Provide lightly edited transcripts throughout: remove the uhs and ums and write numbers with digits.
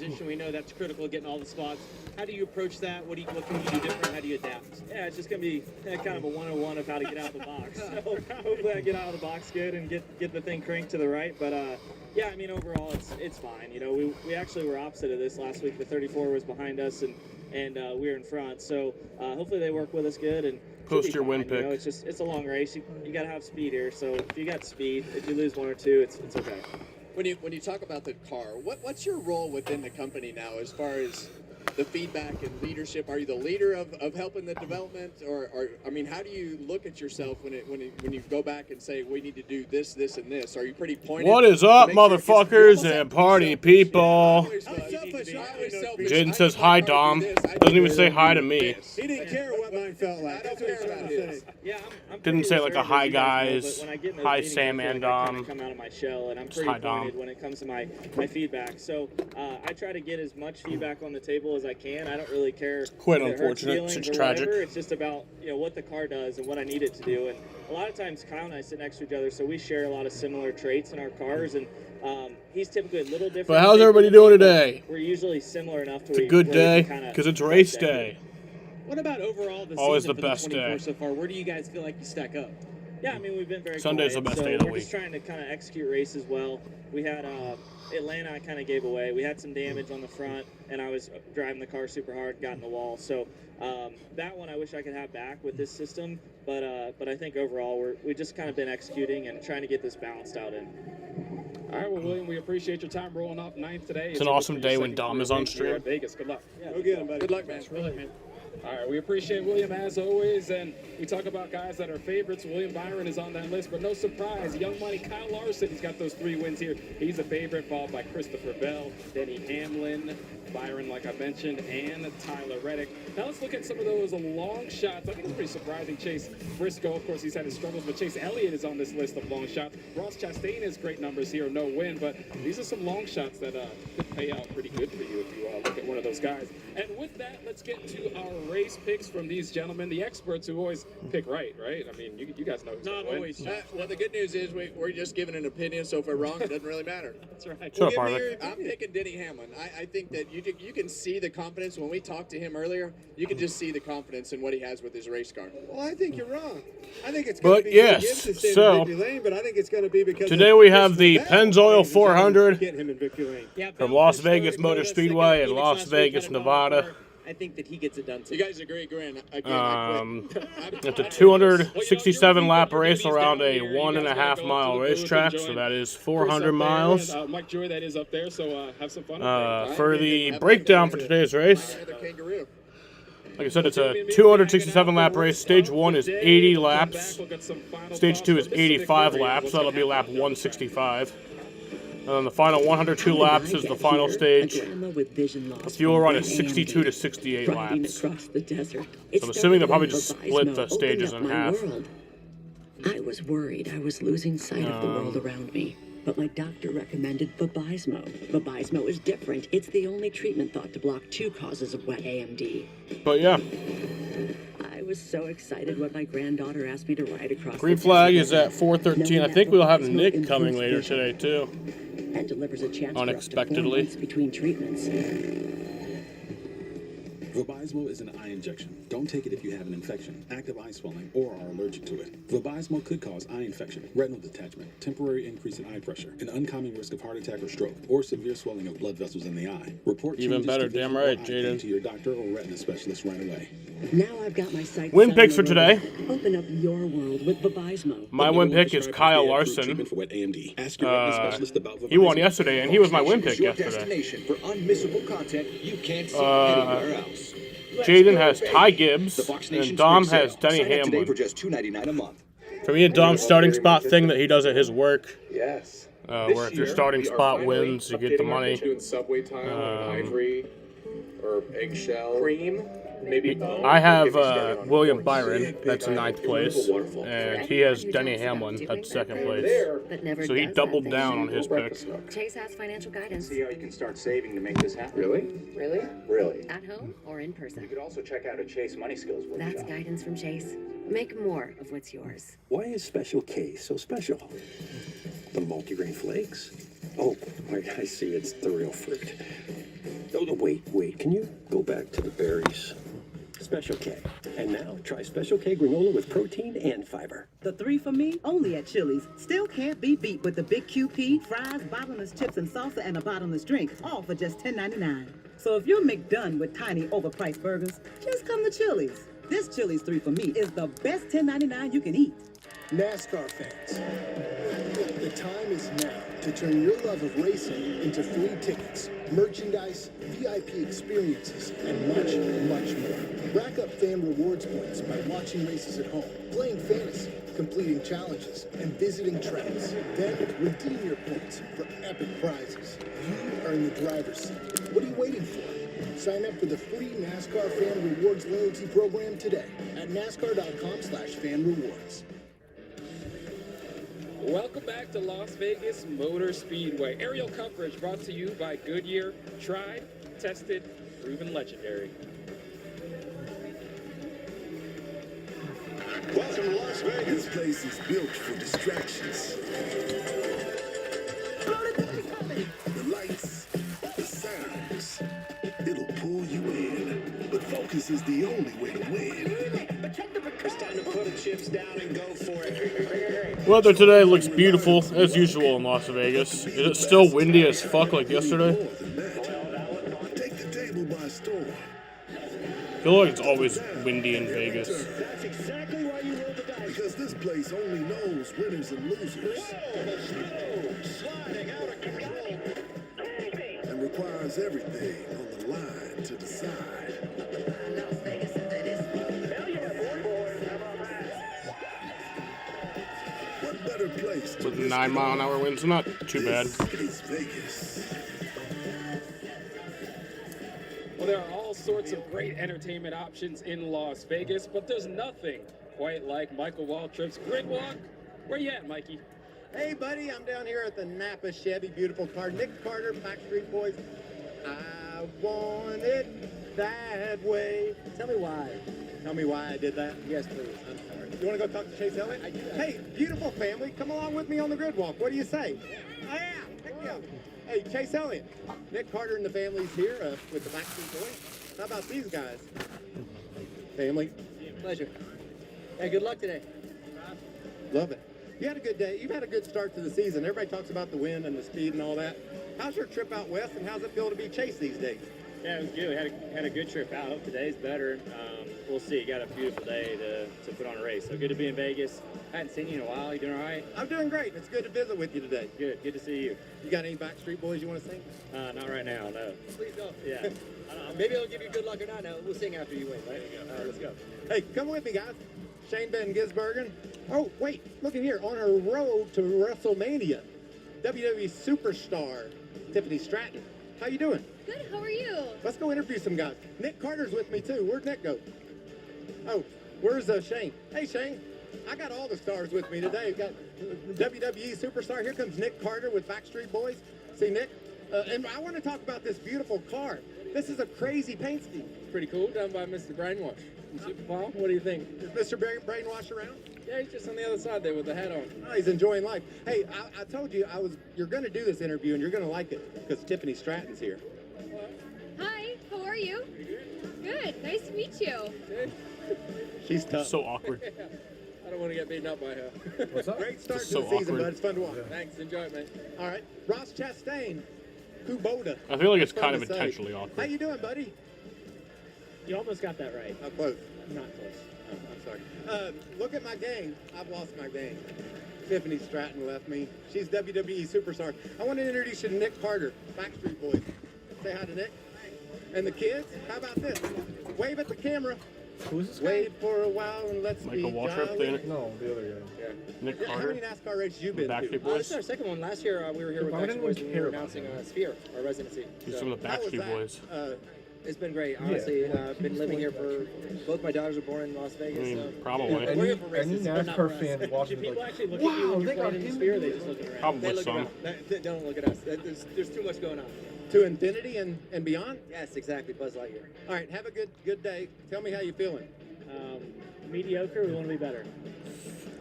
finish, and we know that's critical, getting all the spots. How do you approach that? What can you do different? How do you adapt? Yeah, it's just going to be kind of a 101 of how to get out of the box. So hopefully I get out of the box good and get the thing cranked to the right. But yeah, I mean, overall, it's fine. You know, we actually were opposite of this last week. The 34 was behind us, and we were in front. So hopefully they work with us good and post your win pick. You know, it's a long race. You got to have speed here. So if you got speed, if you lose one or two, it's okay. When you talk about the car, what's your role within the company now as far as the feedback and leadership? Are you the leader of helping the development, or I mean, how do you look at yourself when you go back and say we need to do this, this, and this? Are you pretty pointed? What is up, motherfuckers and party people? Jaden says hi, Dom. Doesn't even say hi to me. He didn't care what mine felt like. That's what he was saying. Yeah, I'm Didn't say like a hi busy, guys. but when I get in those Hi meetings, Sam I feel and like I Dom. kinda come out of my shell, and I'm pretty Hi, Dom. pointed when it comes to my feedback. So I try to get as much feedback on the table as I can. I don't really care. Quite if it hurts unfortunate. feelings Such or tragic. whatever. It's just about what the car does and what I need it to do. And a lot of times Kyle and I sit next to each other, so we share a lot of similar traits in our cars. And he's typically a little different. But how's everybody doing today? We're usually similar enough to It's a good day because it's race day. What about overall the Always season the for best the 24 day. so far? Where do you guys feel like you stack up? Yeah, I mean, we've been very Sunday's quiet, the best so day of the we're week. just trying to kind of execute races well. We had Atlanta, I kind of gave away. We had some damage on the front, and I was driving the car super hard, got in the wall. So that one I wish I could have back with this system, but I think overall we've just kind of been executing and trying to get this balanced out in. All right, well, William, we appreciate your time rolling off ninth today. It's an awesome day when Dom is on stream. Vegas, good luck. Yeah, Go get him, buddy. Good luck, man. Really, man. All right, we appreciate William as always, and we talk about guys that are favorites. William Byron is on that list, but no surprise, Young Money Kyle Larson, he's got those 3 wins here. He's a favorite, followed by Christopher Bell, Denny Hamlin, Byron, like I mentioned, and Tyler Reddick. Now let's look at some of those long shots. I think it's pretty surprising. Chase Briscoe, of course, he's had his struggles, but Chase Elliott is on this list of long shots. Ross Chastain has great numbers here, no win, but these are some long shots that could pay out pretty good for you if you look at one of those guys. And with that, let's get to our race picks from these gentlemen, the experts who always pick right? I mean, you guys know who's Not gonna win. always. Well, the good news is we're just giving an opinion, so if we're wrong, it doesn't really matter. That's right. Shut up, Harvick. I'm picking Denny Hamlin. I think that you can see the confidence. When we talked to him earlier, you can just see the confidence in what he has with his race car. Well, I think you're wrong. I think it's going But to be yes, Gibbs to stay so in victory lane, but I think it's going to be because today of we have Chris the Lavelle Pennzoil ladies and gentlemen, 400 getting him in victory lane. Yeah, from Bell Las for sure. Vegas He Motor rode us Speedway second in Phoenix Las last week, Vegas, had a Nevada. car. I think that he gets it done too. You guys agree? Again, It's a 267 lap race around a 1.5 mile racetrack, so that is 400 miles. Mike Joy, that is up there, so have some fun. For the breakdown for today's race, Another kangaroo. like I said, it's a 267 lap race. Stage 1 is 80 laps. Stage 2 is 85 laps, so that'll be lap 165. And then the final 102 laps is the final stage. The fuel run is 62 to 68 laps. So I'm assuming they'll probably just split the stages in half. I was worried I was losing sight of the world around me. But my doctor recommended Vabysmo. Vabysmo is different. It's the only treatment thought to block 2 causes of wet AMD. But yeah, I was so excited when my granddaughter asked me to ride across green the flag desert is at 4:13. I think we'll have Nick coming later improves today too. vision and delivers a chance Unexpectedly. for up to 4 months between treatments. Vabysmo is an eye injection. Don't take it if you have an infection, active eye swelling, or are allergic to it. Vabysmo could cause eye infection, retinal detachment, temporary increase in eye pressure, an uncommon risk of heart attack or stroke, or severe swelling of blood vessels in the eye. Report Even changes better, to vision damn or right, eye pain Jaden. to your doctor or retina specialist right away. Now I've got my sights Win set picks on for the road. today. Open up your world with Vabysmo. My win pick is Kyle Larson. Treatment for wet AMD. Ask your retina specialist about He won Vabysmo. yesterday, and he was my win pick Your yesterday. destination for unmissable content you can't see anywhere else. Jaden has Ty Gibbs, The Fox and Nation Dom Spring has Sale. Denny Sign up today for Hamlin. just $2.99 a month. For me and Dom's starting spot thing that he does at his work, Yes. where if your starting spot wins, you get the money. Doing subway tile and ivory or eggshell. Cream. Maybe bone. I have William Byron, that's in 9th place, and he has Denny Hamlin, that's 2nd place. But never So he does doubled that down thing. on his pick. Chase has financial guidance. See how you can start saving to make this happen. Really? Really. At home or in person. You could also check out a Chase Money Skills That's workshop. guidance from Chase. Make more of what's yours. Why is Special K so special? The multigrain flakes? Oh, I see, it's the real fruit. Wait, can you go back to the berries? Special K. And now try Special K granola with protein and fiber. The 3 for me, only at Chili's. Still can't be beat with the big QP, fries, bottomless chips and salsa, and a bottomless drink, all for just $10.99. So if you're McDone with tiny, overpriced burgers, just come to Chili's. This Chili's 3 for me is the best $10.99 you can eat. NASCAR fans, the time is now to turn your love of racing into free tickets, merchandise, VIP experiences, and much, much more. Rack up fan rewards points by watching races at home, playing fantasy, completing challenges, and visiting tracks. Then redeem your points for epic prizes. You are in the driver's seat. What are you waiting for? Sign up for the free NASCAR Fan Rewards loyalty program today at NASCAR.com/fan rewards. Welcome back to Las Vegas Motor Speedway. Aerial coverage brought to you by Goodyear. Tried, tested, proven legendary. Welcome to Las Vegas. This place is built for distractions. The lights, the sounds, it'll pull you in. But focus is the only way to win. It's time to put the chips down and go for it. Weather today looks beautiful, as usual in Las Vegas. Is it still windy as fuck like yesterday? Take the table by storm. I feel like it's always windy in Vegas. That's exactly why you roll the dice. Because this place only knows winners and losers. Sliding out of control. And requires everything on the line to decide. What better place to With 9-mile-an-hour winds, not too bad. It's Vegas. Well, there are all sorts of great entertainment options in Las Vegas, but there's nothing quite like Michael Waltrip's Grid Walk. Where you at, Mikey? Hey, buddy, I'm down here at the Napa Chevy Beautiful Car. Nick Carter, Backstreet Boys. I want it that way. Tell me why. Tell me why I did that? Yes, please. I'm sorry. You want to go talk to Chase Elliott? I do. Hey, beautiful family, come along with me on the Grid Walk. What do you say? Oh, yeah. Heck yeah. Hey, Chase Elliott. Nick Carter and the family's here with the Backstreet Boys. How about these guys? Family. Pleasure. Hey, good luck today. Love it. You had a good day. You've had a good start to the season. Everybody talks about the wind and the speed and all that. How's your trip out west, and how's it feel to be Chase these days? Yeah, it was good. We had a good trip out. Hope today's better. We'll see. Got a beautiful day to put on a race. So good to be in Vegas. I hadn't seen you in a while. You doing all right? I'm doing great. It's good to visit with you today. Good. Good to see you. You got any Backstreet Boys you want to sing? Not right now, no. Please don't. Yeah. Maybe I'll give you good luck or not. Now we'll sing after you win, right? All right, let's go. Hey, come with me, guys. Shane Van Gisbergen. Oh, wait. Look at here. On her road to WrestleMania, WWE superstar Tiffany Stratton. How you doing? Good, how are you? Let's go interview some guys. Nick Carter's with me, too. Where'd Nick go? Oh, where's Shane? Hey, Shane. I got all the stars with me today. Got WWE superstar. Here comes Nick Carter with Backstreet Boys. See, Nick? And I want to talk about this beautiful car. This is a crazy paint scheme. Pretty cool, done by Mr. Brainwash. Super Paul, what do you think? Is Mr. Brainwash around? Yeah, he's just on the other side there with the hat on. Oh, he's enjoying life. Hey, I told you you're going to do this interview and you're going to like it because Tiffany Stratton's here. Hi, how are you? Good, nice to meet you. She's tough. So awkward. I don't want to get beaten up by her. What's up? Great start to so the season, awkward. bud. It's fun to watch. Yeah. Thanks, enjoy it, man. All right, Ross Chastain, Kubota. I feel like it's Fun kind of to say. intentionally How awkward. you doing, buddy? You almost got that right. How close? Not close. Oh, I'm sorry. Look at my gang. I've lost my gang. Tiffany Stratton left me. She's WWE superstar. I want to introduce you to Nick Carter, Backstreet Boys. Say hi to Nick. And the kids. How about this? Wave at the camera. Who's this Wait for a while and let's Michael be Waltrip, jolly. No, the other guy. Yeah. Nick How Carter. many NASCAR races you been Backstreet to? Boys. This is our second one. Last year we were here with Why would Backstreet anyone Boys when we care were about announcing Sphere, our residency. He's So, from the How was Backstreet that? Boys. it's been great, honestly. Been living here for, both my daughters were born in Las Vegas. I mean, so probably. we're here for races, Any but not NASCAR for us. fan Do watching people like, actually look at you when you're playing in the Sphere, or they just looking around? They Probably look some. around. They don't look at us. There's too much going on. To infinity and beyond? Yes, exactly. Buzz Lightyear. All right, have a good day. Tell me how you feeling. Mediocre, we want to be better.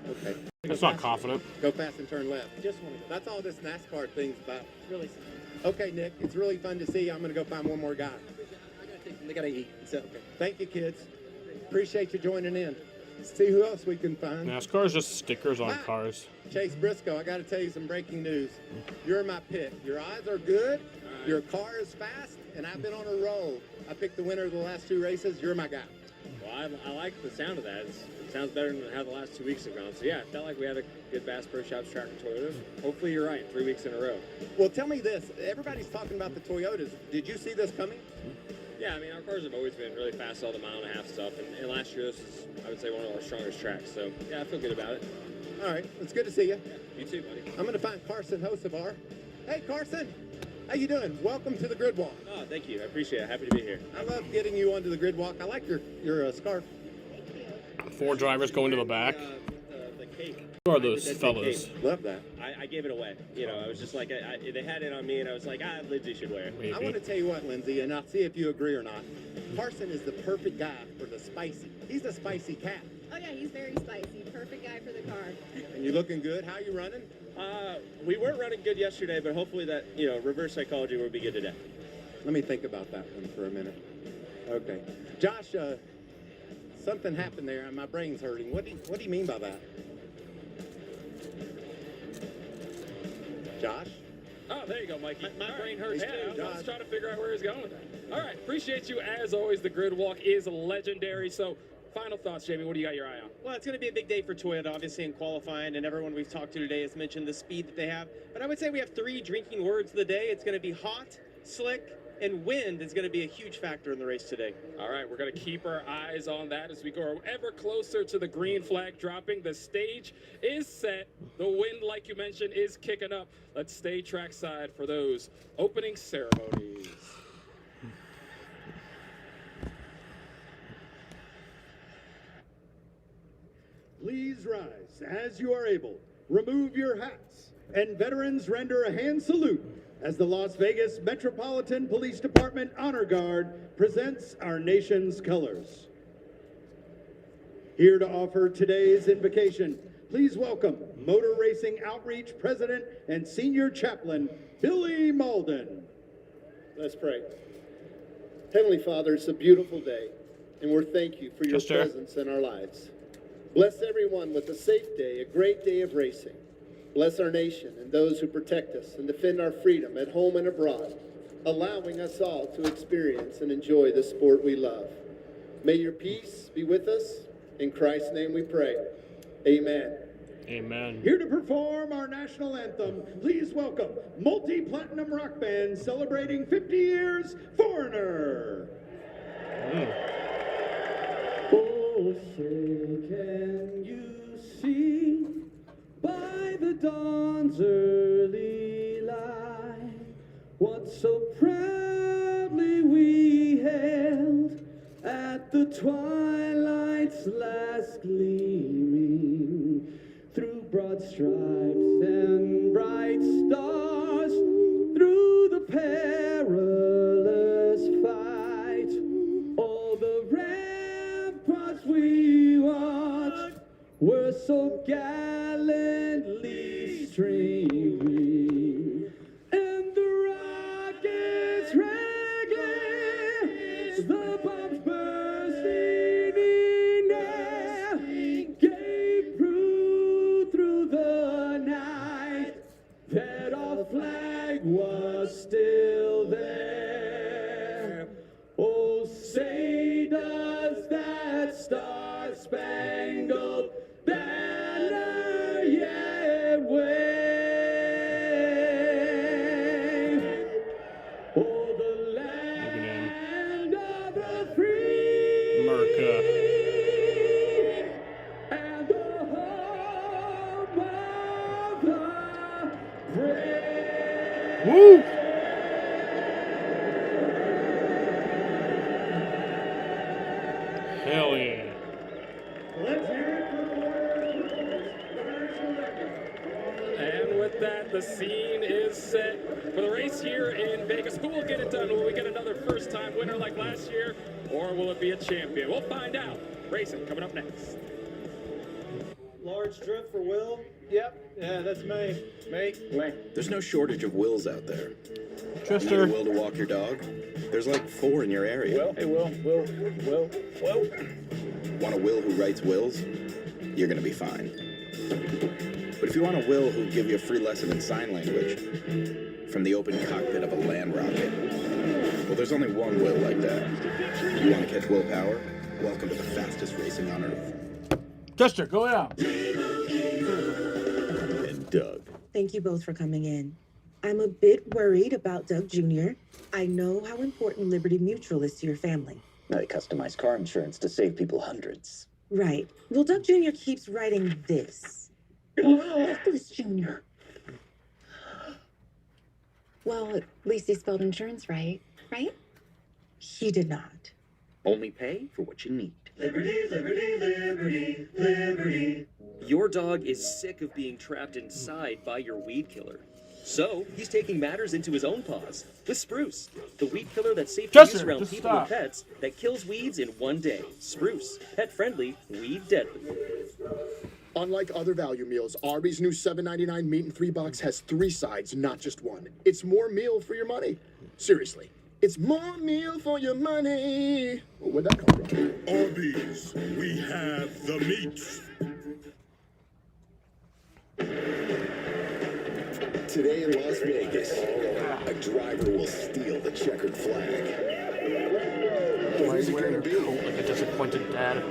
Okay. That's not confident. Go fast and turn left. Just want to go. That's all this NASCAR thing's about. Really, Okay, Nick, it's really fun to see you. I'm going to go find one more guy. They gotta eat. So, okay. Thank you, kids. Appreciate you joining in. See who else we can find. NASCAR is just stickers on cars. Chase Briscoe, I got to tell you some breaking news. You're my pick. Your eyes are good. Your car is fast, and I've been on a roll. I picked the winner of the last 2 races. You're my guy. Well, I like the sound of that. It sounds better than how the last 2 weeks have gone. So, yeah, it felt like we had a good Bass Pro Shops track and Toyota. Hopefully you're right, 3 weeks in a row. Well, tell me this. Everybody's talking about the Toyotas. Did you see this coming? Yeah, I mean, our cars have always been really fast, all the mile-and-a-half stuff. And last year, this is, I would say, one of our strongest tracks. So, yeah, I feel good about it. All right. It's good to see you. Yeah, you too, buddy. I'm going to find Carson Hocevar. Hey, Carson. How you doing? Welcome to the Grid Walk. Oh, thank you. I appreciate it. Happy to be here. I love getting you onto the Grid Walk. I like your scarf. 4 drivers going to the back. The cake. Who are those fellas? Love that. I gave it away. You know, I was just like, they had it on me, and I was like, Lindsay should wear it. Maybe. I want to tell you what, Lindsay, and I'll see if you agree or not. Carson is the perfect guy for the spicy. He's a spicy cat. Oh yeah, he's very spicy. Perfect guy for the car. And you looking good? How you running? We weren't running good yesterday, but hopefully that, reverse psychology will be good today. Let me think about that one for a minute. Okay. Josh, something happened there and my brain's hurting. What do you mean by that? Josh? Oh, there you go, Mikey. My brain hurts Hey, too. I Josh. was trying to figure out where he's going with that. All right, appreciate you as always. The Grid Walk is legendary. So, final thoughts, Jamie. What do you got your eye on? Well, it's going to be a big day for Toyota, obviously, in qualifying, and everyone we've talked to today has mentioned the speed that they have. But I would say we have 3 drinking words of the day. It's going to be hot, slick, and wind is going to be a huge factor in the race today. All right, we're going to keep our eyes on that as we go ever closer to the green flag dropping. The stage is set. The wind, like you mentioned, is kicking up. Let's stay trackside for those opening ceremonies. Please rise as you are able. Remove your hats, and veterans render a hand salute as the Las Vegas Metropolitan Police Department Honor Guard presents our nation's colors. Here to offer today's invocation, please welcome Motor Racing Outreach President and Senior Chaplain, Billy Malden. Let's pray. Heavenly Father, it's a beautiful day, and we're thank you for your Chester. presence in our lives. Bless everyone with a safe day, a great day of racing. Bless our nation and those who protect us and defend our freedom at home and abroad, allowing us all to experience and enjoy the sport we love. May your peace be with us. In Christ's name we pray. Amen. Amen. Here to perform our national anthem, please welcome multi-platinum rock band celebrating 50 years, Foreigner. Oh, say can you see by the dawn's early light what so proudly we hailed at the twilight's last gleaming through broad stripes and bright stars, through the perilous fight, all the ramparts we watched were so gallantly streaming, and the rockets rang clear, the bombs bursting in air, gave proof through the night that our flag was still there. Oh, say does that star-spangled banner yet wave? Oh, the land of the free America. and the home of the brave. Woo! Hell yeah. Let's hear it for And with that, the scene is set for the race here in Vegas. Who will get it done? Will we get another first-time winner like last year, or will it be a champion? We'll find out. Racing coming up next. Large drift for Will? Yep. Yeah, that's me. Me. There's no shortage of Wills out there. Chester. Need a Will to walk your dog? There's like 4 in your area. Will, hey, Will. Want a Will who writes wills? You're gonna be fine. But if you want a Will who'll give you a free lesson in sign language from the open cockpit of a land rocket, well, there's only one Will like that. You want to catch willpower? Welcome to the fastest racing on Earth. Chester, go out. And Doug. Thank you both for coming in. I'm a bit worried about Doug Jr. I know how important Liberty Mutual is to your family. Now they customize car insurance to save people hundreds. Right. Well, Doug Jr. keeps writing this. This Jr. Well, at least he spelled insurance right? He did not. Only pay for what you need. Liberty, liberty, liberty, liberty. Your dog is sick of being trapped inside by your weed killer. So, he's taking matters into his own paws with Spruce, the weed killer that's safe to use around people and pets that kills weeds in one day. Spruce, pet-friendly, weed-deadly. Unlike other value meals, Arby's new $7.99 meat and 3 box has 3 sides, not just one. It's more meal for your money. Seriously, it's more meal for your money. Where'd that come from? Arby's, we have the meat. Today in Las Vegas, a driver will steal the checkered flag. Why are you wearing a coat like a disappointed dad?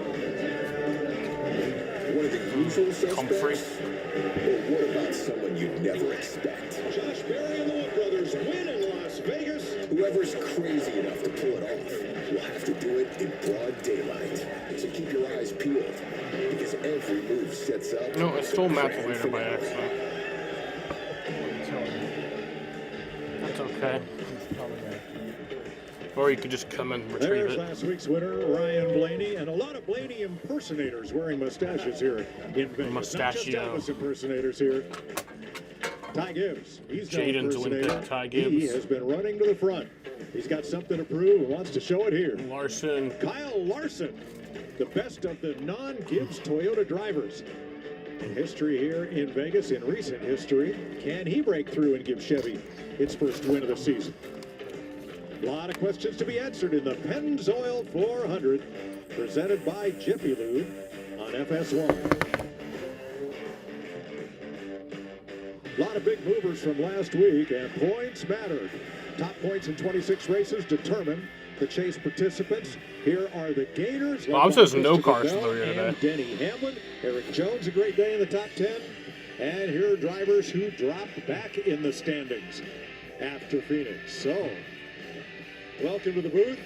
One of the usual Comfrey. suspects? Or what about someone you'd never expect? Josh Berry and the Wood Brothers win in Las Vegas. Whoever's crazy enough to pull it off will have to do it in broad daylight. So keep your eyes peeled, because every move sets up. No, I stole Matt's later by accident. That's okay. Or you could just come and retrieve There's it. last week's winner, Ryan Blaney, and a lot of Blaney impersonators wearing mustaches here in Vegas. Mustachio. Not just Elvis impersonators here. Ty Gibbs, he's no Jaden's impersonator. Olympic Ty Gibbs. He has been running to the front. He's got something to prove and wants to show it here. Larson. Kyle Larson, the best of the non-Gibbs Toyota drivers. In history here in Vegas, in recent history, can he break through and give Chevy its first win of the season? A lot of questions to be answered in the Pennzoil 400, presented by Jiffy Lube on FS1. A lot of big movers from last week, and points mattered. Top points in 26 races determine the chase participants. Here are the gainers. Bob says no cars for the rear today. And Denny Hamlin. Eric Jones, a great day in the top 10. And here are drivers who dropped back in the standings after Phoenix. So, welcome to the booth,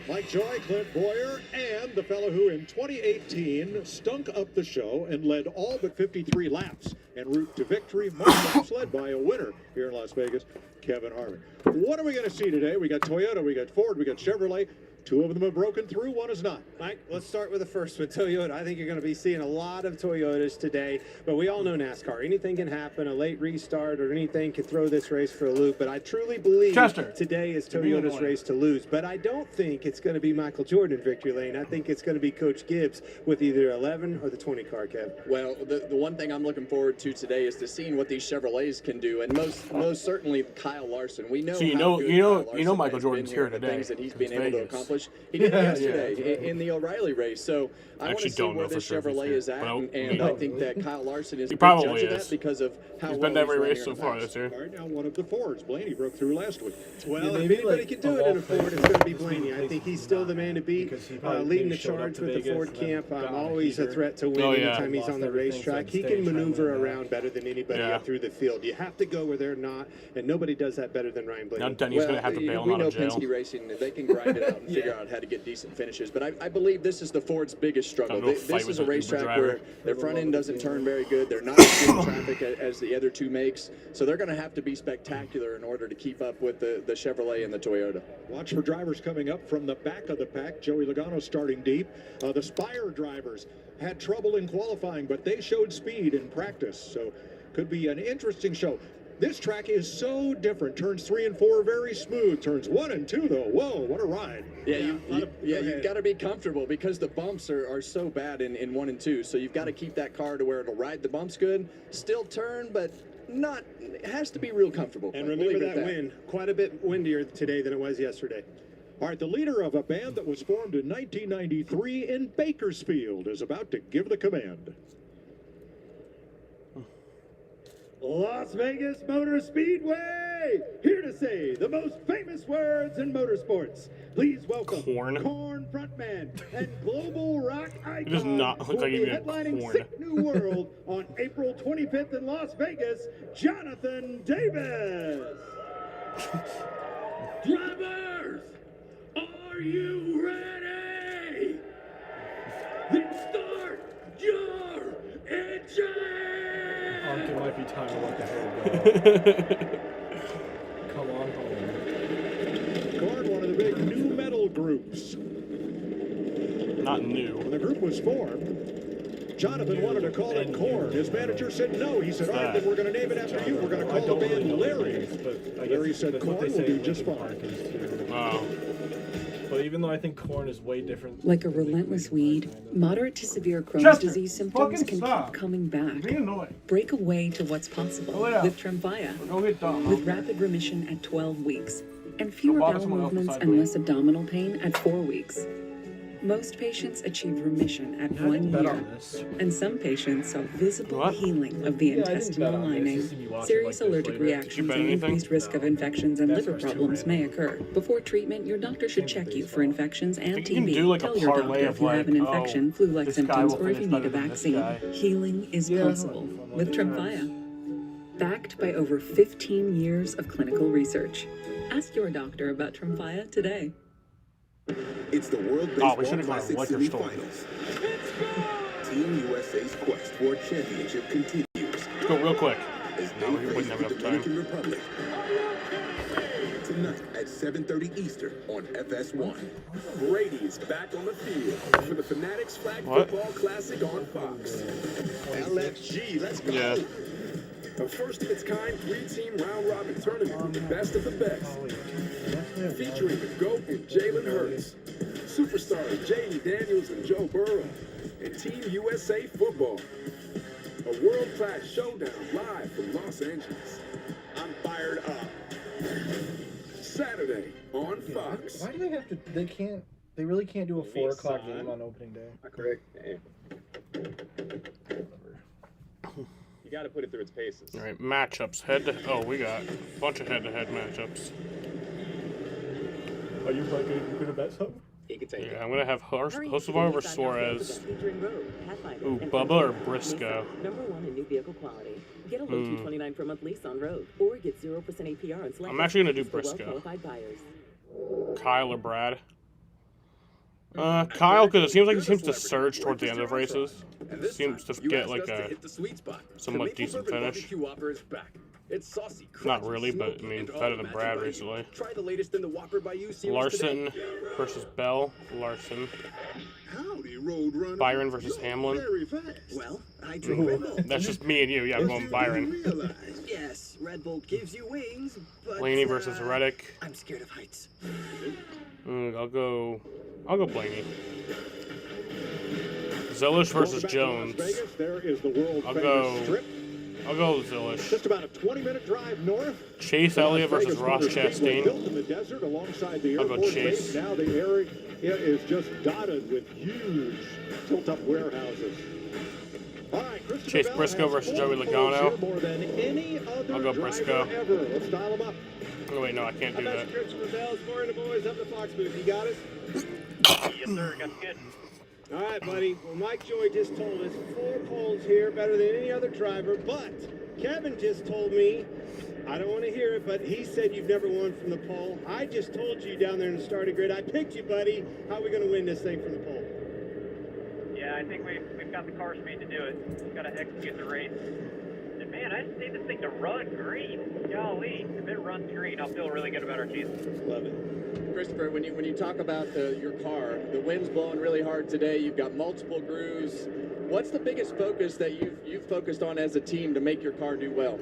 Mike Joy, Clint Boyer, and the fellow who in 2018 stunk up the show and led all but 53 laps en route to victory, most laps led by a winner here in Las Vegas, Kevin Harvick. What are we going to see today? We got Toyota, we got Ford, we got Chevrolet. 2 of them have broken through, 1 is not. Mike, let's start with the first one, Toyota. I think you're going to be seeing a lot of Toyotas today, but we all know NASCAR. Anything can happen, a late restart or anything can throw this race for a loop, but I truly believe today is Toyota's race to lose. But I don't think it's going to be Michael Jordan in victory lane. I think it's going to be Coach Gibbs with either 11 or the 20 car, Kev. Well, the one thing I'm looking forward to today is to seeing what these Chevrolets can do, and most certainly Kyle Larson. We know So you know Michael Jordan's here today. Things that he's been It's able to Vegas. accomplish. He did it yesterday in the O'Reilly race. So I want to actually see don't know where for this sure if he's Chevrolet here, is at, but and I think that Kyle Larson is He a big probably judge of is. that because of how He's well been to every run race here so in the far past. this year. All right, now one of the Fords. Blaney broke through last week. Well, if anybody can do it in a Ford, it's going to be Blaney. I think he's still the man to beat, leading the charge with the Ford camp. Always a threat to win anytime he's on the racetrack. He can maneuver around better than anybody up through the field. You have to go where they're not, and nobody does that better than Ryan Blaney. Now Denny's going to have to bail him out of jail. We know Penske Racing, they can grind it out and figure out how to get decent finishes. But I believe this is the Ford's biggest struggle. This is a racetrack where their front end doesn't turn very good. They're not as good in traffic as the other two makes. So they're going to have to be spectacular in order to keep up with the Chevrolet and the Toyota. Watch for drivers coming up from the back of the pack. Joey Logano starting deep. The Spire drivers had trouble in qualifying, but they showed speed in practice. So could be an interesting show. This track is so different. Turns 3 and 4 are very smooth. Turns 1 and 2 though, whoa, what a ride. You've got to be comfortable because the bumps are so bad in 1 and 2. So you've got to keep that car to where it'll ride the bumps good, still turn, but not. It has to be real comfortable. And remember that wind, quite a bit windier today than it was yesterday. All right, the leader of a band that was formed in 1993 in Bakersfield is about to give the command. Las Vegas Motor Speedway, here to say the most famous words in motorsports. Please welcome Korn frontman and global rock icon. It does not look like you get headlining corn. Sick New World on April 25th in Las Vegas, Jonathan Davis. Drivers, are you ready? Then start your engine! I think it might be time to let the hair go. Come on home. Korn, one of the big new metal groups. Not new. When the group was formed, Jonathan wanted to call it Korn. His manager said no. He said, all right, then we're going to name it after you. We're going to call the band Larry. Larry said Korn will do just fine. Wow. But even though I think Korn is way different. Like a relentless weed, moderate to severe Crohn's disease symptoms can keep coming back. Break away to what's possible with Tremfya. With rapid remission at 12 weeks, and fewer bowel movements and less abdominal pain at 4 weeks. Most patients achieve remission at 1 year, and some patients saw visible healing of the intestinal lining. Serious allergic reactions and increased risk of infections and liver problems may occur. Before treatment, your doctor should check you for infections and TB. Tell your doctor if you have an infection, flu-like symptoms, or if you need a vaccine. Healing is possible with Tremfya. Backed by over 15 years of clinical research. Ask your doctor about Tremfya today. It's the World Baseball Classic semifinals. Team USA's quest for a championship continues. Let's go real quick. As they face the Dominican Republic. Tonight at 7:30 Eastern on FS1. Brady is back on the field for the Fanatics Flag Football Classic on Fox. LFG, let's go. Yeah. A first of its kind 3-team round-robin tournament, the best of the best. Featuring the GOAT and Jalen Hurts, superstars J.D. Daniels and Joe Burrow, and Team USA Football. A world-class showdown live from Los Angeles. I'm fired up. Saturday on Fox. Why do they have to? They really can't do a 4 o'clock game on opening day. Correct. You got to put it through its paces. All right, matchups. We got a bunch of head-to-head matchups. Are you going to bet something? He can take it. I'm gonna have Hocevar versus Suarez. Ooh, Bubba or Briscoe? Number 1 in new vehicle quality. Get a low $229 per month lease on road, or get 0% APR on select. I'm actually gonna do Briscoe. Well-qualified buyers. Kyle or Brad? Kyle, because it seems like he seems to surge towards the end of races. Seems to get like a somewhat decent finish. It's saucy, Not really, but I mean, better than Brad recently. Try the latest in the Whopper by you Larson versus Bell. Larson. Byron versus Hamlin. Well, I drink Red Bull. That's just me and you. Yeah, I'm going Byron. Yes, Red Bull gives you wings, but Blaney versus Reddick. I'm scared of heights. I'll go Blaney. Zilish versus Jones. Vegas, there is the world I'll go Zilish. Just about a 20-minute drive north. Chase Elliott versus Ross Chastain. Built in the desert alongside the I'll go airport Chase. base. Now the area is just dotted with huge tilt-up warehouses. All right, Chase Briscoe versus Joey Logano. More than any other I'll go Briscoe. ever. Let's dial them up. Oh wait, no, I can't do that. Christopher Bell's for the boys up the Fox booth. You got us? Yes, sir. Got good. All right, buddy. Well, Mike Joy just told us 4 poles here, better than any other driver. But Kevin just told me, I don't want to hear it, but he said you've never won from the pole. I just told you down there in the starting grid. I picked you, buddy. How are we going to win this thing from the pole? Yeah, I think we've got the car speed to do it. We've got to execute the race. And man, I just need this thing to run green. Golly, if it runs green, I'll feel really good about our season. Love it. Christopher, when you talk about your car, the wind's blowing really hard today. You've got multiple grooves. What's the biggest focus that you've focused on as a team to make your car do well?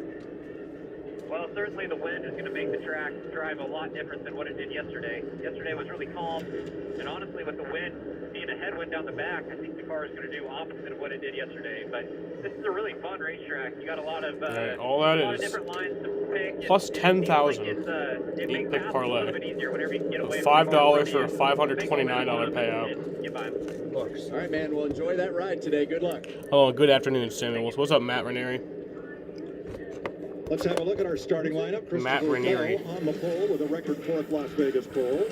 Well, Well, certainly the wind is going to make the track drive a lot different than what it did yesterday. Yesterday was really calm, and honestly, with the wind being a headwind down the back, I think the car is going to do opposite of what it did yesterday. But this is a really fun racetrack. You got a lot of all that lot is of different lines to pick. plus 10,000. It makes Pick the parlay. A little bit easier whenever you can get away $5 for a $529 payout. Get by. All right, man. Well, enjoy that ride today. Good luck. Hello, good afternoon, Samuels. What's up, Matt Ranieri? Let's have a look at our starting lineup. Matt Ranieri on the pole with a record 4th Las Vegas pole.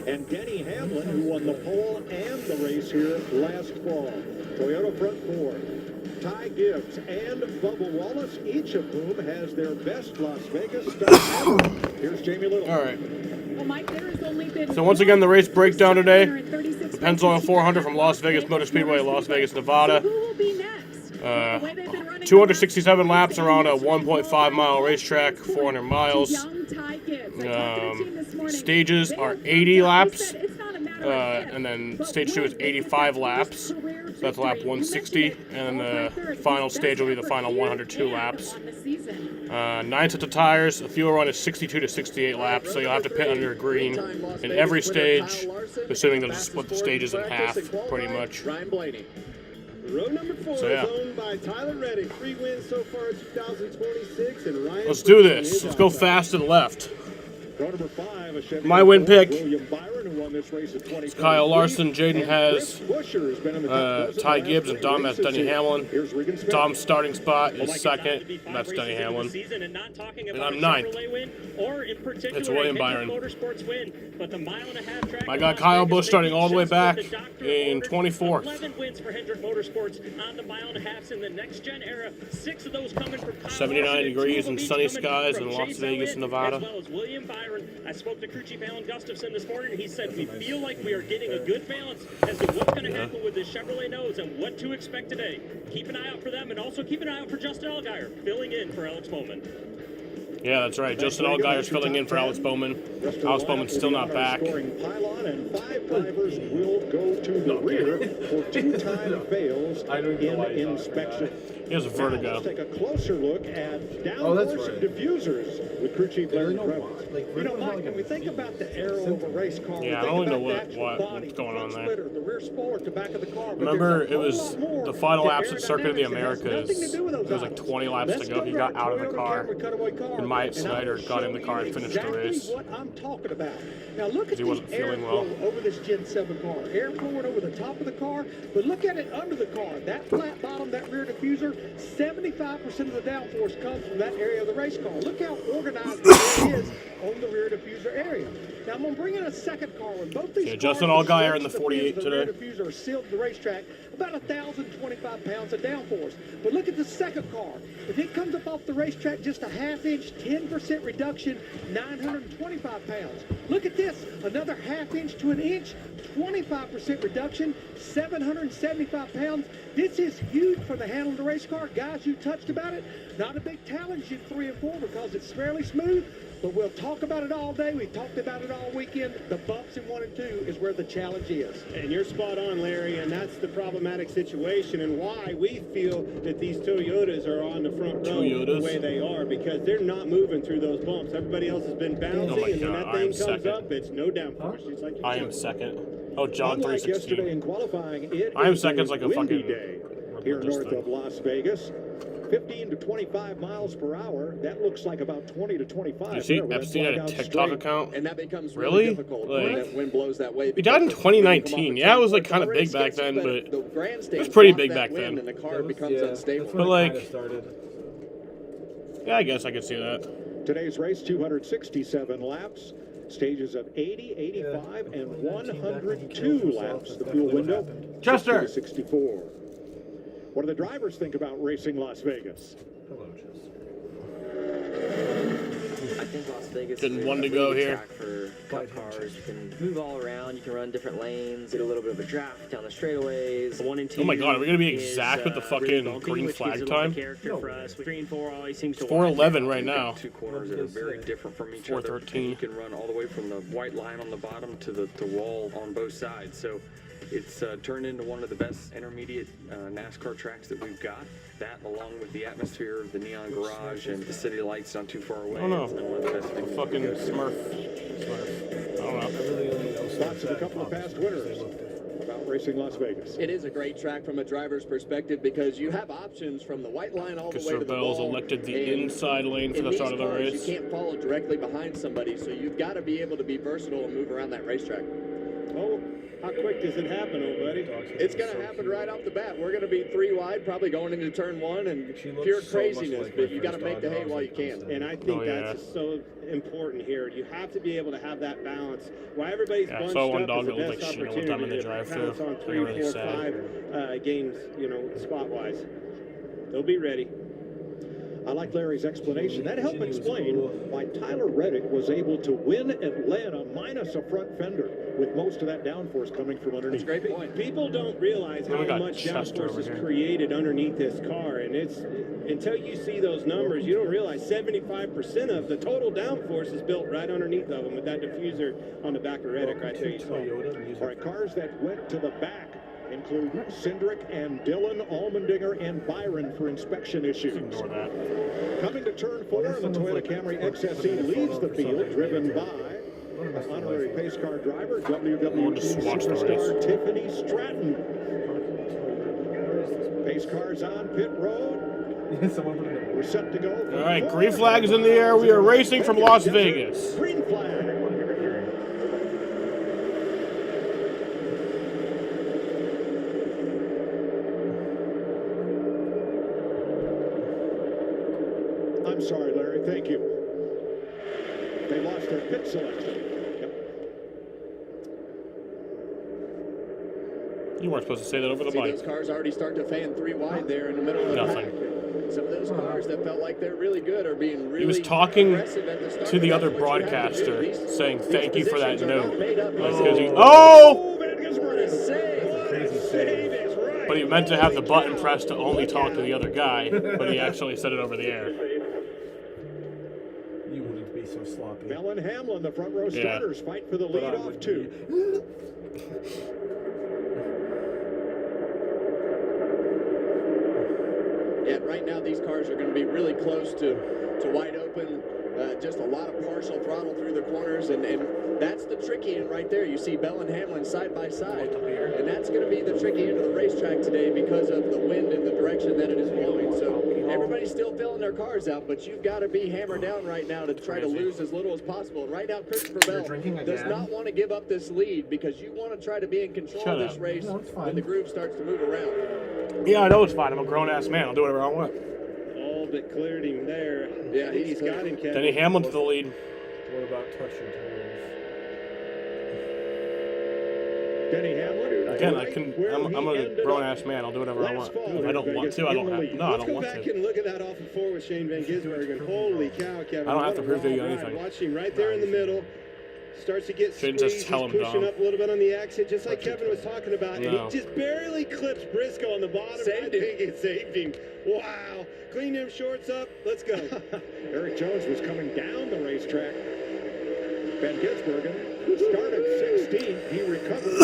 And Denny Hamlin, who won the pole and the race here last fall. Toyota front 4. Ty Gibbs and Bubba Wallace, each of whom has their best Las Vegas start ever. Here's Jamie Little. All right. So once again, the race breakdown today. The Pennzoil 400 from Las Vegas Motor Speedway, Las Vegas, Nevada. 267 laps around a 1.5 mile racetrack, 400 miles. Stages are 80 laps, and then stage 2 is 85 laps. So that's lap 160, and then the final stage will be the final 102 laps. 9 sets of tires. The fuel run is 62 to 68 laps, so you'll have to pit under green in every stage, assuming they'll just split the stages in half, pretty much. Row number 4 So, yeah. is owned by Tyler Reddy. 3 wins so far in 2026, and Ryan. Let's do this. Let's go fast to the left. Row number 5, a Chevy My win pick. William Byron, who won this race in 2023. It's Kyle Larson. Jaden has Busher has been in the top dozen Ty the Gibbs, last and Dom has 3 Denny races Hamlin. Here's Regan Smith. Dom's starting spot is second. That's Denny Hamlin. And I'm ninth. It's William Byron. My guy Kyle Busch starting all the way back in 24th. 11 wins for Hendrick Motorsports on the mile and a half in the next gen era. 6 of those coming from Kyle 79 Larson, degrees two of and them sunny each coming skies from in Las Chase Vegas, Elliott, Nevada. As well as William Byron. I spoke to crew chief Alan Gustafson this morning, and he said we feel like we are getting a good balance as to what's going to happen with this Chevrolet nose and what to expect today. Keep an eye out for them, and also keep an eye out for Justin Allgaier filling in for Alex Bowman. Yeah, that's right. Justin Allgaier's filling in for Alex Bowman. Alex Bowman's still not back. Pylon, and 5 drivers will go to the rear for 2-time fails in inspection. He has a vertigo. Let's take a closer look at downforce diffusers with crew chief Larry Kravitz. You know, Mike, when we think about the aero of a race car, Yeah, I don't really know what's going on there. the rear spoiler, the back of the car. Remember, it was the final laps at Circuit of the Americas. It was like 20 laps to go. He got out of the car, and Myatt Snyder got in the car and finished the race. What I'm talking about. Now look at He wasn't the feeling well. airflow over this Gen 7 car. Air flowing over the top of the car, but look at it under the car. That flat bottom, that rear diffuser, 75% of the downforce comes from that area of the race car. Look how organized it is on the rear diffuser area. Now I'm going to bring in a second car with both these cars. Justin Allgaier in the 48 the today. rear diffuser are sealed to the racetrack, about 1,025 pounds of downforce. But look at the second car. If it comes up off the racetrack just a half-inch, 10% reduction, 925 pounds. Look at this, another half-inch to an inch, 25% reduction, 775 pounds. This is huge for the handle of the race car. Guys, you touched about it. Not a big challenge in 3 and 4 because it's fairly smooth, but we'll talk about it all day. We talked about it all weekend. The bumps in 1 and 2 is where the challenge is. And you're spot on, Larry, and that's the problematic situation and why we feel that these Toyotas are on the front row the way they are, because they're not moving through those bumps. Everybody else has been bouncy, Oh my and when God, that I thing am comes second. up, it's no downforce. It's like I am second. Oh, John Unlike yesterday 316. in qualifying, it I am is second a like a windy fucking day here north of Las Vegas. 15 to 25 miles per hour. That looks like about 20 to 25. You see there with that Epstein had a blackout TikTok straight. account? And that becomes Really? difficult when Like, that wind blows that way. he died in because 2019. Yeah, it was like kind of big back then, but it was pretty big back then. And the car becomes unstable. But like, yeah, I guess I could see that. Today's race, 267 laps. Stages of 80, 85, and 102 laps. The fuel window, Chester. 64. What do the drivers think about racing Las Vegas? I think Las Vegas Getting is one to a go really here. track for cup cars. You can move all around. You can run different lanes. Get a little bit of a draft down the straightaways. 1 and 2. Oh my God, are we gonna be is, exact with the really fucking bumpy, green which flag gives it a lot of time? character for us. 3 and 4 always seems to It's 4:11 right We've got now. Two corners that are very different from each other. 4:13. You can run all the way from the white line on the bottom to the wall on both sides. So It's turned into one of the best intermediate NASCAR tracks that we've got. That, along with the atmosphere of the Neon Garage and the city lights not too far away. I don't know. It's been one of the best things. Fucking Smurf. I don't know. Thoughts of a couple of past winners about racing Las Vegas. It is a great track from a driver's perspective because you have options from the white line all the way to the Bell's wall. elected the inside lane for the start of the cars, race. You can't follow directly behind somebody, so you've got to be able to be versatile and move around that racetrack. Oh, how quick does it happen, old buddy? It's going to happen right off the bat. We're going to be 3 wide, probably going into turn 1, and pure craziness, but you got to make the hay while you can. And I think that's so important here. You have to be able to have that balance. While everybody's bunched so one up, dog is the that best like shit one time in the opportunity to drive-thru. pounce on 3, Really 4, sad. 5 games, spot-wise. They'll be ready. I like Larry's explanation. That helped explain why Tyler Reddick was able to win Atlanta minus a front fender, with most of that downforce coming from underneath. That's a great point. People don't realize how much downforce is created underneath this car, and it's until you see those numbers, you don't realize 75% of the total downforce is built right underneath of them with that diffuser on the back of Reddick right there. You saw. All right, cars that went to the back include Cindric and Dylan, Allmendinger, and Byron for inspection issues. Coming to turn 4, the Toyota Camry XSE leads the field, driven by honorary pace car driver, WWE superstar Tiffany Stratton. Pace cars on pit road. We're set to go. All right, green flag is in the air. We are racing from Las Vegas. Green flag. I'm sorry, Larry. Thank you. They lost their pit selection. You weren't supposed to say that over the mic. Those cars already start to fan 3 wide there in the middle of the pack. Some of those cars that felt like they're really good are being really He was talking aggressive at the start. to the other broadcaster, saying thank you for that note. But he meant to have the button pressed to only talk to the other guy, but he actually said it over the air. You wouldn't be so sloppy. Bell and Hamlin, the front row starters, fight for the lead off 2. Yeah, right now these cars are going to be really close to wide open. Just a lot of partial throttle through the corners, and that's the tricky end right there. You see Bell and Hamlin side by side, and that's going to be the tricky end of the racetrack today because of the wind and the direction that it is blowing. So everybody's still filling their cars out, but you've got to be hammered down right now to try to lose as little as possible. And right now, Christopher Bell does not want to give up this lead because you want to try to be in control of this race when the groove starts to move around. Yeah, I know it's fine. I'm a grown-ass man. I'll do whatever I want. All but cleared him there. Yeah, he's got him, Kevin. Denny Hamlin to the lead. What about touching tires? Denny Hamlin. Again, I'm a grown-ass man. I'll do whatever I want. If I don't want to, I don't have to. No, I don't want Let's go back to. and look at that off and four with Shane Van Gisbergen. Holy cow, Kevin. I don't have to What a prove to you wild ride. anything. Watch him right there in the middle. Starts to get Shouldn't squeezed. just tell He's him, pushing Dom. up a little bit on the exit, just like Kevin was talking about. No. And he just barely clips Briscoe on the bottom. I think it saved him. Wow. Clean them shorts up. Let's go. Eric Jones was coming down the racetrack. Van Gisbergen started 16th. He recovered,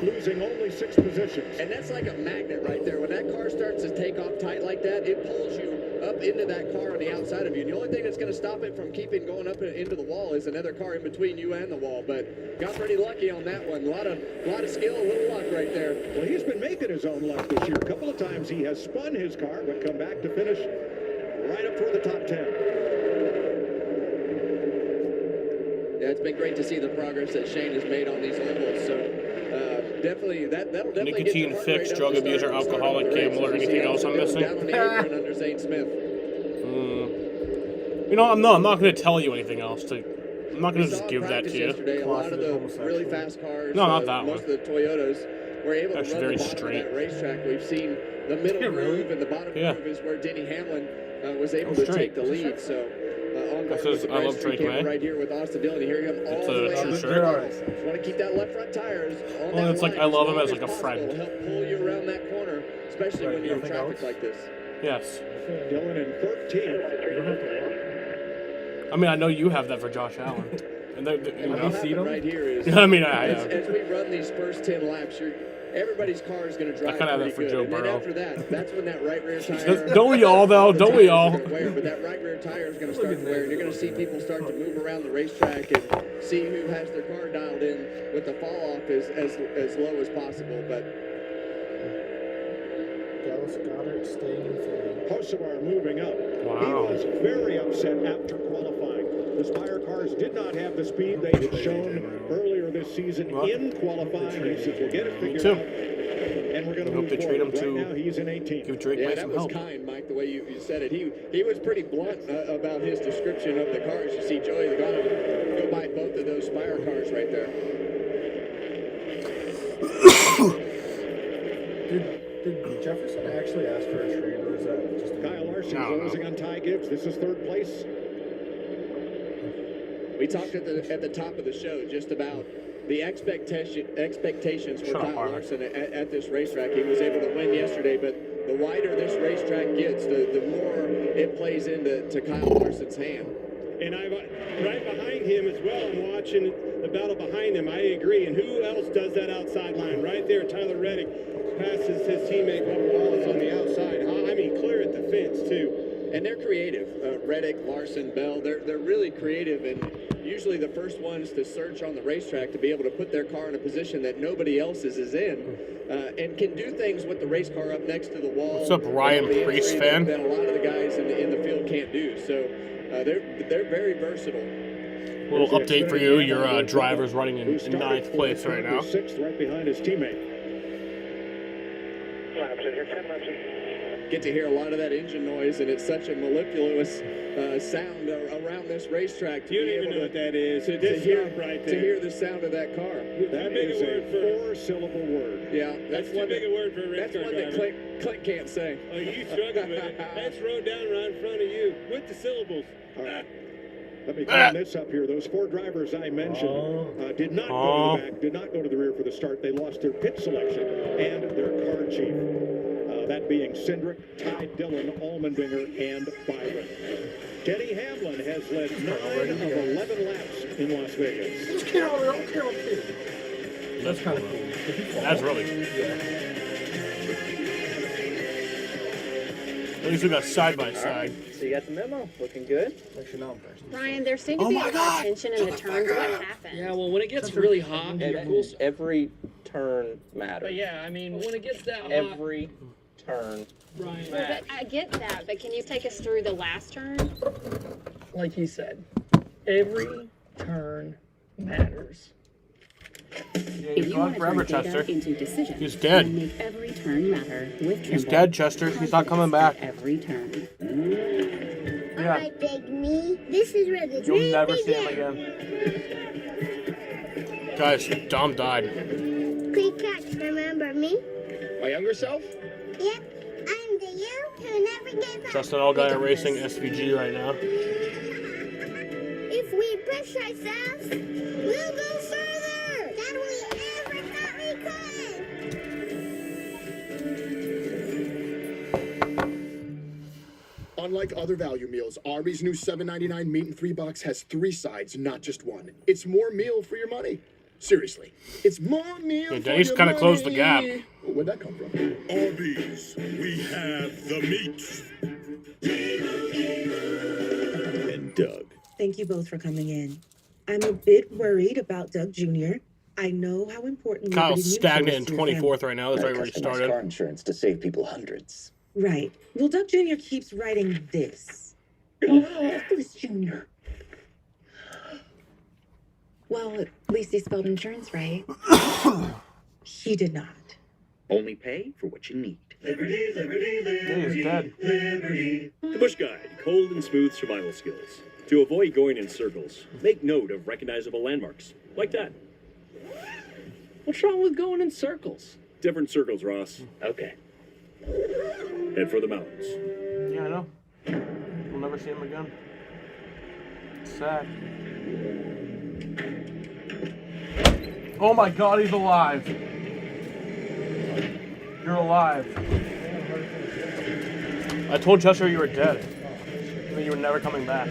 losing only 6 positions. And that's like a magnet right there. When that car starts to take off tight like that, it pulls you up into that car on the outside of you. And the only thing that's going to stop it from keeping going up into the wall is another car in between you and the wall. But got pretty lucky on that one. A lot of skill, a little luck right there. Well, he's been making his own luck this year. A couple of times he has spun his car, but come back to finish right up toward the top 10. Yeah, it's been great to see the progress that Shane has made on these ovals. So definitely, that'll definitely Nicotine get your heart fix, rate drug up to abuser, start alcoholic, the race. gambler, You see anything else I'm Austin missing? down on the apron under Zane Smith. You know, I'm not going to tell you anything else. I'm not going to just give that to you. Yesterday, a lot of the really fast cars, No, not that most one. of the Toyotas, were able That's to run very the bottom straight. of that racetrack. We've seen the middle groove and the bottom groove is where Denny Hamlin was able to take the lead. So on That says, I love Drake May. right here with Austin Dillon. You hear him all It's the way a true up. shirt. Just want to keep that left front tires on Well, that it's like line I love him long as like a possible friend. to help pull you around that corner, especially when you're in traffic like this. Yes. Dylan in 13th. I mean, I know you have that for Josh Allen. And What happened right here is, I mean, as we run these first 10 laps, everybody's car is going to drive kinda have pretty that for good. Joe And then Burrow. after that, that's when that right rear tire. Don't we all, though? Don't we all? But that right rear tire is going to start to wear, and you're going to see people start to move around the racetrack and see who has their car dialed in with the fall off as low as possible. But Dallas Goddard staying in Philly. Hocevar moving up. Wow. He was very upset after qualifying. The Spire cars did not have the speed they had shown earlier this season in qualifying. He says, we'll get it figured out. And we're going to move forward. Right now, he's in 18th. Give Drake yeah, that some was help. kind, Mike, the way you said it. He was pretty blunt about his description of the cars. You see Joey Logano go by both of those Spire cars right there. Did Jefferson actually ask for a trade, or is that just Kyle Larson closing on Ty Gibbs. This is third place. We talked at the top of the show just about the expectations for Kyle Larson at this racetrack. He was able to win yesterday, but the wider this racetrack gets, the more it plays into Kyle Larson's hand. And I'm right behind him as well. I'm watching the battle behind him. I agree. And who else does that outside line? Right there, Tyler Reddick passes his teammate Bubba Wallace on the outside. I mean, clear at the fence, too. And they're creative. Reddick, Larson, Bell, they're really creative, and usually the first ones to search on the racetrack to be able to put their car in a position that nobody else's is in, and can do things with the race car up next to the wall. What's up, Ryan Priest fan? That a lot of the guys in the field can't do. So they're very versatile. Little update for you. Your driver's running in 9th place right now. 6th, right behind his teammate. Get to hear a lot of that engine noise, and it's such a mellifluous sound around this racetrack. You don't even know what that is. To hear the sound of that car. That is a 4-syllable word. Yeah, that's too big a word for a race car driver. That's one that Clint can't say. Oh, you struggle with it. That's rode down right in front of you with the syllables. All right. Let me clean this up here. Those 4 drivers I mentioned did not go to the back, did not go to the rear for the start. They lost their pit selection and their car chief. That being Cindric, Ty Dillon, Allmendinger, and Byron. Denny Hamlin has led 9 of 11 laps in Las Vegas. It's Carol King. That's kind of cool. That's really cool. At least we got side by side. So you got the memo. Looking good. Actually, now I'm first. Ryan, there seemed to be a lot of tension in the turns. What happened? Yeah, well, when it gets really hot, every turn matters. But yeah, I mean, when it gets that hot, every turn Ryan. Well, but I get that, but can you take us through the last turn? Like he said, every turn matters. He's gone forever, Chester. He's Then dead. make every turn matter with He's Trimble. dead, Chester. He's not coming back. Every turn. Yeah. Alright, Big Me. This is where the You'll dream never see him begins. again. Guys, Dom died. Quick catch, remember me? My younger self? Yep, I'm the you who never gave up. Justin Allgaier Racing SVG right now. If we push ourselves, we'll go further than we ever thought we could. Unlike other value meals, Arby's new $7.99 meat and $3 has 3 sides, not just one. It's more meal for your money. Seriously, it's more meal for Denny's your kind of money. closed the gap. Where'd that come from? Arby's, we have the meat. And Doug. Thank you both for coming in. I'm a bit worried about Doug Jr. I know how important Kyle's Liberty stagnant in Mutual is to your 24th right now. That's right where he started. Car insurance to save people hundreds. family. Right. Well, Doug Jr. keeps writing this. It was Jr. Well, at least he spelled insurance right. He did not. Only pay for what you need. Liberty, liberty, liberty, He's dead. liberty. The Bush Guide, cold and smooth survival skills. To avoid going in circles, make note of recognizable landmarks, like that. What's wrong with going in circles? Different circles, Ross. Okay. Head for the mountains. Yeah, I know. We'll never see him again. It's sad. Oh my God, he's alive. You're alive. I told Chester you were dead. I mean, you were never coming back.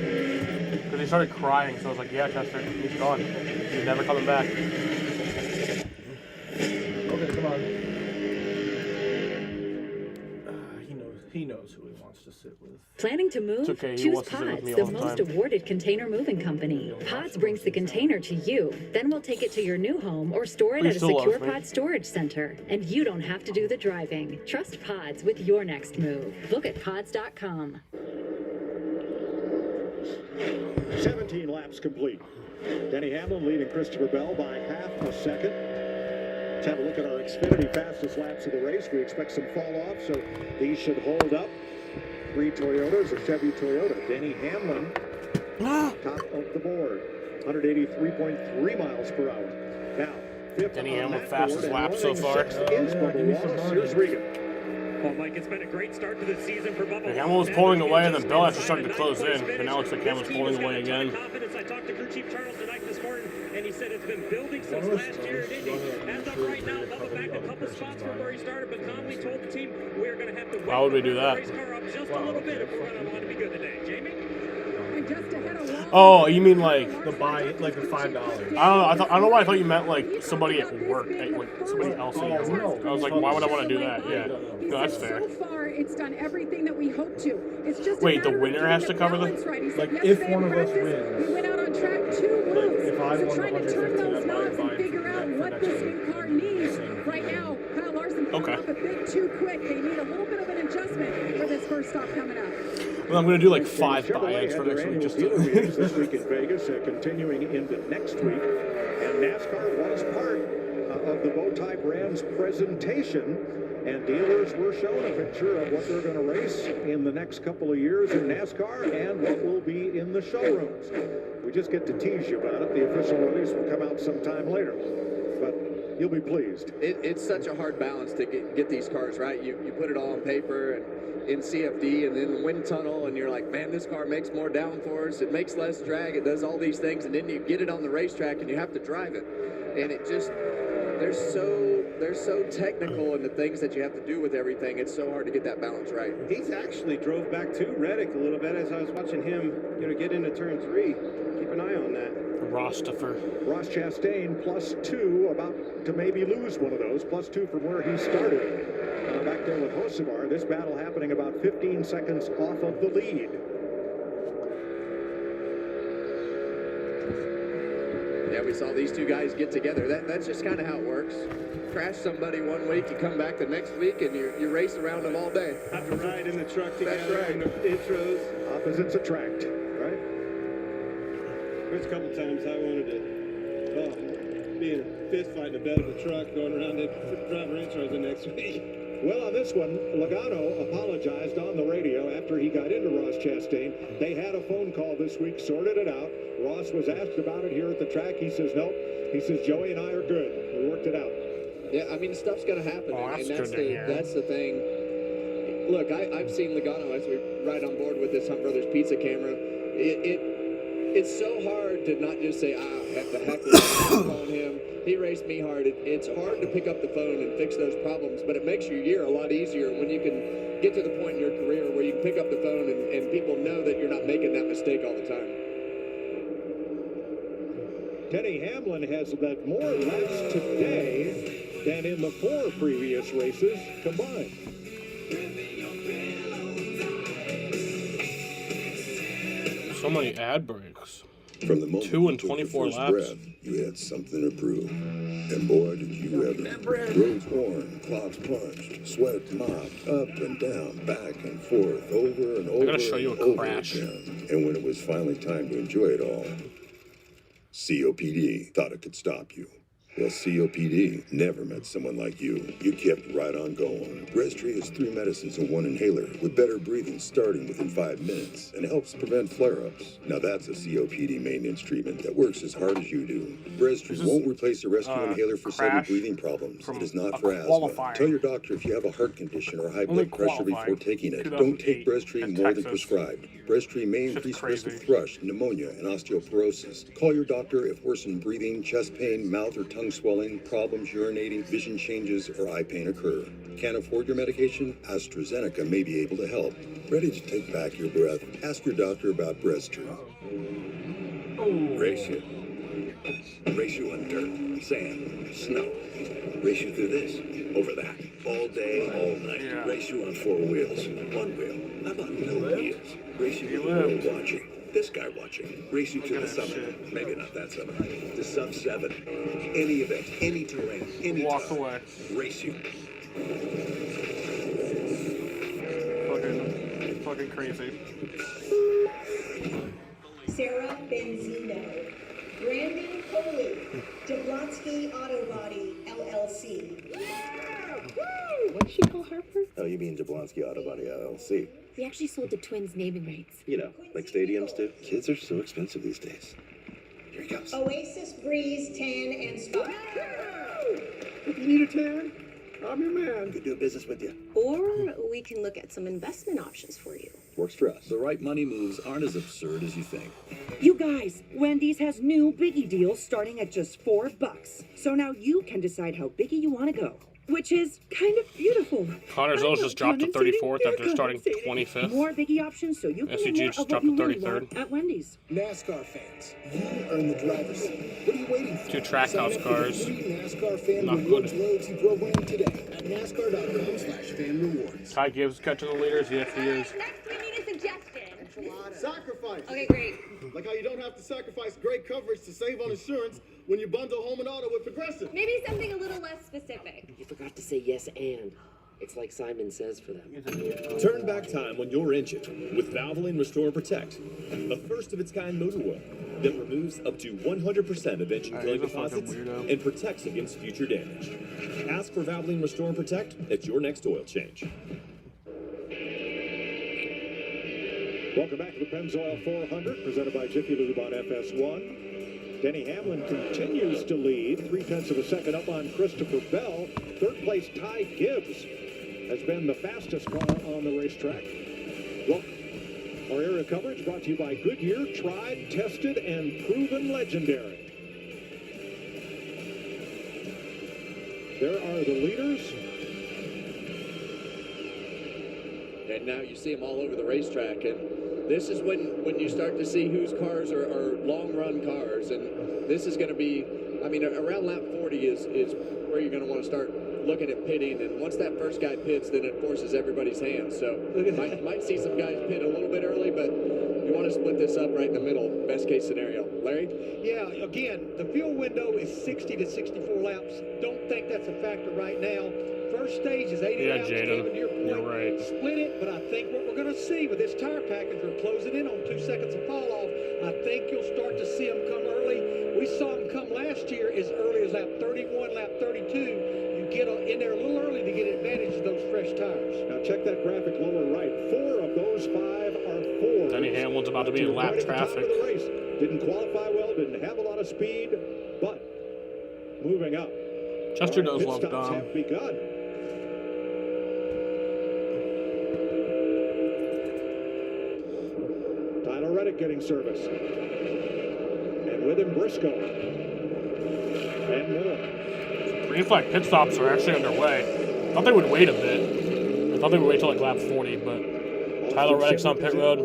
Because he started crying, so I was like, yeah, Chester, he's gone. He's never coming back. Okay, come on. He knows who he wants to sit with. Planning to move? It's okay, he Choose wants to sit with Pods, me the all the most time. awarded container moving company. Pods brings the container to you. Then we'll take it to your new home or store it But he at a still secure loves me. pod storage center. And you don't have to do the driving. Trust Pods with your next move. Book at pods.com. 17 laps complete. Denny Hamlin leading Christopher Bell by half a second. Let's have a look at our Xfinity fastest laps of the race. We expect some fall off, so these should hold up. 3 Toyotas, a Chevy Toyota. Denny Hamlin, top of the board, 183.3 miles per hour. Now, fifth Denny on Hamlin that fastest board, and lap so running far. sixth is Bubba Wallace. Here's Regan. Well, Mike, it's been a great start to the season for Bubba. Hamlin was pulling away, and then Bell actually started to close in. And now it looks like Hamlin's pulling away again. Confidence. I talked to Crew Chief Charles tonight this morning, and he said it's been building since last year at Indy. As of right now, Bubba back a couple spots from where he started, but calmly told the team we're going to have to Why would we do that? race car up just a little bit if we're going to want to be good today. Jamie? Oh, you mean like the $5? I don't know. I don't know why I thought you meant like somebody at work, like somebody else at your work. I was like, why would I want to do that? Yeah, no, that's fair. So far, it's done everything that we hoped to. It's just Wait, the winner has to cover them? Like, if one of us wins, we went out on track 2 moves. if I So won trying to turn 115, those I might knobs and buy figure out for what next this year. new car needs. Right now, Kyle Larson coming Okay. off a bit too quick. They need a little bit of an adjustment for this first stop coming up. Well, I'm gonna do like 5 Chevrolet buy-ins for had next their week just annual dealer meetings to. this week in Vegas, continuing into next week. And NASCAR was part of the Bowtie Brand's presentation. And dealers were shown a picture of what they're going to race in the next couple of years in NASCAR and what will be in the showrooms. We just get to tease you about it. The official release will come out sometime later. But you'll be pleased. It's such a hard balance to get these cars right. You put it all on paper and in CFD and then wind tunnel, and you're like, man, this car makes more downforce, it makes less drag, it does all these things, and then you get it on the racetrack and you have to drive it, and it just they're so technical in the things that you have to do with everything. It's so hard to get that balance right. He's actually drove back to Reddick a little bit as I was watching him, get into turn 3. Keep an eye on that. Rostifer. Ross Chastain +2, about to maybe lose one of those. +2 from where he started. Back there with Hocevar. This battle happening about 15 seconds off of the lead. Yeah, we saw these two guys get together. That's just kind of how it works. Crash somebody one week, you come back the next week, and you race around them all day. Have to ride in the truck together. That's right. In the intros. Opposites attract, right? There's a couple times I wanted to be in a fist fight in the bed of a truck going around to drive intros the next week. Well, on this one, Logano apologized on the radio after he got into Ross Chastain. They had a phone call this week, sorted it out. Ross was asked about it here at the track. He says, nope. He saes, Joey and I are good. We worked it out. Yeah, I mean, stuff's going to happen, Oh, and that's that's the thing. Look, I've seen Logano as we ride on board with this Hunt Brothers pizza camera. It's so hard to not just say, what the heck, I'm calling him. He raced me hard. It's hard to pick up the phone and fix those problems, but it makes your year a lot easier when you can get to the point in your career where you can pick up the phone and people know that you're not making that mistake all the time. Denny Hamlin has led more laps today than in the 4 previous races combined. So many ad breaks. From the moment 2 and you took your 24 first laps. breath, you had something to prove. And boy, did you ever. Roads worn, clocks punched, sweat mopped, up and down, back and forth, over and over. I gotta show you and a over crash. again. And when it was finally time to enjoy it all, COPD thought it could stop you. Well, COPD never met someone like you. You kept right on going. Breztri has 3 medicines and 1 inhaler with better breathing starting within 5 minutes and helps prevent flare-ups. Now that's a COPD maintenance treatment that works as hard as you do. Breztri won't replace a rescue inhaler for sudden crash breathing problems. It is not a for asthma. qualifying. Tell your doctor if you have a heart condition or high Only blood pressure qualifying. before taking it. 2008 Don't take Breztri in more than Texas. prescribed. Breztri may Shit's increase risk of crazy. thrush, pneumonia, and osteoporosis. Call your doctor if worsened breathing, chest pain, mouth or tongue swelling, problems urinating, vision changes, or eye pain occur. Can't afford your medication? AstraZeneca may be able to help. Ready to take back your breath? Ask your doctor about Breztri. Race you. Race you on dirt, sand, snow. Race you through this, over that, all day, all night. Yeah. Race you on 4 wheels, 1 wheel. How about no wheels? Race you with the world watching. This guy watching. Race you to the summit. Maybe not that summit. To sub 7. Any event, any terrain, any Walk time. away. Race you. Fucking crazy. Sarah Benzino, Brandon Coley, Jablonski Auto Body, LLC. What did she call Harper? Oh, you mean Jablonski Auto Body LLC. We actually sold the twins' naming rights. You know, like stadiums do. Kids are so expensive these days. Here he comes. Oasis Breeze Tan and Spa. You need a tan? I'm your man. Could do business with you. Or we can look at some investment options for you. Works for us. The right money moves aren't as absurd as you think. You guys, Wendy's has new Biggie deals starting at just $4. So now you can decide how biggie you want to go, which is kind of beautiful. Connor Zills just dropped to 34th after starting 25th. More Biggie options so you can SCG get more just of what dropped you to really 33rd. want at Wendy's. NASCAR fans, you earn the driver's seat. What are you waiting for? 2 Trackhouse Sign up cars. for the free NASCAR Fan Not Rewards good. loyalty program today at NASCAR.com/fan rewards. Ty Gibbs catching the leaders. Yes, he is. Next, we need a suggestion. Sacrifice. Okay, great. Like how you don't have to sacrifice great coverage to save on insurance when you bundle home and auto with Progressive. Maybe something a little less specific. You forgot to say yes and. It's like Simon says for them. Turn back time on your engine with Valvoline Restore and Protect, a first-of-its-kind motor oil that removes up to 100% of engine-killing deposits and protects against future damage. Ask for Valvoline Restore and Protect at your next oil change. Welcome back to the Pennzoil 400, presented by Jiffy Lube on FS1. Denny Hamlin continues to lead, 0.3 of a second up on Christopher Bell. Third place, Ty Gibbs has been the fastest car on the racetrack. Well, our area coverage brought to you by Goodyear, tried, tested, and proven legendary. There are the leaders. And now you see them all over the racetrack, and this is when you start to see whose cars are long-run cars, and this is going to be, I mean, around lap 40 is where you're going to want to start looking at pitting, and once that first guy pits, then it forces everybody's hands. So might see some guys pit a little bit early, but you want to split this up right in the middle, best case scenario. Larry? Yeah, again, the fuel window is 60 to 64 laps. Don't think that's a factor right now. First stage is 80 laps. Jaden, to your point. you're right. Split it, but I think what we're going to see with this tire package, we're closing in on 2 seconds of fall off. I think you'll start to see them come early. We saw them come last year as early as lap 31, lap 32. You get in there a little early to get advantage of those fresh tires. Now check that graphic lower right. 4 of those 5 are 4. Denny Hamlin's about to be in lap traffic. Didn't qualify well, didn't have a lot of speed, but moving up. Chester does Pit love stops Dom. have begun. Tyler Reddick getting service. And with him, Briscoe. And more. Green flag pit stops are actually underway. I thought they would wait a bit. I thought they would wait till like lap 40, but Tyler Reddick's on pit road.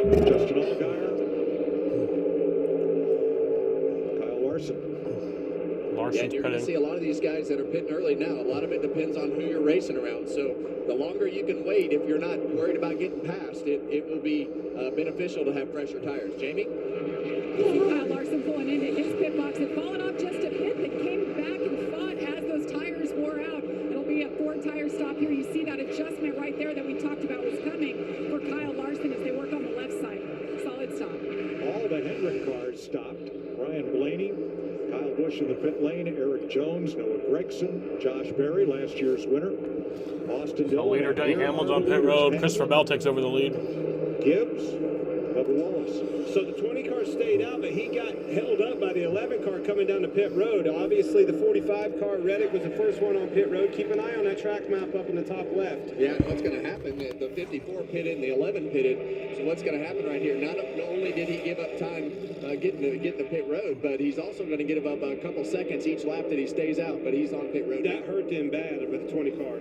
Justin Allgaier. Kyle Larson. Yeah, you're going to see a lot of these guys that are pitting early now. A lot of it depends on who you're racing around. So the longer you can wait, if you're not worried about getting past, it will be beneficial to have fresher tires. Jamie? Kyle Larson pulling into his pit box and falling off just a bit, but came back and fought as those tires wore out. It'll be a 4-tire stop here. You see that adjustment right there that we talked about was coming for Kyle Larson as they work on the left side. Solid stop. All the Hendrick cars stopped. Ryan Blaney, Kyle Busch in the pit lane, Eric Jones, Noah Gregson, Josh Berry, last year's winner. Austin The Dillon. leader, Denny Hamlin's on pit road. Christopher Bell takes over the lead. Gibbs, Bubba Wallace. So the 20 car stayed out, but he got held up by the 11 car coming down the pit road. Obviously, the 45 car, Reddick, was the first one on pit road. Keep an eye on that track map up in the top left. Yeah, what's going to happen, the 54 pitted and the 11 pitted. So what's going to happen right here, not only did he give up time getting the pit road, but he's also going to give up a couple seconds each lap that he stays out, but he's on pit road. That hurt them bad with the 20 car.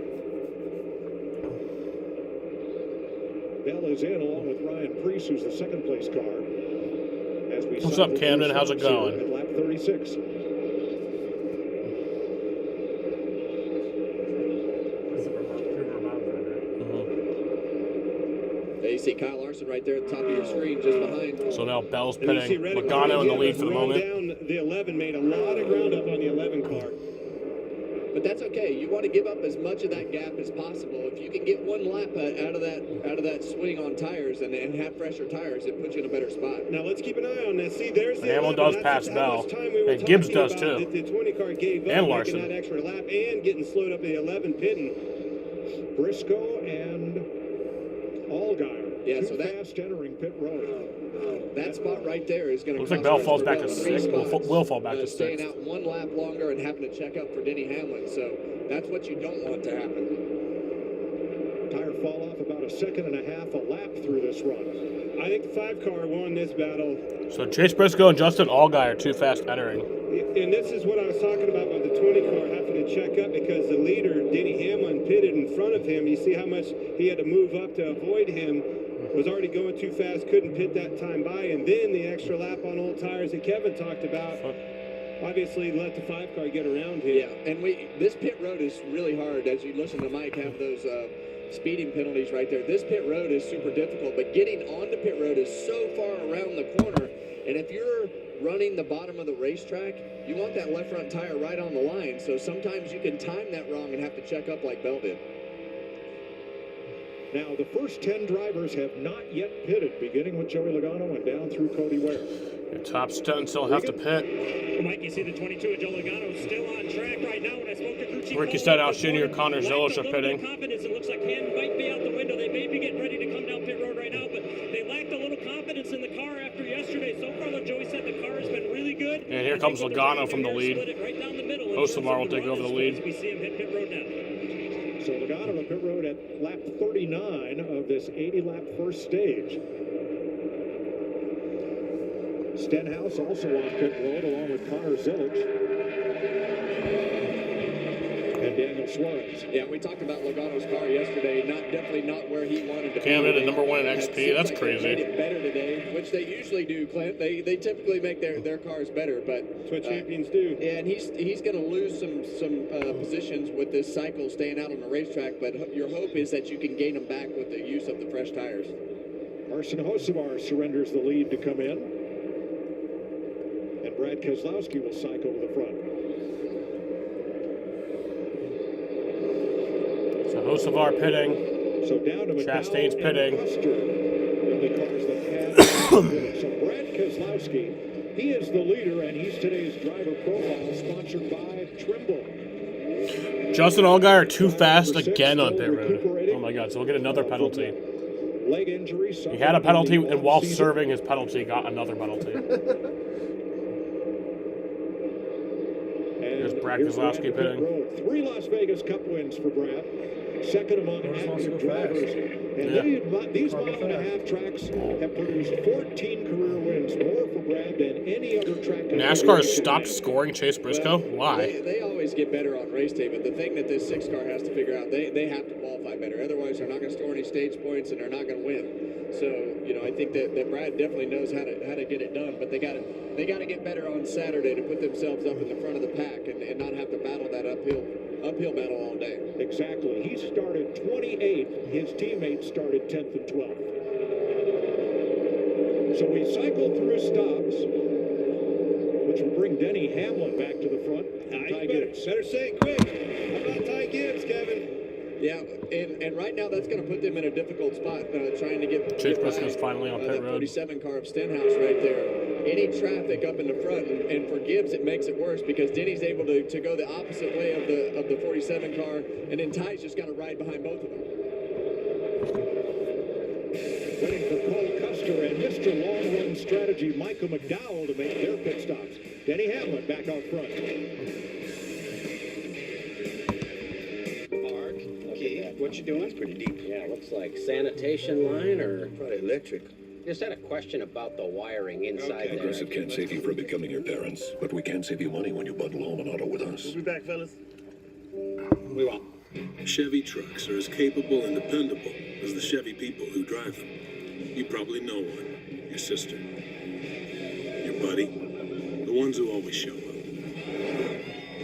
Bell is in along with Ryan Preece, who's the second place car. as we What's up, Camden? How's it going? At lap 36. There you see Kyle Larson right there at the top of your screen, just behind. So now Bell's And you pitting. see Reddick Logano in the lead for the run moment. down the 11, made a lot of ground up on the 11 car. But that's okay. You want to give up as much of that gap as possible. If you can get one lap out of that swing on tires and have fresher tires, it puts you in a better spot. Now let's keep an eye on this. See, there's the Hamlin 11. does That's pass how Bell. much time we were And Gibbs talking does about too. that the 20 car gave And up, Larson. making that extra lap and getting slowed up the 11 pitting. Briscoe and Allgaier. Yeah, Too so that fast entering pit road. that spot right there is going to Looks like Bell falls back to 6th. Will fall back to staying 6th. out one lap longer and having to check up for Denny Hamlin. So that's what you don't want to happen. Tire fall off about a second and a half a lap through this run. I think the 5 car won this battle. So Chase Briscoe and Justin Allgaier are too fast entering. And this is what I was talking about with the 20 car having to check up because the leader, Denny Hamlin, pitted in front of him. You see how much he had to move up to avoid him. Was already going too fast, couldn't pit that time by. And then the extra lap on old tires that Kevin talked about. Obviously, let the 5 car get around him. Yeah, and this pit road is really hard. As you listen to Mike have those speeding penalties right there. This pit road is super difficult, but getting onto pit road is so far around the corner. And if you're running the bottom of the racetrack, you want that left front tire right on the line. So sometimes you can time that wrong and have to check up like Bell did. Now, the first 10 drivers have not yet pitted, beginning with Joey Logano and down through Cody Ware. Your top 10 still have to pit. Well, Mike, you see the 22 of Joe Logano still on track right now. When I spoke to crew chief Ricky Stenhouse Jr., Connor Zilish are pitting. Confidence. It looks like Ham might be out the window. They may be getting ready to come down pit road right now, but they lacked a little confidence in the car after yesterday. So far, though, Joey said the car has been really good. And here comes Logano from the lead. Right down the middle. Osamar will take over the lead. We see him hit pit road now. So Logano to pit road at lap 39 of this 80-lap first stage. Stenhouse also on pit road along with Connor Zilish and Daniel Suarez. Yeah, we talked about Logano's car yesterday. Definitely not where he wanted to be. Camden at number 1 in XP. That's They crazy. made it better today, which they usually do, Clint. They typically make their cars better, but That's what champions do. Yeah, and he's going to lose some positions with this cycle staying out on the racetrack. But your hope is that you can gain them back with the use of the fresh tires. Carson Hocevar surrenders the lead to come in. And Brad Keselowski will cycle to the front. So Hocevar pitting. So down to Chastain's pitting. in the cars that have so Brad Keselowski, he is the leader, and he's today's driver profile, sponsored by Trimble. Justin Allgaier too fast again on pit road. Oh my God, so we'll get another penalty. Leg injury. He had a penalty, and while serving his penalty, got another penalty. Here's Brad Keselowski pitting. 3 Las Vegas Cup wins for Brad. Second among active drivers. And these mile-and-a-half tracks have produced 14 career wins, more for Brad than any other track. NASCAR has stopped scoring Chase Briscoe? Why? They always get better on race day, but the thing that this 6 car has to figure out, they have to qualify better. Otherwise, they're not going to score any stage points, and they're not going to win. So, I think that Brad definitely knows how to get it done, but they got to get better on Saturday to put themselves up in the front of the pack and not have to battle that uphill battle all day. Exactly. He started 28th. His teammates started 10th and 12th. So we cycle through stops, which will bring Denny Hamlin back to the front. Better say it quick. How about Ty Gibbs, Kevin? Yeah, and right now that's going to put them in a difficult spot, trying to get Chase Briscoe's finally on pit that road. 47 car of Stenhouse right there. Any traffic up in the front, and for Gibbs it makes it worse because Denny's able to go the opposite way of the 47 car, and then Ty's just got to ride behind both of them. Waiting for Cole Custer and Mr. Long Run Strategy, Michael McDowell, to make their pit stops. Denny Hamlin back out front. What you doing? It's pretty deep. Yeah, looks like sanitation line or probably electric. Just had a question about the wiring inside there. Progressive can't save you from becoming your parents, but we can save you money when you bundle home and auto with us. We'll be back, fellas. We won't. Chevy trucks are as capable and dependable as the Chevy people who drive them. You probably know one, your sister. buddy. The ones who always show up.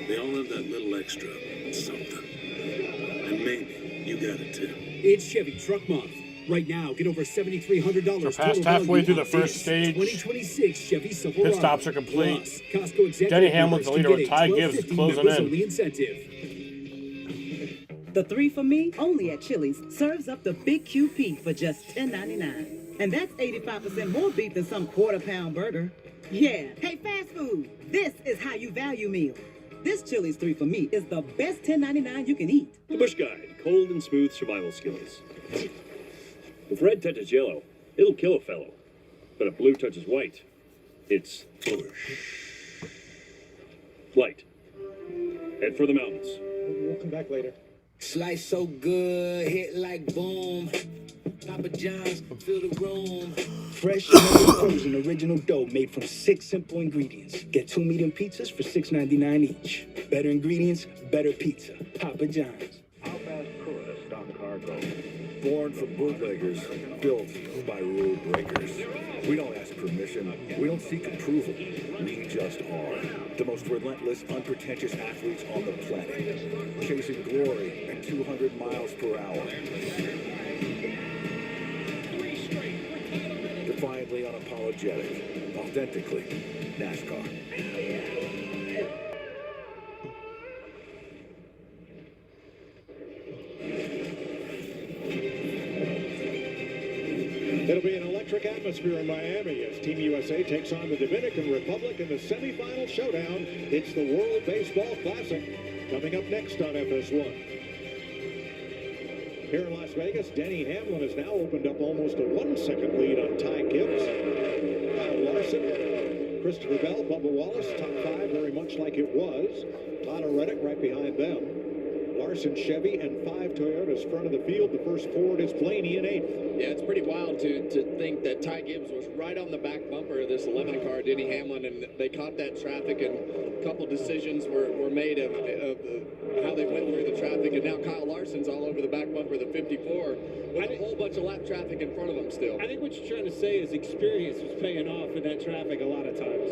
They all have that little extra something. And maybe you got it too. It's Chevy Truck Month. Right now, get over $7,300 So past halfway through the first stage. 2026 Chevy Silverado. Pit stops are complete. Plus, Costco executive Denny Hamlin's the leader with members Ty can get Gibbs a $12.50 closing members in. only incentive. The 3 for Me, only at Chili's, serves up the Big QP for just $10.99. And that's 85% more beef than some quarter-pound burger. Yeah, hey, fast food, this is how you value meal. This Chili's 3 for Me is the best $10.99 you can eat. The Bush Guide, cold and smooth survival skills. If red touches yellow, it'll kill a fellow. But if blue touches white, it's bush. Flight. Head for the mountains. We'll come back later. Slice so good, hit like boom. Papa John's, fill the room. Fresh, never frozen original dough made from 6 simple ingredients. Get 2 medium pizzas for $6.99 each. Better ingredients, better pizza. Papa John's. How fast could a stock car go? Born for bootleggers, built by rule breakers. We don't ask permission. We don't seek approval. We just are. The most relentless, unpretentious athletes on the planet. Chasing glory at 200 miles per hour. Defiantly unapologetic. Authentically NASCAR. It'll be an electric atmosphere in Miami as Team USA takes on the Dominican Republic in the semifinal showdown. It's the World Baseball Classic coming up next on FS1. Here in Las Vegas, Denny Hamlin has now opened up almost a 1-second lead on Ty Gibbs. Kyle Larson, Christopher Bell, Bubba Wallace, top 5 very much like it was. Tyler Reddick right behind them. Larson, Chevy, and 5 Toyotas front of the field. The first Ford is Blaney in 8th. Yeah, it's pretty wild to think that Ty Gibbs was right on the back bumper of this 11 car, Denny Hamlin, and they caught that traffic, and a couple decisions were made of how they went through the traffic, and now Kyle Larson's all over the back bumper of the 54 with a whole bunch of lap traffic in front of him still. I think what you're trying to say is experience was paying off in that traffic a lot of times.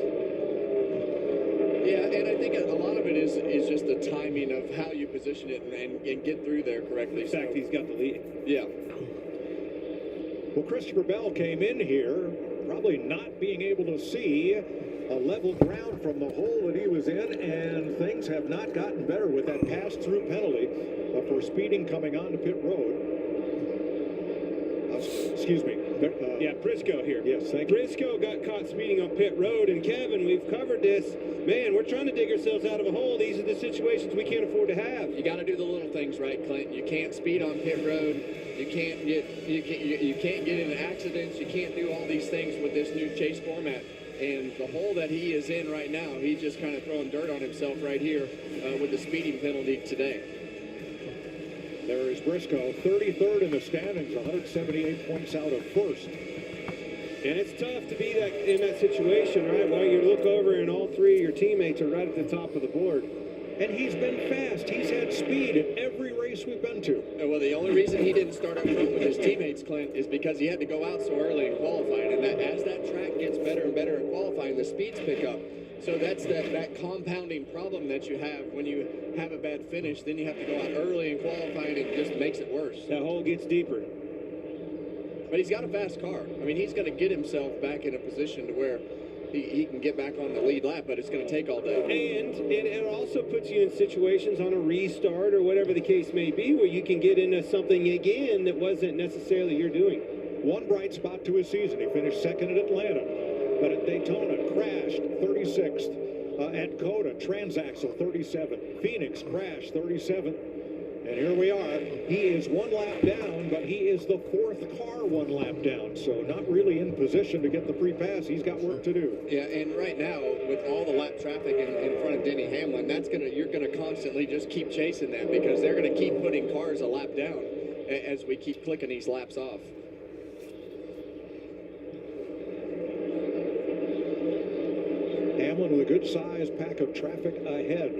Yeah, and I think a lot of it is just the timing of how you position it and get through there correctly. In fact, he's got the lead. Yeah. Well, Christopher Bell came in here probably not being able to see a level ground from the hole that he was in, and things have not gotten better with that pass-through penalty for speeding coming onto pit road. Excuse me. Yeah, Briscoe here. Yes, thank you. Briscoe got caught speeding on pit road, and Kevin, we've covered this. Man, we're trying to dig ourselves out of a hole. These are the situations we can't afford to have. You got to do the little things right, Clint. You can't speed on pit road. You can't get into accidents. You can't do all these things with this new chase format. And the hole that he is in right now, he's just kind of throwing dirt on himself right here with the speeding penalty today. There is Briscoe, 33rd in the standings, 178 points out of first. And it's tough to be in that situation, right? While you look over and all 3 of your teammates are right at the top of the board. And he's been fast. He's had speed in every race we've been to. Well, the only reason he didn't start up front with his teammates, Clint, is because he had to go out so early in qualifying. And that as that track gets better and better in qualifying, the speeds pick up. So that's that compounding problem that you have when you have a bad finish. Then you have to go out early in qualifying, and it just makes it worse. That hole gets deeper. But he's got a fast car. I mean, he's going to get himself back in a position to where he can get back on the lead lap, but it's going to take all day. And it also puts you in situations on a restart or whatever the case may be where you can get into something again that wasn't necessarily your doing. One bright spot to his season. He finished 2nd at Atlanta, but at Daytona crashed 36th. At Coda, transaxle 37th. Phoenix crashed 37th. And here we are. He is 1 lap down, but he is the 4th car 1 lap down. So not really in position to get the free pass. He's got work to do. Yeah, and right now, with all the lap traffic in front of Denny Hamlin, you're gonna constantly just keep chasing that because they're gonna keep putting cars a lap down as we keep clicking these laps off. Hamlin with a good-sized pack of traffic ahead.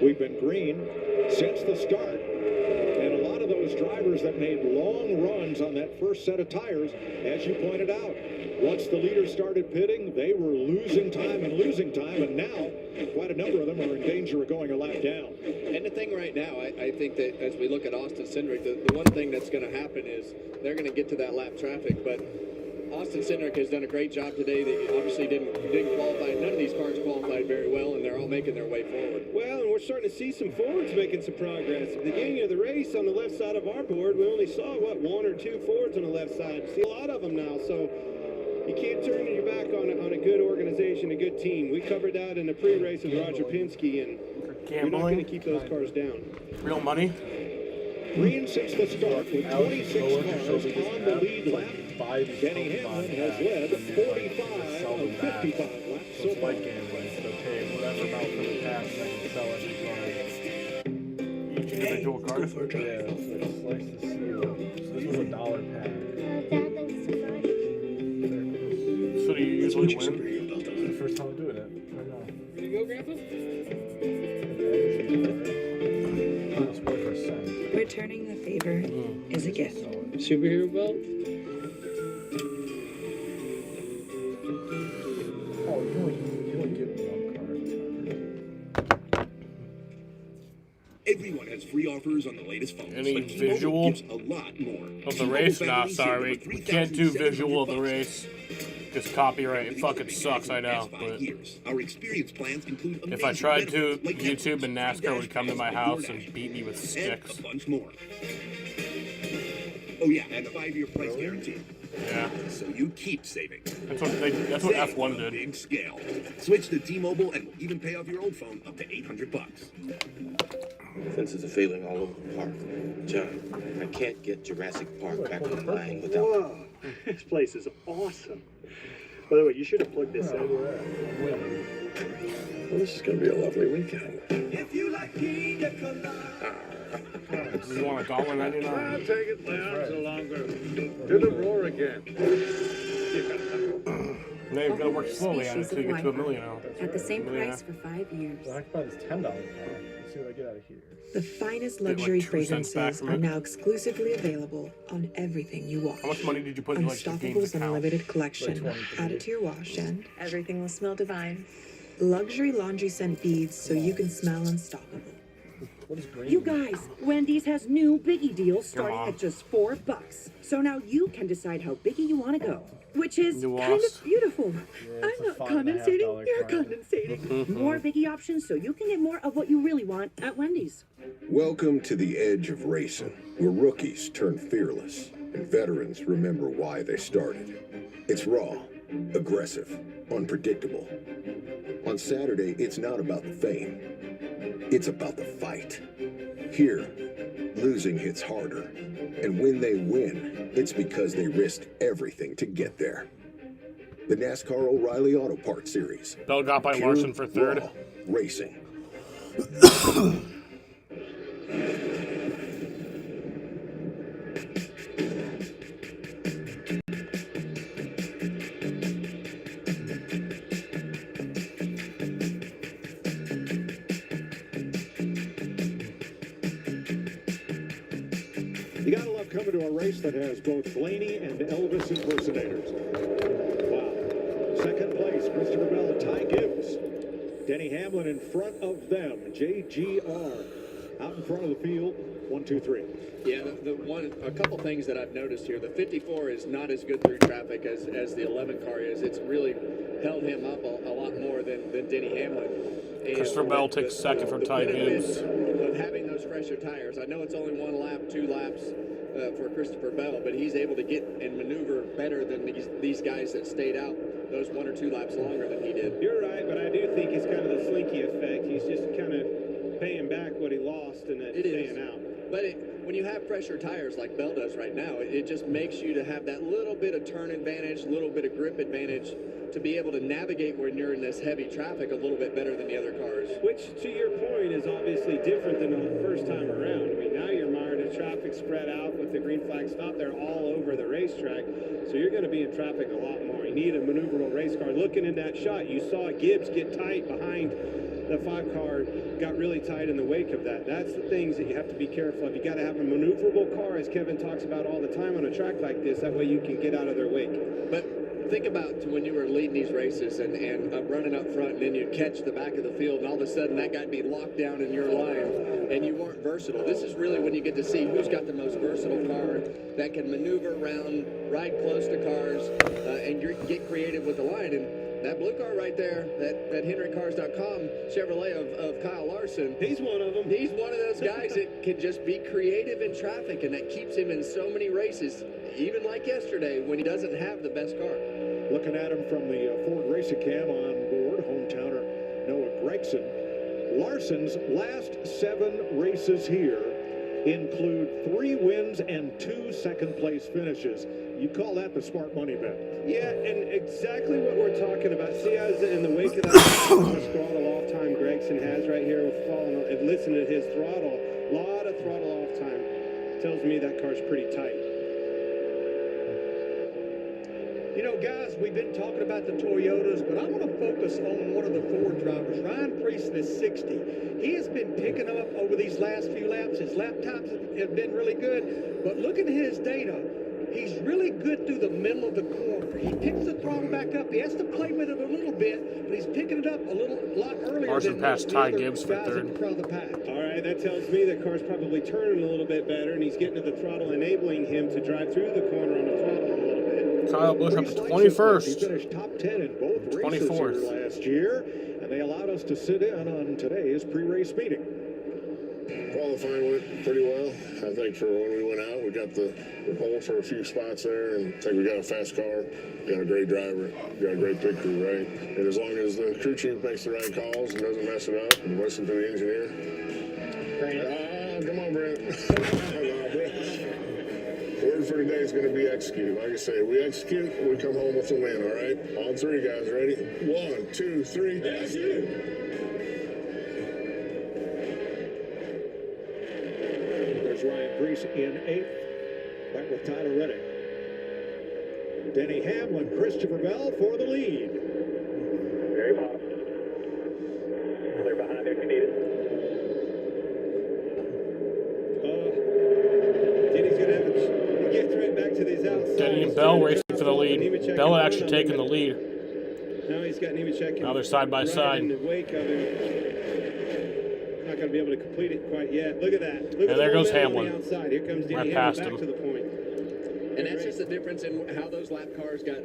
We've been green since the start, and a lot of those drivers that made long runs on that first set of tires, as you pointed out. Once the leaders started pitting, they were losing time, and now quite a number of them are in danger of going a lap down. And the thing right now, I think that as we look at Austin Cindric, the one thing that's going to happen is they're going to get to that lap traffic, but Austin Cindric has done a great job today. They obviously didn't qualify. None of these cars qualified very well, and they're all making their way forward. Well, and we're starting to see some Fords making some progress. At the beginning of the race on the left side of our board, we only saw, one or two Fords on the left side. See a lot of them now, so you can't turn your back on a good organization, a good team. We covered that in the pre-race with Roger Penske, and we're not going to keep those cars down. Real money. Green since the start with 26 cars on the lead lap. Denny Hamlin has led 45 of 55 laps so far. Pay whatever amount for the pass and I can sell it. Each individual card? Yeah, slice the seal. So this was $1 pack. So do you usually win? This is the first time I'm doing it. I know. Here you go, Grandpa. Returning the favor is a gift. Superhero belt? Oh, you only get one card. Everyone has free offers on the latest phones. Any but T-Mobile visual gives a lot more. of the race? Nah, sorry. We can't do visual of the race. Just copyright. It fucking sucks, I know. But our experience plans include if I tried to, YouTube and NASCAR would come to my house and beat me with sticks. A bunch more. Oh yeah, and a 5-year price guarantee. Yeah. So you keep saving. That's what F1 did. Big scale. Switch to T-Mobile and we'll even pay off your old phone up to $800. Fences are failing all over the park. John, I can't get Jurassic Park back online without... Whoa, this place is awesome. By the way, you should have plugged this in. Well, this is going to be a lovely weekend. If you like pina colada. You want $1.99? I'll take it down so longer. Do the roar again. Now you've got to work slowly on it until you get to $1 million. At the same price for 5 years. I can buy this $10 card. Let's see what I get out of here. The finest Get like luxury 2 cents back fragrances from are it. now exclusively available on everything you wash. How much money did you put in like the game's Unstoppables account? Unlimited Collection. Like Add it to your wash and Everything will smell divine. luxury laundry scent beads so you can smell unstoppable. What is green? You guys, Wendy's has new Biggie deals starting Mom. at just $4. So now you can decide how biggie you want to go, which is kind Nuanced. of beautiful. it's I'm a not $5.50 condensating, you're card. condensating. More Biggie options so you can get more of what you really want at Wendy's. Welcome to the edge of racing, where rookies turn fearless and veterans remember why they started. It's raw, aggressive, unpredictable. On Saturday, it's not about the fame. It's about the fight. Here, losing hits harder. And when they win, it's because they risked everything to get there. The NASCAR O'Reilly Auto Parts Series. Bell got by Pure, Larson for third. raw racing. You gotta love coming to a race that has both Blaney and Elvis impersonators. Wow. Second place, Christopher Bell and Ty Gibbs. Denny Hamlin in front of them. JGR out in front of the field. 1, 2, 3. Yeah, a couple things that I've noticed here. The 54 is not as good through traffic as the 11 car is. It's really held him up a lot more than Denny Hamlin. And Christopher Bell takes second from Ty Gibbs. Of having those fresher tires. I know it's only 1 lap, 2 laps for Christopher Bell, but he's able to get and maneuver better than these guys that stayed out those 1 or 2 laps longer than he did. You're right, but I do think it's kind of the Slinky effect. He's just kind of paying back what he lost and then staying out. But when you have fresher tires like Bell does right now, it just makes you to have that little bit of turn advantage, a little bit of grip advantage to be able to navigate when you're in this heavy traffic a little bit better than the other cars. Which, to your point, is obviously different than the first time around. I mean, now you're mired in traffic spread out with the green flag stop there all over the racetrack, so you're going to be in traffic a lot more. You need a maneuverable race car. Looking in that shot, you saw Gibbs get tight behind the 5 car got really tight in the wake of that. That's the things that you have to be careful of. You got to have a maneuverable car, as Kevin talks about all the time on a track like this. That way you can get out of their wake. But think about when you were leading these races and running up front, and then you'd catch the back of the field, and all of a sudden that guy'd be locked down in your line, and you weren't versatile. This is really when you get to see who's got the most versatile car that can maneuver around, ride close to cars, and get creative with the line. And that blue car right there, that HenryCars.com Chevrolet of Kyle Larson. He's one of them. He's one of those guys that can just be creative in traffic, and that keeps him in so many races, even like yesterday when he doesn't have the best car. Looking at him from the Ford Racing Cam on board, hometowner Noah Gregson. Larson's last 7 races here include 3 wins and 2 second-place finishes. You call that the smart money bet. Yeah, and exactly what we're talking about. See, as in the wake of that throttle off time Gregson has right here, with falling on, and listen to his throttle. A lot of throttle off time. Tells me that car's pretty tight. You know, guys, we've been talking about the Toyotas, but I want to focus on one of the Ford drivers. Ryan Prieston is 60. He has been picking up over these last few laps. His lap times have been really good, but looking at his data, he's really good through the middle of the corner. He picks the throttle back up. He has to play with it a little bit, but he's picking it up a lot earlier. Larson passed Ty Gibbs for third. All right, that tells me the car's probably turning a little bit better, and he's getting to the throttle, enabling him to drive through the corner on the throttle a little bit. Kyle Busch up to 21st. He finished top 10 in both races 24th. here last year, and they allowed us to sit in on today's pre-race meeting. Qualifying went pretty well. I think for when we went out, we got the pole for a few spots there, and I think we got a fast car, got a great driver, got a great pit crew, right? And as long as the crew chief makes the right calls and doesn't mess it up and listen to the engineer. Come on, Brent. The word for today is going to be execute. Like I say, we execute, we come home with a win, all right? On 3, guys, ready? 1, 2, 3, execute! Ryan Preece in 8th, back with Tyler Reddick. Denny Hamlin, Christopher Bell for the lead. Very bottom. Clear behind there if you need it. Denny's going to have to get right back to these outside. Denny and Bell racing for the lead. Bell had actually taken the lead. Now he's got Nemechek. Now they're side by side. In the wake of him. Not going to be able to complete it quite yet. Look at that. Look and there goes Hamlin. On the outside. Here comes Denny right Hamlin past back him. to the point. And that's just the difference in how those lap cars got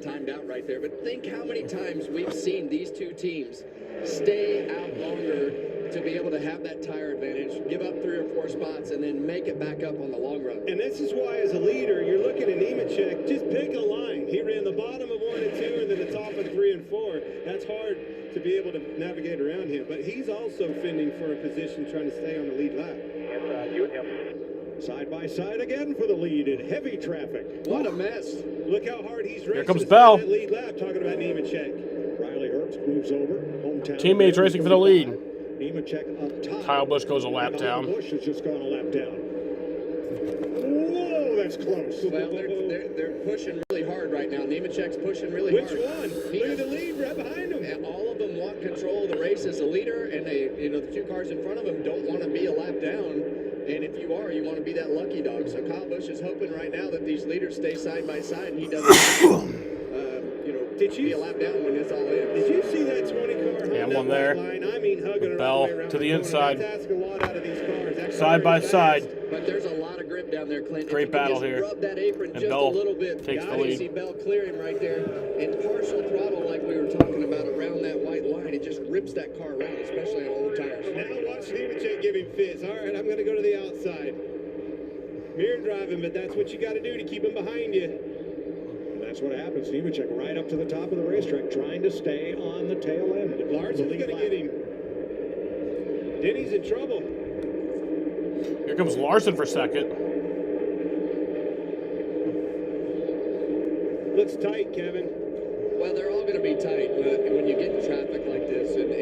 timed out right there. But think how many times we've seen these two teams stay out longer to be able to have that tire advantage, give up 3 or 4 spots, and then make it back up on the long run. And this is why, as a leader, you're looking at Nemechek, just pick a line. He ran the bottom of 1 and 2 and then the top of 3 and 4. That's hard to be able to navigate around him. But he's also fending for a position, trying to stay on the lead lap. You and him. Side by side again for the lead in heavy traffic. What a mess. Look how hard he's racing. Here comes Bell. That lead lap, talking about Nemechek. Riley Herbst moves over. Hometown. Teammates racing for the lead. Nemechek up top. Kyle Busch goes a lap down. Busch has just gone a lap down. Whoa, that's close. Well, they're pushing really hard right now. Nemechek's pushing really Which hard. one? Look at the lead right behind him. And all of them want control of the race as a leader, and the 2 cars in front of him don't want to be a lap down. And if you are, you want to be that lucky dog. So Kyle Busch is hoping right now that these leaders stay side by side, and he doesn't, be a lap down when it's all in. Did you see that 20 car? Hamlin there. Line? I mean, hugging it Bell all the way around to the corner. inside. That's asking a lot out of these cars. That Side car by is side. fast. But there's a lot of grip down there, Clint. Great If you battle just here. rub that apron And just Bell a little bit. takes the You lead. see Bell clear him right there. And partial throttle, like we were talking about, around that white line, it just rips that car around, especially on old tires. Now watch Nemechek give him fits. All right, I'm going to go to the outside. Mirror driving, but that's what you got to do to keep him behind you. And that's what happens. Nemechek right up to the top of the racetrack, trying to stay on the tail end. Larson's going to get him. Denny's in trouble. Here comes Larson for second. Looks tight, Kevin. Well, they're all going to be tight when you get in traffic like this, and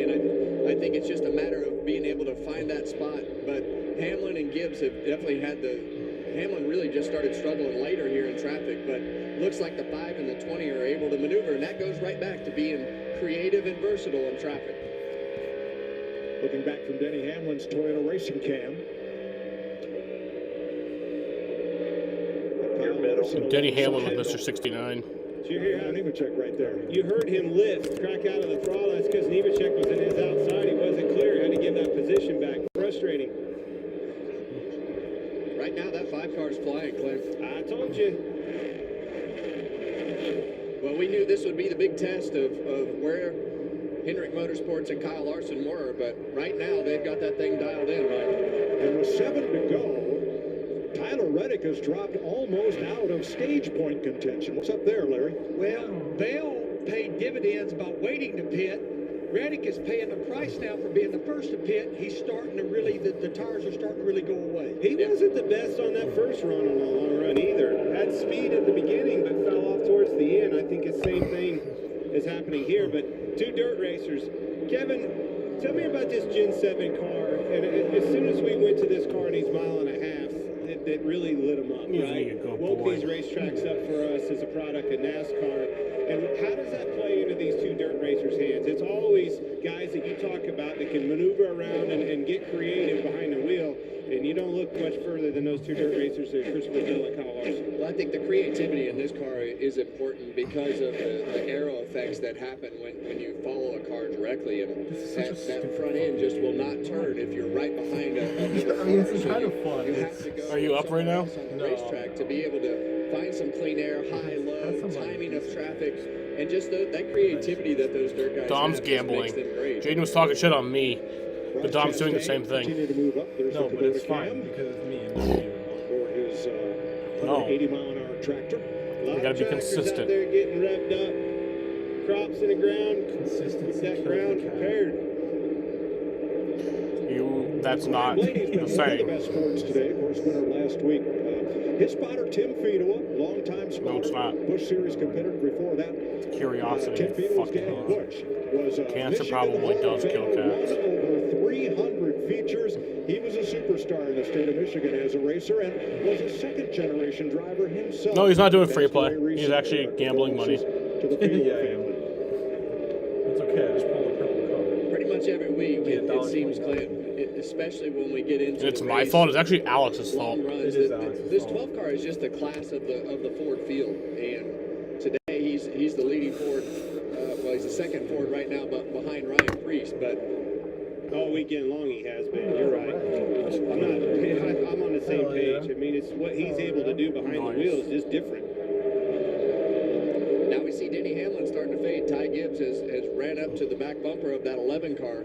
I think it's just a matter of being able to find that spot. But Hamlin and Gibbs have definitely had Hamlin really just started struggling later here in traffic, but looks like the 5 and the 20 are able to maneuver, and that goes right back to being creative and versatile in traffic. Looking back from Denny Hamlin's Toyota Racing Cam. Denny Hamlin with Mr. 69. Did you hear how Nemechek right there? You heard him lift, crack out of the throttle. That's because Nemechek was in his outside. He wasn't clear. Had to give that position back. Frustrating. Right now, that 5 car's flying, Clint. I told you. Well, we knew this would be the big test of where Hendrick Motorsports and Kyle Larson were, but right now they've got that thing dialed in, Mike. And with 7 to go, Tyler Reddick has dropped almost out of stage point contention. What's up there, Larry? Well, Bell paid dividends by waiting to pit. Reddick is paying the price now for being the first to pit. He's starting to really, the tires are starting to really go away. He wasn't the best on that first run on the long run either. Had speed at the beginning, but fell off towards the end. I think the same thing is happening here, but 2 dirt racers. Kevin, tell me about this Gen 7 car. And as soon as we went to this car and he's 1.5 miles, that really lit him up, right? Woke these racetracks up for us as a product of NASCAR. And how does that play into these 2 dirt racers' hands? It's always guys that you talk about that can maneuver around and get creative behind the wheel. And you don't look much further than those 2 dirt racers, Christopher Bell and Kyle Larson. Well, I think the creativity in this car is important because of the aero effects that happen when you follow a car directly. And that front end just will not turn if you're right behind a car. This is kind of fun. You have to go. Are you up right now? On the racetrack to be able to find some clean air, high, low, timing of traffic, and just that creativity that those dirt guys Dom's have gambling. makes them great. Jaden was talking shit on me, but Dom's doing the same thing. No, but it's fine because it's me and you. For his 180-mile-an-hour tractor. We gotta be consistent. Out there getting revved up, crops in the ground, keep that ground prepared. That's not the One of the same. best sports today, of course, winner last week. His spotter, Tim Fiedler, longtime spotter. No, it's not. Busch Series competitor before that. Curiosity. Tim Fiedler's Fucking dad, Busch, was cancer Michigan probably Hall does of kill Famer, cats. won over 300 features. He was a superstar in the state of Michigan as a racer and was a second-generation driver himself. No, he's not doing free play. He's actually gambling money. To the Fiedler family. It's okay. I just pulled a purple car. Pretty much every week, it seems, Clint, especially when we get into It's the my race, fault. It's actually Alex's fault. long runs. This 12 car is just a class of the Ford field, and today he's the leading Ford. Well, he's the second Ford right now, but behind Ryan Preece. But All weekend long he has been. You're right. I'm on the same page. I mean, it's what he's able to do behind the wheel is just different. now we see Denny Hamlin starting to fade. Ty Gibbs has ran up to the back bumper of that 11 car.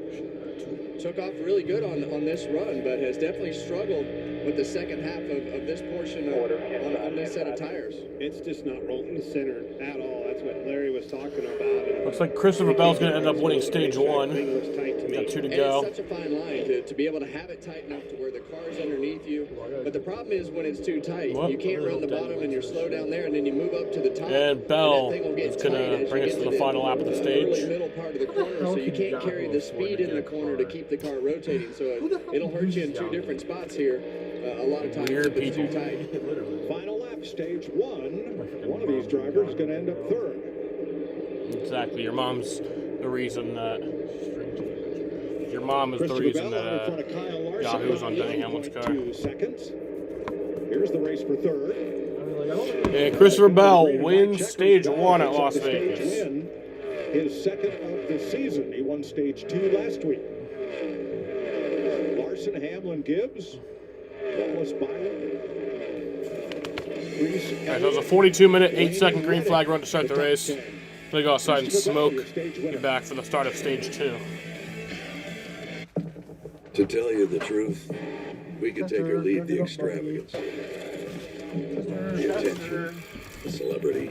Took off really good on this run, but has definitely struggled with the second half of this portion on this set of tires. It's just not rolling center at all. That's what Larry was talking about. Looks like Christopher Bell's going to end up winning stage 1. Got 2 to go. And it's such a fine line to be able to have it tight enough to where the car's underneath you. But the problem is when it's too tight, you can't run the bottom and you're slow down there, and then you move up to the top. And Bell is going to bring us to the final lap of the stage. Early middle part of the corner, so you can't carry the speed in the corner to keep the car rotating. So it'll hurt you in 2 different spots here. A lot of times if it's too tight. Final lap, stage 1. One of these drivers is going to end up 3rd. Exactly. Your mom's the reason that. Your mom is the reason that Yahoo's on Denny Hamlin's car. 2 seconds. Here's the race for 3rd. And Christopher Bell wins stage 1 at Las Vegas. His second of the season. He won stage 2 last week. Larson, Hamlin, Gibbs, Wallace, Byron. Alright, that was a 42-minute, 8-second green flag run to start the race. They go outside and smoke. Get back for the start of stage 2. To tell you the truth, we could take or leave the extravagance, the attention, the celebrity,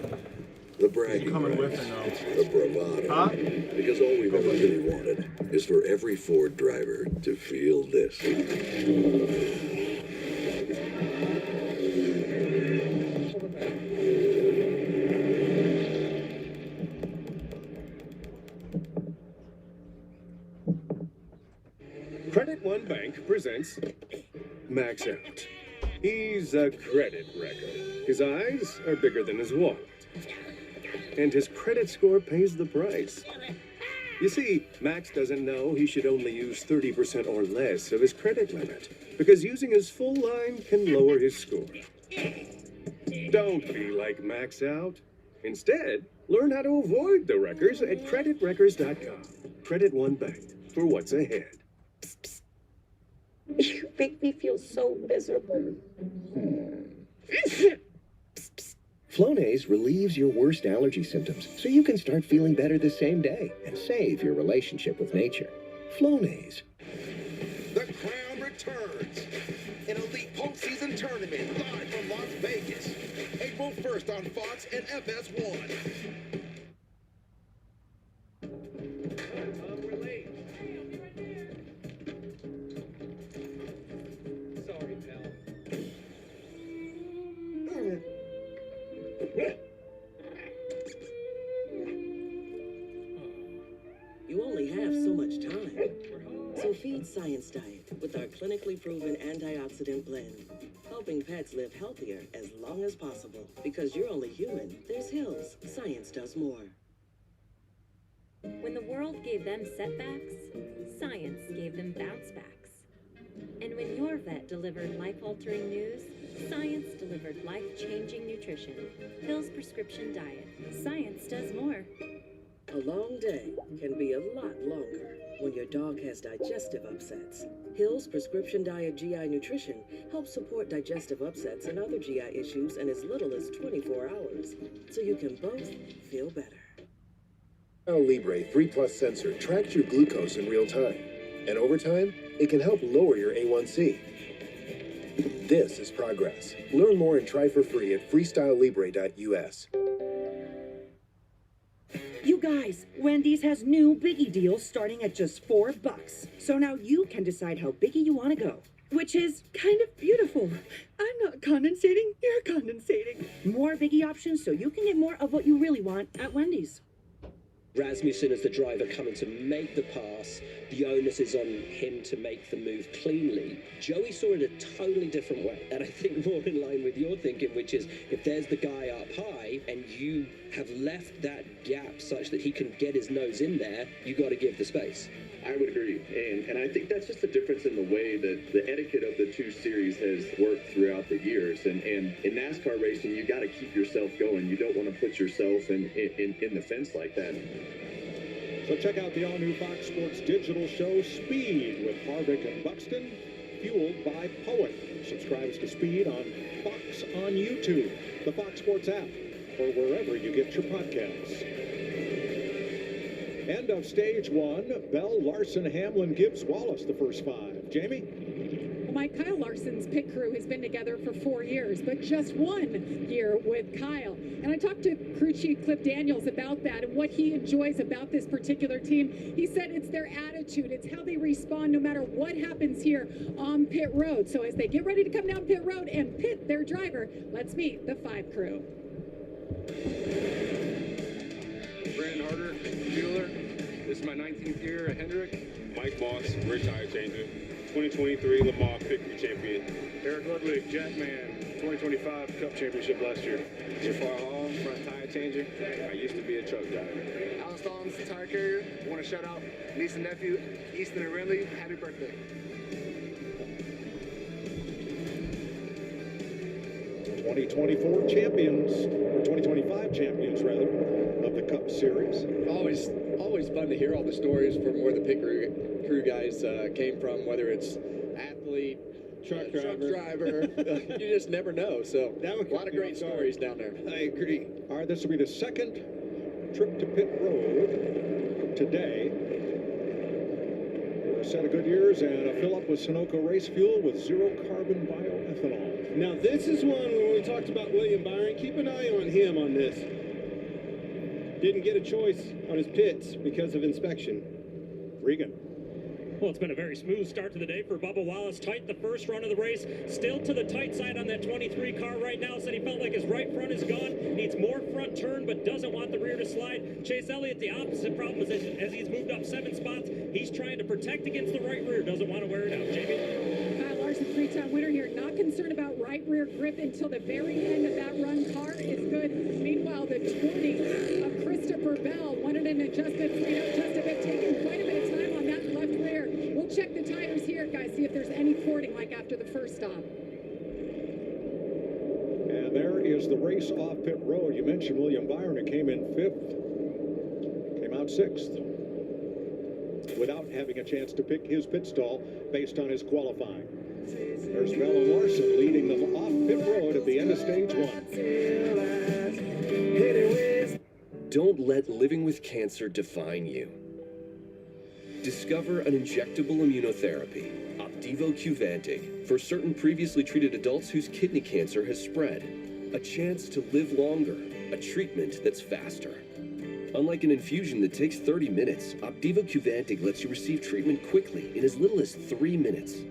the bragging rights, the bravado. Because all we've ever really wanted is for every Ford driver to feel this. Credit One Bank presents Max Out. He's a credit wrecker. His eyes are bigger than his wallet. And his credit score pays the price. You see, Max doesn't know he should only use 30% or less of his credit limit, because using his full line can lower his score. Don't be like Max out. Instead, learn how to avoid the wreckers at creditwreckers.com. Credit One Bank for what's ahead. You make me feel so miserable. Flonase relieves your worst allergy symptoms so you can start feeling better the same day and save your relationship with nature. Flonase. The Crown returns. An elite postseason tournament live from Las Vegas. April 1st on Fox and FS1. We're late. Sorry, pal. You only have so much time. So feed Science Diet with our clinically proven antioxidant blend, helping pets live healthier as long as possible. Because you're only human, there's Hills. Science does more. When the world gave them setbacks, science gave them bounce backs. And when your vet delivered life-altering news, science delivered life-changing nutrition. Hill's Prescription Diet. Science does more. A long day can be a lot longer when your dog has digestive upsets. Hill's Prescription Diet GI Nutrition helps support digestive upsets and other GI issues in as little as 24 hours, so you can both feel better. Now Libre 3 Plus sensor tracks your glucose in real time, and over time, it can help lower your A1C. This is progress. Learn more and try for free at freestylelibre.us. You guys, Wendy's has new Biggie deals starting at just $4. So now you can decide how biggie you want to go, which is kind of beautiful. I'm not condensating, you're condensating. More Biggie options so you can get more of what you really want at Wendy's. Rasmussen as the driver coming to make the pass. The onus is on him to make the move cleanly. Joey saw it a totally different way, and I think more in line with your thinking, which is if there's the guy up high and you have left that gap such that he can get his nose in there, you got to give the space. I would agree, and I think that's just the difference in the way that the etiquette of the two series has worked throughout the years. And in NASCAR racing, you got to keep yourself going. You don't want to put yourself in the fence like that. So check out the all-new Fox Sports digital show Speed with Harvick and Buxton, fueled by Poet. Subscribe to Speed on Fox on YouTube, the Fox Sports app, or wherever you get your podcasts. End of stage one. Bell, Larson, Hamlin, Gibbs, Wallace, the first five. Jamie? Mike, Kyle Larson's pit crew has been together for 4 years, but just 1 year with Kyle. And I talked to crew chief Cliff Daniels about that and what he enjoys about this particular team. He said it's their attitude. It's how they respond no matter what happens here on pit road. So as they get ready to come down pit road and pit their driver, let's meet the 5 crew. Brandon Harder, Bueller. This is my 19th year at Hendrick. Mike Moss, rear tire changer. 2023 Le Mans Pit Crew champion. Eric Ludwig, Jackman, 2025 Cup championship last year. Jafar Hall, front tire changer. I used to be a truck driver. Alan Stallings, tire carrier. I want to shout out niece and nephew, Easton and Rinley. Happy birthday. 2024 champions, or 2025 champions, rather, of the Cup Series. Always fun to hear all the stories from where the pit crew guys came from, whether it's athlete, truck driver. You just never know. So a lot of great stories down there. I agree. All right, this will be the second trip to pit road today. A set of good years and a fill-up with Sunoco race fuel with zero-carbon bioethanol. Now, this is one when we talked about William Byron. Keep an eye on him on this. Didn't get a choice on his pits because of inspection. Regan. Well, it's been a very smooth start to the day for Bubba Wallace. Tight the first run of the race. Still to the tight side on that 23 car right now. Said he felt like his right front is gone. Needs more front turn, but doesn't want the rear to slide. Chase Elliott, the opposite problem is as he's moved up 7 spots, he's trying to protect against the right rear. Doesn't want to wear it out. Jamie? Kyle Larson, 3-time winner here. Not concerned about right rear grip until the very end of that run. Car is good. Meanwhile, the 20 of Christopher Bell wanted an adjustment, freed up just a bit, taking quite a bit of time on that left rear. We'll check the tires here, guys, see if there's any porting like after the first stop. And there is the race off pit road. You mentioned William Byron, who came in 5th, came out 6th, without having a chance to pick his pit stall based on his qualifying. There's Bell and Larson leading them off pit road at the end of stage 1. Don't let living with cancer define you. Discover an injectable immunotherapy, Opdivo Qvantig, for certain previously treated adults whose kidney cancer has spread. A chance to live longer, a treatment that's faster. Unlike an infusion that takes 30 minutes, Opdivo Qvantig lets you receive treatment quickly in as little as 3 minutes.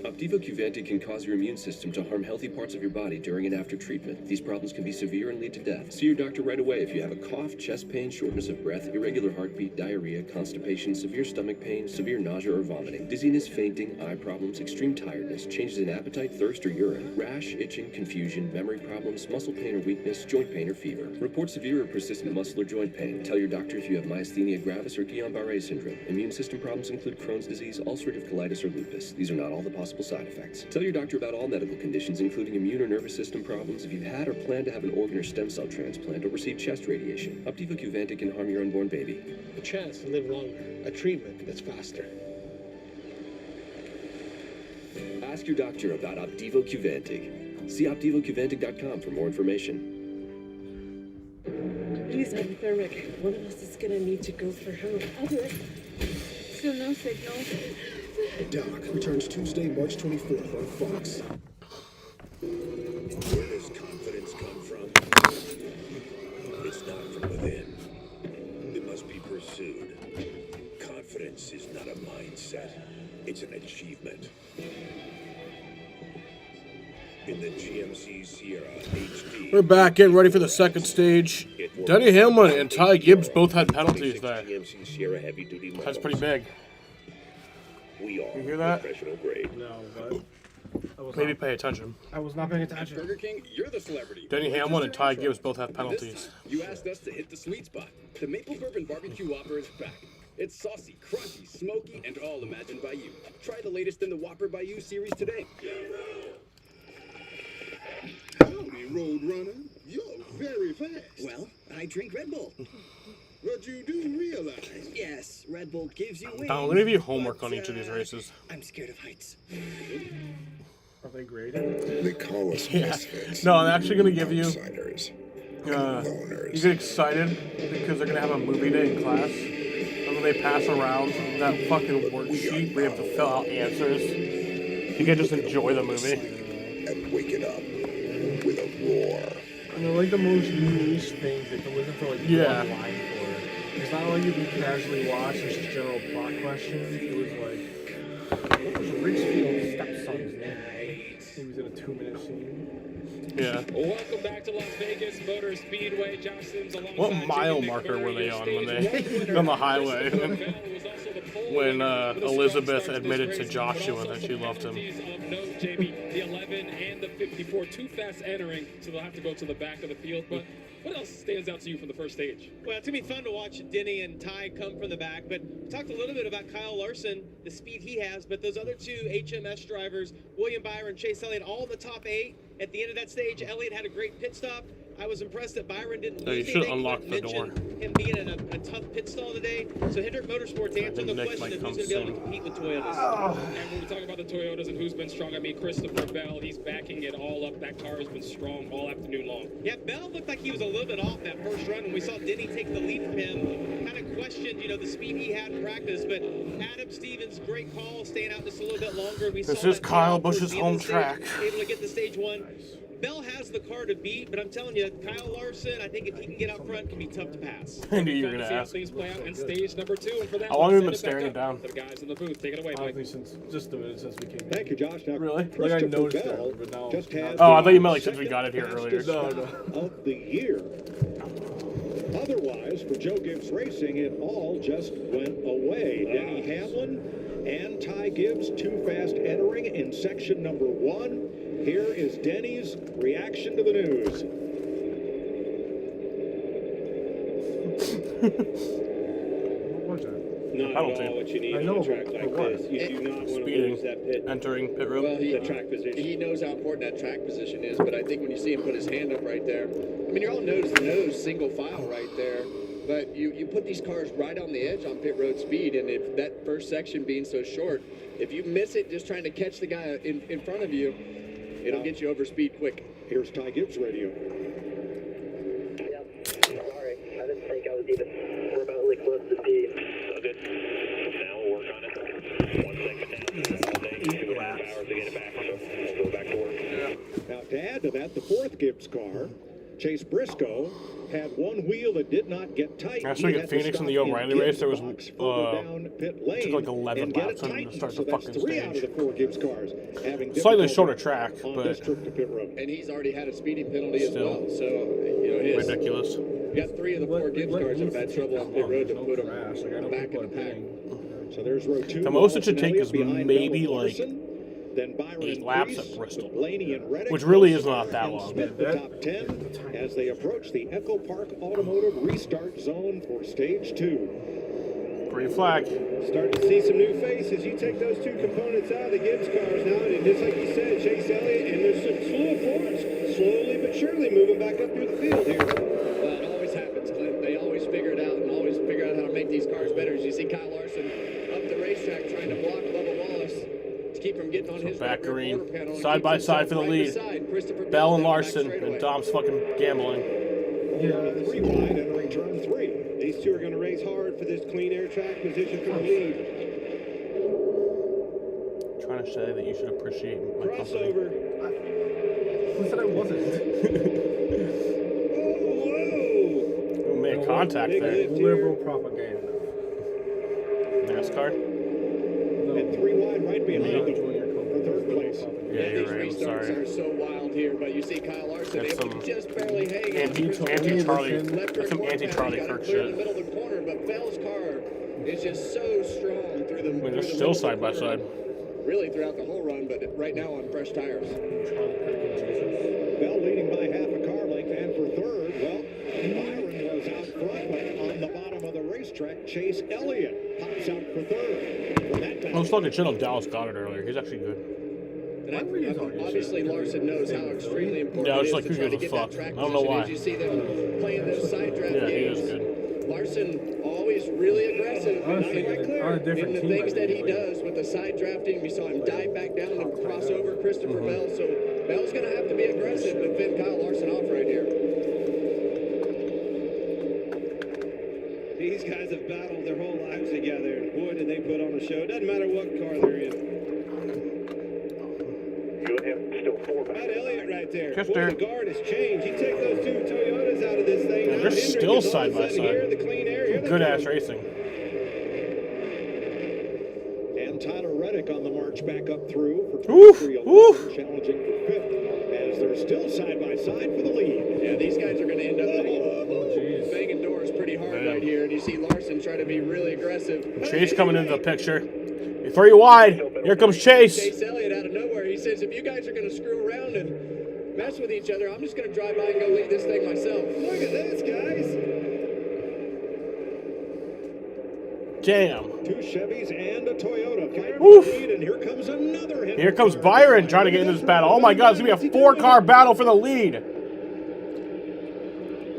Opdivo Qvantig can cause your immune system to harm healthy parts of your body during and after treatment. These problems can be severe and lead to death. See your doctor right away if you have a cough, chest pain, shortness of breath, irregular heartbeat, diarrhea, constipation, severe stomach pain, severe nausea or vomiting, dizziness, fainting, eye problems, extreme tiredness, changes in appetite, thirst, or urine, rash, itching, confusion, memory problems, muscle pain or weakness, joint pain or fever. Report severe or persistent muscle or joint pain. Tell your doctor if you have myasthenia gravis or Guillain-Barré syndrome. Immune system problems include Crohn's disease, ulcerative colitis, or lupus. These are not all the possible side effects. Tell your doctor about all medical conditions, including immune or nervous system problems, if you've had or plan to have an organ or stem cell transplant or receive chest radiation. Opdivo Qvantig can harm your unborn baby. A chance to live longer, a treatment that's faster. Ask your doctor about Opdivo Qvantig. See OpdivoQvantig.com for more information. Please, hypothermic. One of us is gonna need to go for help. I'll do it. Still no signal. Doc returns Tuesday, March 24th on Fox. Where does confidence come from? It's not from within. It must be pursued. Confidence is not a mindset. It's an achievement. In the GMC Sierra HD. We're back in, ready for the second stage. Denny Hamlin and Ty Gibbs both had penalties there. That's pretty big. We are you hear that? Professional grade. No, but maybe pay attention. I was not paying attention. Burger King, you're the celebrity. Denny Hamlin and Ty Gibbs both have penalties. You asked us to hit the sweet spot. The Maple Bourbon Barbecue Whopper is back. It's saucy, crunchy, smoky, and all imagined by you. Try the latest in the Whopper by You series today. Howdy, Roadrunner. You're very fast. Well, I drink Red Bull. But you do realize. Yes, Red Bull gives you wings. I'm gonna give you homework on each of these races. I'm scared of heights. Are they graded? They call us misfits. No, I'm actually gonna give you. Outsiders. You get excited because they're gonna have a movie day in class, and when they pass around that fucking worksheet where you have to fill out answers, you can just enjoy the movie. And wake it up with a roar. And they're like the most niche things that can listen for like one line for. It's not like you can casually watch, it's just general plot questions. It was like, what was Richfield's stepson's name? He was in a 2-minute scene. Yeah. Welcome back to Las Vegas Motor Speedway. Josh Sims alongside What mile marker were they on when they on the highway? When Elizabeth admitted to Joshua that she loved him. Of note, JB, the 11 and the 54, too fast entering, so they'll have to go to the back of the field. But what else stands out to you from the first stage? Well, it's going to be fun to watch Denny and Ty come from the back, but we talked a little bit about Kyle Larson, the speed he has, but those other two HMS drivers, William Byron, Chase Elliott, all in the top 8. At the end of that stage, Elliott had a great pit stop. I was impressed that Byron didn't lose you should anything. unlock the door. Him being in a tough pit stall today. So Hendrick Motorsports answered the question of who's going to be able to compete with Toyotas. And when we talk about the Toyotas and who's been strong, I mean, Christopher Bell, he's backing it all up. That car has been strong all afternoon long. Yeah, Bell looked like he was a little bit off that first run. When we saw Denny take the lead from him, kind of questioned, the speed he had in practice. But Adam Stevens, great call, staying out just a little bit longer. This is Kyle Busch's home track. Able to get to stage 1. Bell has the car to beat, but I'm telling you, Kyle Larson, I think if he can get out front, can be tough to pass. I knew you were going to ask. Things play out in stage number 2, and for that, how long have you been staring it down? The guys in the booth, take it away, Mike. Since just a minute since we came. Thank you, Josh. Now, really? Like I noticed that, but now. Just had I thought you meant like since we got it here earlier. No. Of the year. Otherwise, for Joe Gibbs Racing, it all just went away. Denny Hamlin And Ty Gibbs, too fast entering in section number 1. Here is Denny's reaction to the news. What was that? Not at all what you need on a track like this. You do not want to lose that pit. Entering pit road. Well, the track position. He knows how important that track position is, but I think when you see him put his hand up right there, I mean, you're all nose to nose, single file right there. But you put these cars right on the edge on pit road speed, and if that first section being so short, if you miss it just trying to catch the guy in front of you, it'll get you over speed quick. Here's Ty Gibbs' radio. Sorry, I didn't think I was even remotely close to speed. So good. Now we'll work on it. 1 second now. 2.5 hours to get it back. So we'll go back to work. Now, to add to that, the 4th Gibbs car, Chase Briscoe, had one wheel that did not get tight. Last week at Phoenix in the O'Reilly race, there was took like 11 laps to start the fucking stage. Slightly shorter track, but And he's already had a speeding penalty as well. So ridiculous. You got 3 of the 4 Gibbs cars that have had trouble on pit road to put them back in the pack. So there's row 2. The most it should take is maybe like 8 laps at Bristol, which really is not that long. The top 10 as they approach the Echo Park Automotive restart zone for stage 2. Green flag. Start to see some new faces. You take those 2 components out of the Gibbs cars now, and just like you said, Chase Elliott, and there's some slow Fords slowly but surely moving back up through the field here. Well, it always happens, Clint. They always figure it out and always figure out how to make these cars better. As you see Kyle Larson up the racetrack trying to block Bubba Wallace to keep from getting on his Back rear green, quarter panel. side by side for the lead. Bell and Larson, and Dom's fucking gambling. Yeah, 3 wide entering turn 3. These 2 are going to race hard for this clean air track position for the lead. Trying to say that you should appreciate my Crossover. Who said I wasn't? Who made contact there? Liberal propaganda. NASCAR? And 3 wide right behind them for 3rd place. Yeah, you're right. I'm These sorry. restarts are so wild here, but you see Kyle Larson That's able some to just barely hang on. anti-Charlie. That's some anti-Charlie Kirk Clear in the shit. middle of the corner, but Bell's car is just so strong through the. I mean, they're still side by side. Really throughout the whole run, but right now on fresh tires. Bell leading by half a car length, and for 3rd, well, Byron was out front, but on the bottom of the racetrack, Chase Elliott pops out for 3rd. I was talking shit on Dallas Goddard earlier. He's actually good. And obviously Larson knows how extremely important Yeah, I was it like, is to who try to gives a get that fuck? track I don't know position. why. As you see them playing those side draft Yeah, he games. is good. Larson always really aggressive in the things that he does with the side drafting. We saw him dive back down and cross over Christopher Bell. So Bell's going to have to be aggressive to fend Kyle Larson off right here. These guys have battled their whole lives together, and boy, did they put on a show. Doesn't matter what car they're in. That Elliott right there. Just Boy, there. the guard has changed. You take those 2 Toyotas out of this thing. Yeah, now they're Hendrick still is all side of a by sudden side. Here, the clean air. Here they Good come. ass racing. And Tyler Reddick on the march back up through for Oof, 23-11, challenging for 5th, as they're still side by side for the lead. Yeah, these guys are going to end up banging doors pretty hard right here. And you see Larson try to be really aggressive. Chase coming into the picture. 3 wide. Here comes Chase. Chase Elliott out of nowhere. He says, if you guys are going to screw around and mess with each other, I'm just going to drive by and go lead this thing myself. Look at this, guys. Damn. 2 Chevys and a Toyota fighting Oof. for the lead, and here comes another hit. Here comes Byron trying to get into this battle. Oh my God, it's going to be a 4-car battle for the lead.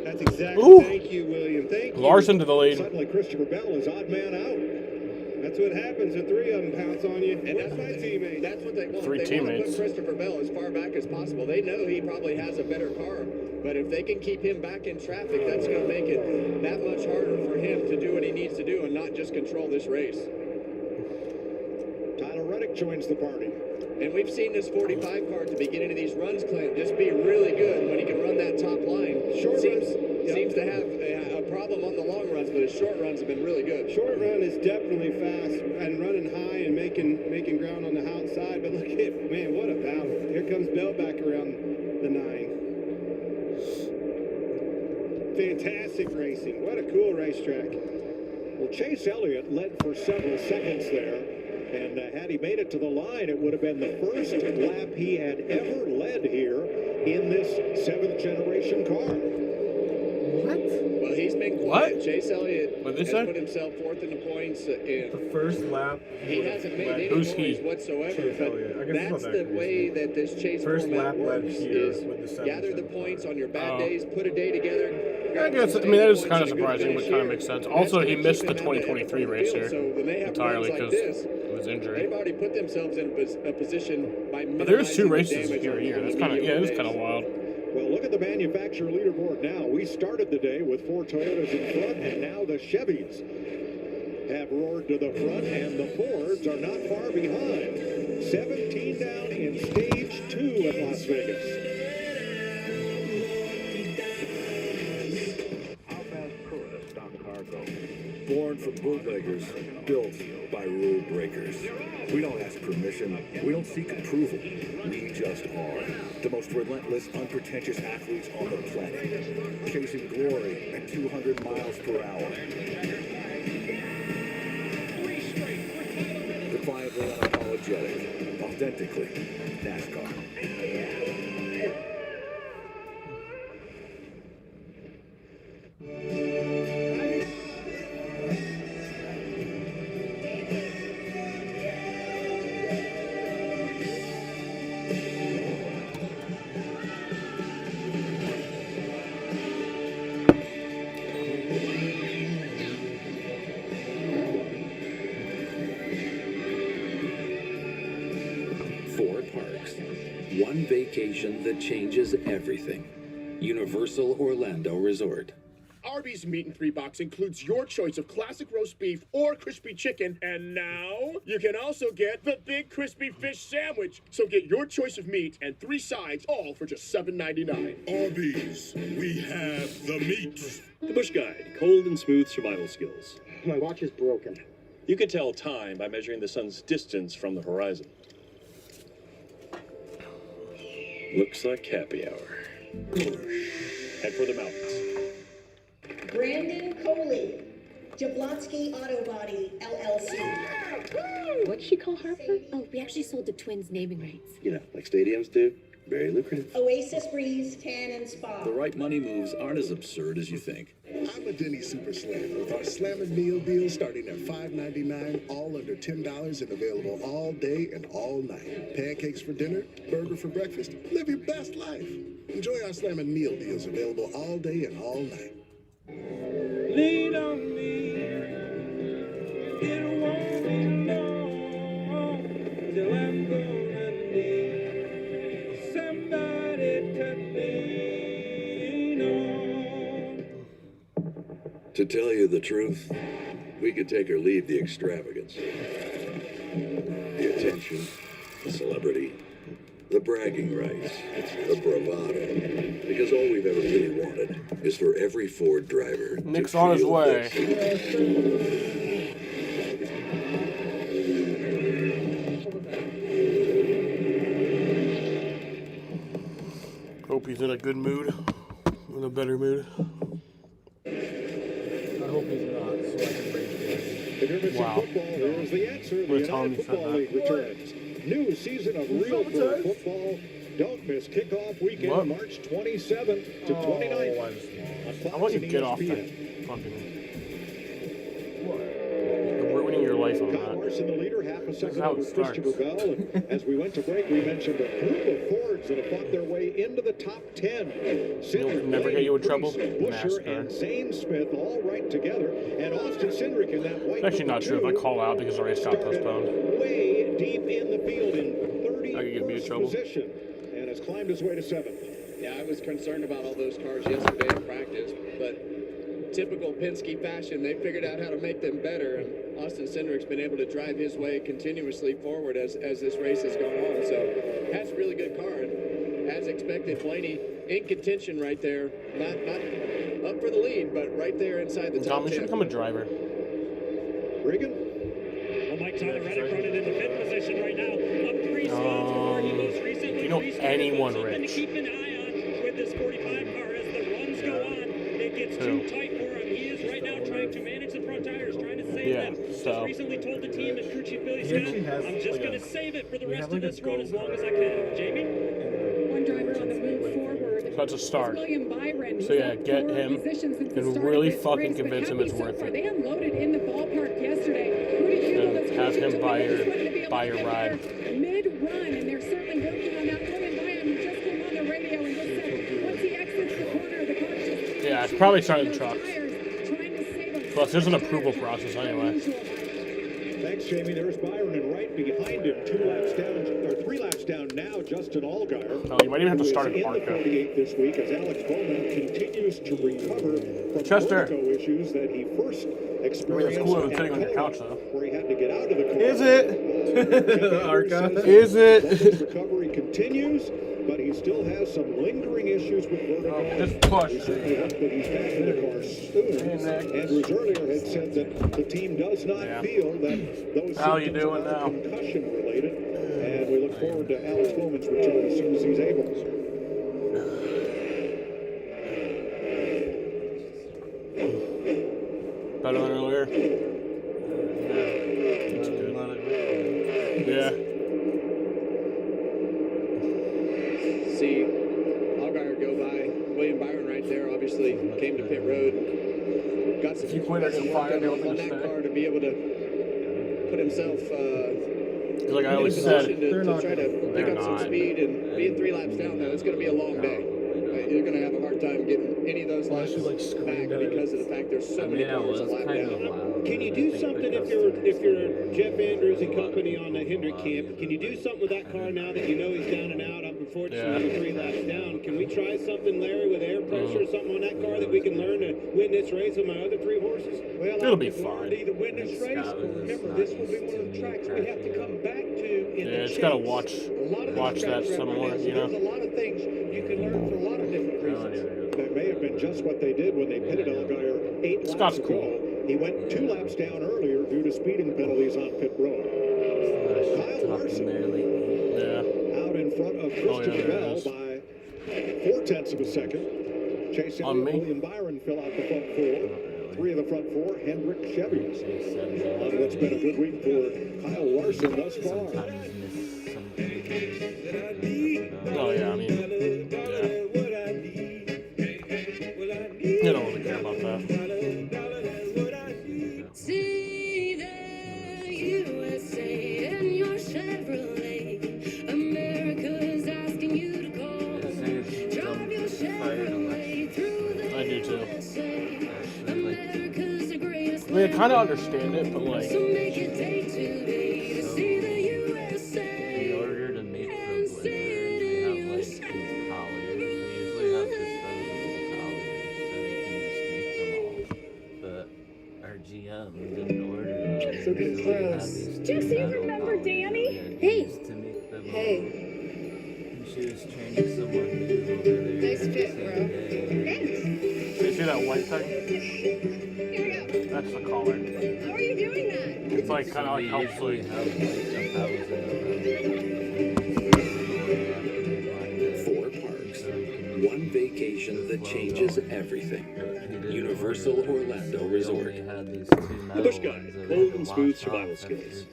That's exactly. Ooh. Thank you, William. Thank you. Larson to the lead. Suddenly, Christopher Bell is odd man out. That's what happens when 3 of them pounce on you. And that's my teammate. That's what they want. 3 They want to teammates. put Christopher Bell as far back as possible. They know he probably has a better car, but if they can keep him back in traffic, that's going to make it that much harder for him to do what he needs to do and not just control this race. Tyler Reddick joins the party. And we've seen this 45 car at the beginning of these runs, Clint, just be really good when he can run that top line. Seems to have a problem on the long runs, but his short runs have been really good. Short run is definitely fast and running high and making ground on the outside. But look at, man, what a battle. Here comes Bell back around the 9. Fantastic racing. What a cool racetrack. Well, Chase Elliott led for several seconds there. And had he made it to the line, it would have been the first lap he had ever led here in this 7th generation car. Well, he's been quiet. Chase Elliott has put himself 4th in the points. The first lap. He hasn't made any noise whatsoever. But that's the way that this chase format works: is gather the points on your bad days, put a day together. I guess. I mean, that is kind of surprising, but kind of makes sense. Also, he missed the 2023 race here entirely because of his injury. They've already put themselves in a position by. But there's 2 races here a year. That's kind of it is kind of wild. Well, look at the manufacturer leaderboard now. We started the day with 4 Toyotas in front, and now the Chevys have roared to the front, and the Fords are not far behind. 17 down in stage 2 at Las Vegas. Born for bootleggers, built by rule breakers. We don't ask permission. We don't seek approval. We just are. The most relentless, unpretentious athletes on the planet. Chasing glory at 200 miles per hour. Defiantly unapologetic. Authentically NASCAR. One vacation that changes everything. Universal Orlando Resort. Arby's Meat and 3 Box includes your choice of classic roast beef or crispy chicken. And now you can also get the Big Crispy Fish Sandwich. So get your choice of meat and 3 sides, all for just $7.99. Arby's, we have the meat. The Bush Guide, cold and smooth survival skills. My watch is broken. You can tell time by measuring the sun's distance from the horizon. Looks like happy hour. Head for the mountains. Brandon Coley, Jablonski Auto Body, LLC. What'd she call Harper? Oh, we actually sold the Twins naming rights. You know, like stadiums do. Very lucrative. Oasis Breeze Tan and Spa. The right money moves aren't as absurd as you think. I'm a Denny's Super Slam with our Slammin' Meal deal starting at $5.99, all under $10 and available all day and all night. Pancakes for dinner, burger for breakfast. Live your best life. Enjoy our Slammin' Meal deals available all day and all night. Lean on me. It won't be long till I'm gonna need somebody to lean on. To tell you the truth, we could take or leave the extravagance, the attention, the celebrity, the bragging rights, the bravado. Because all we've ever really wanted is for every Ford driver Nick's to on his feel way. Hope he's in a good mood, in a better mood. I hope he's not, so I can rage quit. If you're missing football, here's the answer. The United Football League returns. New season of real pro football. Don't miss kickoff weekend, March 27th to 29th. I want you to get off that fucking... You're ruining your life on Kyle that. Larson, the leader, half a second how over it starts. Christopher Bell. And as we went to break, we mentioned a group of Fords that have fought their way into the top 10. You'll never get you in trouble. Busher NASCAR. and Zane Smith all right together. And Austin Cindric in that white It's actually not true if I call out because the race got postponed. way deep in the field in I could get me in 31st trouble. position. And has climbed his way to 7th. Yeah, I was concerned about all those cars yesterday in practice, but typical Penske fashion, they figured out how to make them better, and Austin Cindric's been able to drive his way continuously forward as this race has gone on. So, that's a really good car, and as expected, Blaney in contention right there. Not up for the lead, but right there inside the top Tom, you 10. should become a driver. Reagan? Well, Mike Tyler Reddick running in the 5th position right now. Up 3 spots from where he most recently you know anyone something rich? to keep an eye on with this 45 car as the runs go on. It gets too tight for him. He is right now trying to manage the front tires, trying to save them. so. Just recently told the team at crew chief Billy Scott, I'm just going to save it for the rest of this run as long as I can. Jamie? One driver on the move forward. That's a start. William Byron. So yeah, get him and really fucking convince him it's worth it. They unloaded in the ballpark yesterday. And have him buy your ride. Mid-run, and they're certainly working on that. William Byron just came on the radio and just said once he exits the corner of the car, yeah, it's probably starting the trucks. Plus, there's an approval process anyway. Thanks, Jamie. There's Byron, and right behind him, 3 laps down now, Justin Allgaier. Oh, you might even have to start at in the Arca. 48 this week as Alex Bowman continues to recover from Chester. vertigo issues that he first experienced. It's cooler than sitting on your couch, though. Where he had to get out of the car. Is it? Arca. Is it? Bowman's recovery continues, but he still has some lingering issues with vertigo. Just push. We certainly hope that he's back in the car soon. Andrews earlier had said that the team does not feel that those symptoms are concussion related, and we look forward to Alex Bowman's return as soon as he's able. Better than earlier. That's good. Yeah. See Allgaier go by. William Byron right there obviously came to pit road. Got some work on that car to be able to put himself like I in always position said, to try to pick up some speed. And being 3 laps down though, it's going to be a long day. You're going to have a hard time getting any of those laps back because of the fact there's so many cars a lap down. Can you do something if you're Jeff Andrews and company on the Hendrick camp? Can you do something with that car now that you know he's down and out? Unfortunately, 3 laps down. Can we try something, Larry, with air pressure or something on that car that we can learn to win this race with my other 3 horses? Well, it'll be fine. To win this race, but remember, this will be one of the tracks we have to come back to in the it's gotta watch that some more, you know. There's a lot of things you can learn for a lot of different reasons. That may have been just what they did when they pitted Allgaier 8 laps ago. He went 2 laps down earlier due to speeding penalties on pit road. Kyle Larson out in front of Christian Bell by 0.4 of a second. Chase Elliott, William Byron fill out the front 4. 3 of the front 4, Hendrick Chevys. On what's been a good week for Kyle Larson thus far. Oh yeah, I mean, you don't really care about that. See the USA and your Chevrolet. America's asking you to call. Drive your Chevrolet through the I do too. USA. America's the greatest. I mean, I kind of understand it, but like. So make it day today to see the USA. In order to make the blizzards, we have like these colliers. We usually have disposable colliers, so we can just make them all. But our GM didn't order them. So good. we had these Jesse, metal remember colliers Danny? we had Hey. used to make them Hey. all. And she was training someone new over there. Nice fit, the bro. same day. So you see that white thing? Here we go. That's the collar. How are you doing that? It's like kind of like helps We like. have like 1,000 of them. 4 parks, 1 vacation that changes everything. Universal Orlando Resort. The Bush Guy, cold and smooth survival skills.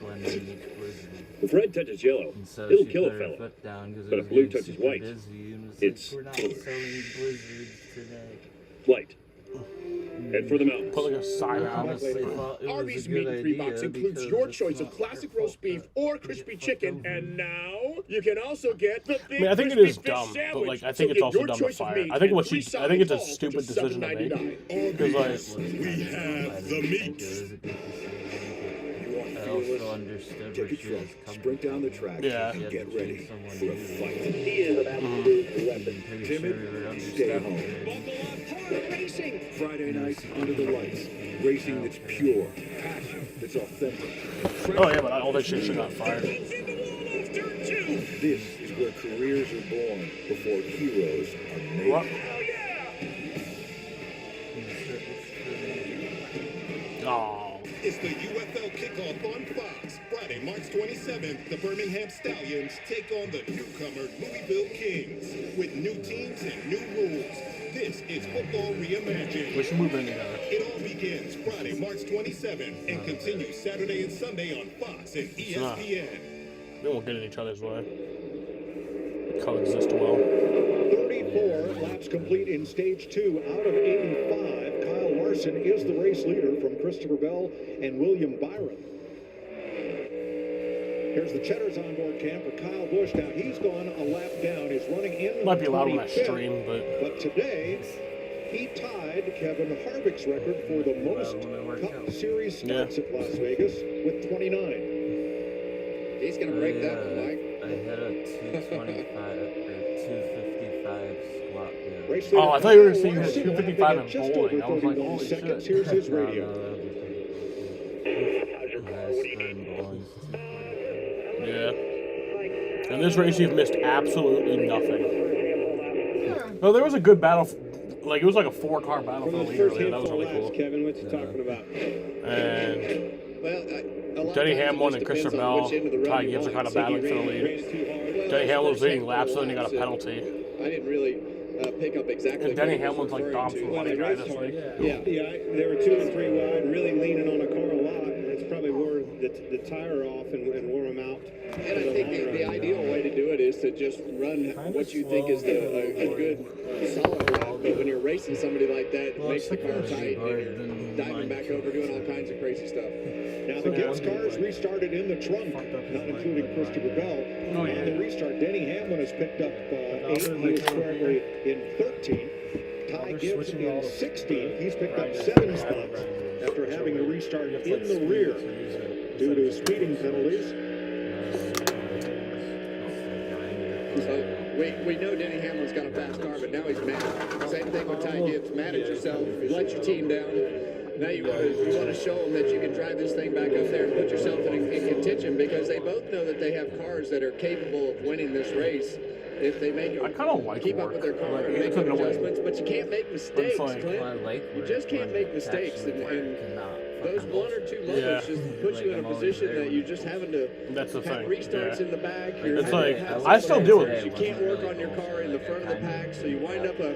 If red touches yellow, it'll kill a fella. But if blue touches white, it's flight. Head for the mountains. Put like a sign out. Arby's Meat and 3 Box includes your choice of classic roast beef or crispy chicken, and now you can also get the big I mean, I think it crispy is fish dumb, sandwich. but like I So think it's get also your dumb to choice of fire. meat I think and 3 I think it's a sides stupid all for decision to make. $7.99. Because like. We have the meat. I also understood where she was coming sprint down the track, Yeah. and get ready for a fight. He is an absolute weapon. Timid, stay home. Racing. Friday night under the lights. Racing that's pure, passion that's authentic. Oh yeah, but all that shit got fired. This is where careers are born before heroes are made. What? Oh. It's the UFL kickoff on Fox. Friday, March 27th, the Birmingham Stallions take on the newcomer Louisville Kings. With new teams and new rules, this is football reimagined. We should move in together. It all begins Friday, March 27th, and continues Saturday and Sunday on Fox and ESPN. We won't get in each other's way. Coexist well. 34 laps complete in stage 2 out of 85. Kyle Larson is the race leader from Christopher Bell and William Byron. Here's the Cheddar's onboard cam for Kyle Busch. Now he's gone a lap down. He's running in. Might be loud on that 25th, stream, but today he tied Kevin Harvick's record for the most Cup Series starts at Las Vegas with 29. He's going to break that one, Mike. I hit a 225 or 255 squat. Oh, I thought you were saying 255 in bowling. I was like, holy shit. Here's his radio. Yeah. In this race, you've missed absolutely nothing. No, there was a good battle. Like, it was like a 4-car battle for the lead earlier. That was really cool. Kevin, what you talking about? And Denny Hamlin and Christopher Bell, Ty Gibbs are kind of battling for the lead. Denny Hamlin was leading laps, so then he got a penalty. I didn't really pick up exactly. And Denny Hamlin's like Dom's money guy this week. Yeah, they were 2 and 3 wide, really leaning on a car a lot, and it's probably wore the tire off and wore them out. And I think the ideal way to do it is to just run what you think is a good solid lap. But when you're racing somebody like that, it makes the car tight and you're diving back over, doing all kinds of crazy stuff. Now the Gibbs cars restarted in the trunk, not including Christopher Bell. On the restart, Denny Hamlin has picked up 8. He is currently in 13. Ty Gibbs in 16. He's picked up 7 spots after having to restart in the rear due to speeding penalties. So we know Denny Hamlin's got a fast car, but now he's mad. Same thing with Ty Gibbs. Mad at yourself. You let your team down. Now you want to show them that you can drive this thing back up there and put yourself in contention, because they both know that they have cars that are capable of winning this race if they make keep up with their car and make some adjustments. But you can't make mistakes, Clint. You just can't make mistakes, and those 1 or 2 moments just put you in a position that you're just having to have restarts in the back. It's like, I still do it. You can't work on your car in the front of the pack, so you wind up a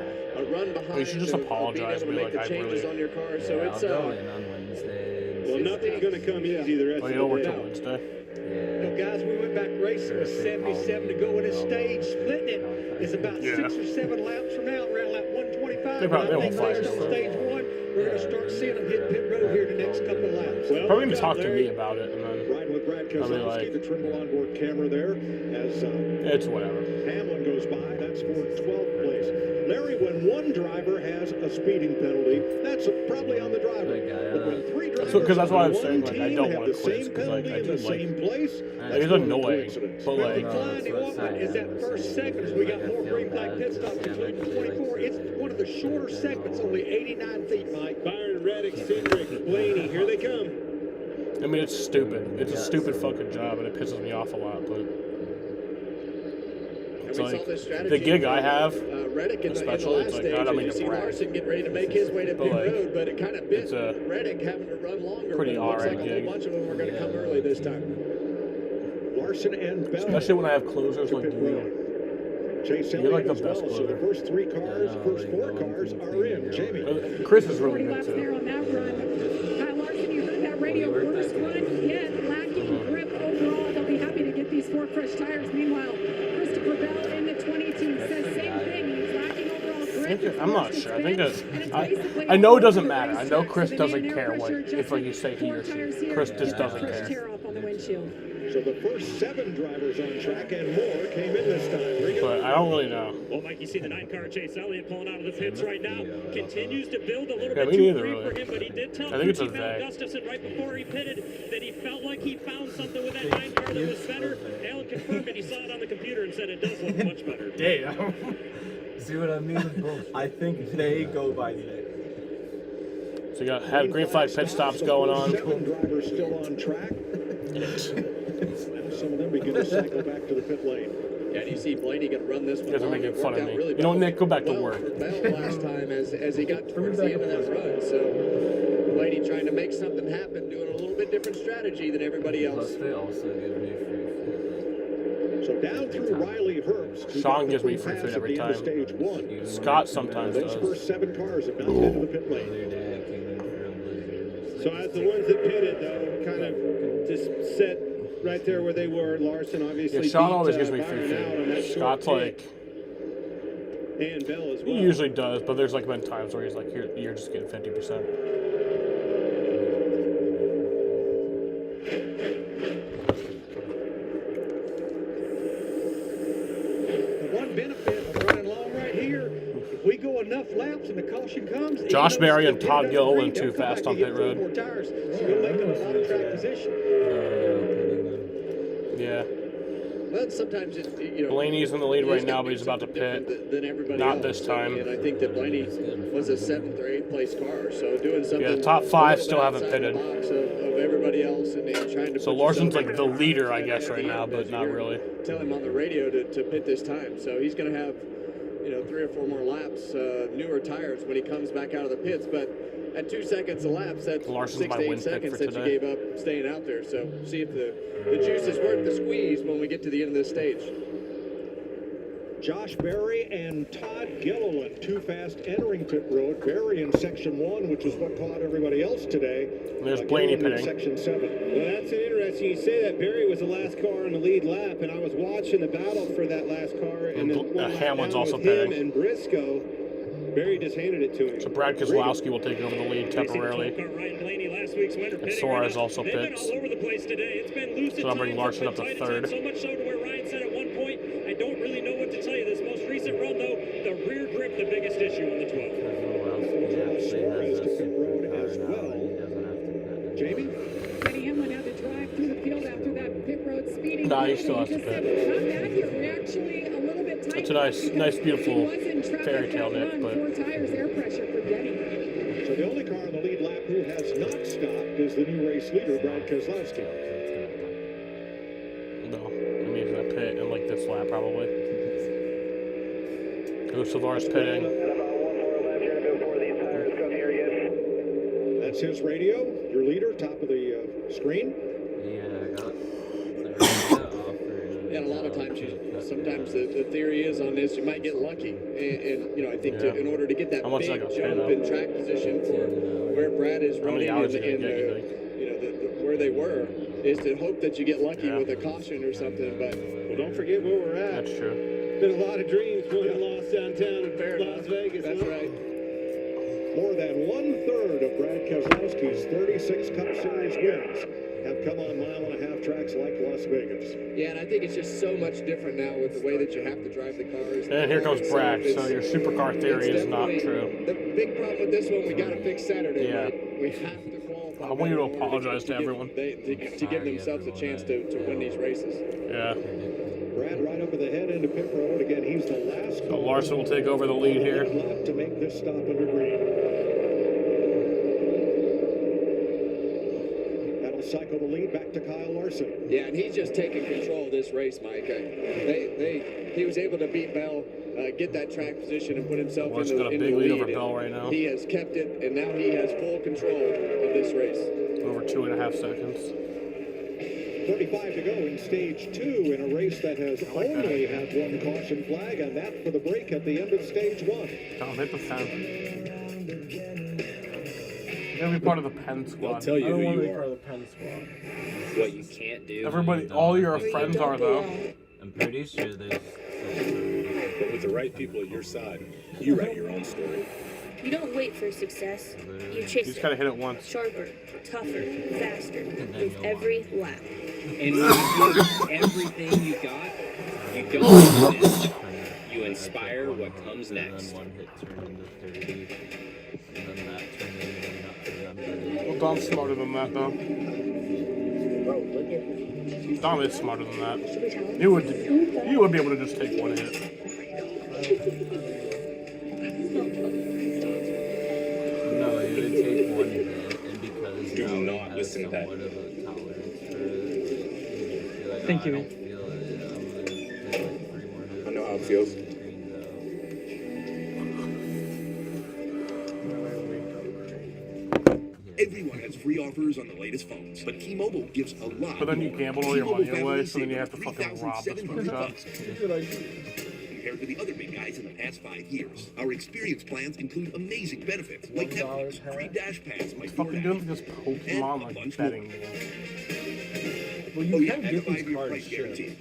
run behind. You should just apologize and be like, I really. On your car, so it's on Wednesday. Well, nothing's going to come easy the rest of the day. You don't work till Wednesday. You know, guys, we went back racing with 77 to go in this stage. Splitting it is about 6 or 7 laps from now, around lap 125. They probably won't fire on stage 1. We're going to start seeing them hit pit road here the next couple of laps. Well, probably going to talk to me about it, and then riding with Brad Keselowski, the Trimble onboard camera there, as it's whatever. Hamlin goes by. That's for 12th place. Larry, when one driver has a speeding penalty, that's probably on the driver. But when 3 drivers because that's why I'm on saying, one like, I team don't have want the to quit, same because, like, penalty I in the do, same place, like, it's annoying, but, like, Flying the ointment is that first segment. We got more green flag pit stops between the 24. It's one of the shorter segments, only 89 feet, Mike. Byron, Reddick, Cindric, Blaney, here they come. I mean, it's stupid. It's a stupid fucking job, and it pisses me off a lot, but it's like, the gig I have, especially, it's like, God, I mean, to brag. Larson get ready to make his way to pit road, but it kind of bit Reddick having to run longer. Pretty alright like a whole bunch of them are going to come early this time. Larson and Bell. Especially when I have closers like you. Chase You're like the as well. best So the closer. first 3 cars, first 4 cars are in. Jamie. Chris is really 40 good laps there too. on that run. Kyle Larson, you heard that radio. Worst run yet. Lacking grip overall. They'll be happy to get these 4 fresh tires. Meanwhile, Christopher Bell in the 22 says same thing. He's lacking overall grip. I'm not sure. I think that I know it doesn't matter. I know Chris doesn't care what if like you say he or she. Chris just doesn't care. Tear off on the windshield. So the first 7 drivers on track and more came in this time. But I don't really know. Well, Mike, you see the 9-car Chase Elliott pulling out of the pits right now. Continues to build a little Yeah, bit me too neither, free really. for him, but he did tell I think it's a Mount they. Gustafson right before he pitted that he felt like he found something with that 9-car that was better. Alan confirmed it. He saw it on the computer and said it does look much better. Damn. See what I mean? I think they go by they. So you had green flag pit stops going on. 7 drivers still on track. Some of them begin to cycle back to the pit lane. Yeah, and you see Blaney going to run this one. You guys are making fun of me. Really You know, Nick, go back to well work. for Bell last time as he got towards the end of that run. So Blaney trying to make something happen, doing a little bit different strategy than everybody else. Plus, they also give me free food. So down through Riley Herbst. who Sean got gives the me free free pass food at every the end of time. Stage 1. Scott sometimes Those does. first 7 cars have bounced into the pit lane. So as the ones that pitted, though, kind of just set right there where they were. Larson obviously Yeah, Sean beat, always gives me Byron free out on food. that short Scott's pit. like, And Bell as he well. usually does, but there's like been times where he's like, you're just getting 50%. The one benefit of running long right here, if we go enough laps and the caution comes, Josh Berry and Todd Gilliland they'll too come back fast and on get pit 4 road. more tires. So you'll make them a lot of track position. Yeah. Well, sometimes it, Blaney's in the lead right now, but he's about to pit. than everybody Not else. this time. And I think that Blaney was a 7th or 8th place car, so doing something. Yeah, the top 5 still haven't outside the pitted. box of everybody else and trying to So put Larson's yourself like the leader, I guess, right now, but not really. Tell him on the radio to pit this time, so he's going to have 3 or 4 more laps, newer tires when he comes back out of the pits, but at 2 seconds a lap, that's Larson's 6 my to 8 win pick seconds for that today. you gave up staying out there. So see if the juice is worth the squeeze when we get to the end of this stage. Josh Berry and Todd Gilliland, too fast entering pit road. Berry in section 1, which is what caught everybody else today. And there's Blaney Gilliland in pitting. section 7. Well, that's interesting. You say that Berry was the last car on the lead lap, and I was watching the battle for that last car, and then one lap Hamlin's down also with him pitting. and Briscoe. Berry just handed it to him. So Brad Kozlowski will take over the lead temporarily. And Suarez also pits. All over the place today. It's been loose. So I'll bring Larson up to tight at 3rd. times, so much so to where Ryan said at one point, I don't really know what to tell you. This most recent run, though, the rear grip, the biggest issue on the 12. Suarez to pit road as well. Jamie? Denny Hamlin had to drive through the field after that pit road speeding. Nah, he still has to Just said, pit. not bad here. We're actually a little bit tight. It's a nice, beautiful He was in traffic fairy tale, that Nick, run. but 4 tires, air pressure for Denny. So the only car on the lead lap who has not stopped is the new race leader, Brad Keselowski. no, I mean, he's gonna pit in like this lap probably. Tavares pitting. That's his radio, your leader, top of the screen. Yeah, I got And a lot of times, sometimes the theory is on this, you might get lucky. And I think in order to get that How much big did I go jump pay in track position for where Brad is How many running hours and, did it get, you where they were, is to hope that you get lucky with a caution or something. But Don't forget where we're at. That's true. Been a lot of dreams won and lost downtown in Las Vegas. That's right. More than 1/3 of Brad Keselowski's 36 Cup Series wins have come on mile-and-a-half tracks like Las Vegas. Yeah, and I think it's just so much different now with the way that you have to drive the cars. And here comes Brad, so your supercar theory It's is not definitely- true. The big problem with this one, we got to fix Saturday. Yeah. Right? We have to qualify. I want you to apologize to everyone. To give themselves a chance to win these races. Yeah. Brad right over the head into pit road. Again, he's the last So Larson will take over the lead here. lap to make this stop under green. That'll cycle the lead back to Kyle Larson. Yeah, and he's just taking control of this race, Mike. He was able to beat Bell, get that track position, and put himself Larson's got a in big the lead lead. over Bell right now. He has kept it, and now he has full control of this race. Over 2.5 seconds. 35 to go in stage 2 in a race that has only had one caution flag, and that for the break at the end of stage 1. Don't hit the pen. You gotta be part of the Penn squad. I'll tell you who you are. The Penn squad. What you can't do. Everybody, all your friends are though. I'm pretty sure there's. But with the right people at your side, you write your own story. You don't wait for success. You You chase just it. gotta hit it once. Sharper, tougher, faster, with every lap. And when you give everything you got, you don't resist. You inspire what comes next. One hit turned into 30, and then that turned into not to remember. Well, Dom's smarter than that, though. Dom is smarter than that. You would be able to just take one hit. No, it would take one hit, and because Do now we not have listen to that. somewhat of a tolerance for it, you're like, Thank oh, you. I don't feel it, I'm gonna take like 3 more hits. I know how it feels. It free offers on the latest phones. But T-Mobile gives a lot. But then you gamble all your money away, so then you have to fucking rob this fucking shop. Compared to the other big guys in the past 5 years. Our experience plans include amazing benefits like Netflix, free dash pass by Fucking doing this Pokemon like betting. Well, you can get these cards guaranteed.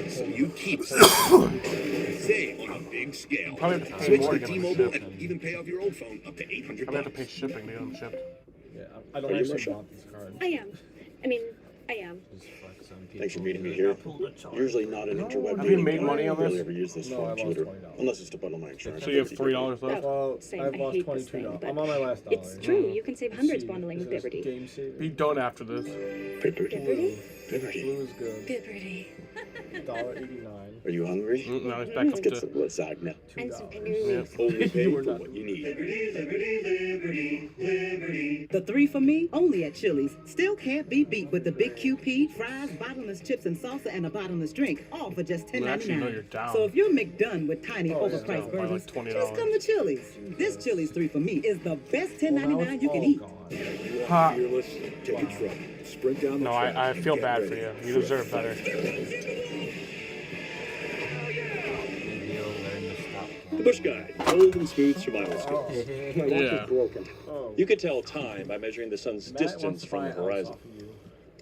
So you keep save on a big scale. Probably have to pay Switch more to to get them T-Mobile shipped. and even pay off your old phone up to $800. Probably have to pay shipping to get them shipped. Yeah, I don't actually want these cards. I am. I mean, I am. Thanks for meeting me here. Usually not an interweb. Have you made money on Barely this? ever use this No, for I lost Twitter, $20. unless it's to bundle my insurance. So you have $3 left? Well, Same. I've I lost hate this thing, $22. but I'm on my last dollar. it's true. You can save hundreds bundling with This is Liberty. Game Saver. Be done after this. Liberty? Blue is good. Liberty. $1.89. Are you hungry? No, it's back Let's up get to... some lasagna. And some Only pay for what you need. The 3 for me, only at Chili's. Still can't be beat with the big QP, fries, bottomless chips and salsa, and a bottomless drink. All for just Actually, no, you're $10.99. down. So if you're McDone with tiny Oh, yeah, overpriced down by burgers, like $20. just come to Chili's. This Chili's 3 for me is the best $10.99 you can eat. You are fearless. Take a truck. Sprint down the No, track I feel and get bad for ready. you. You deserve better. The Bush Guide, cold and smooth survival skills. My watch is broken. You can tell time by measuring the sun's distance from the horizon.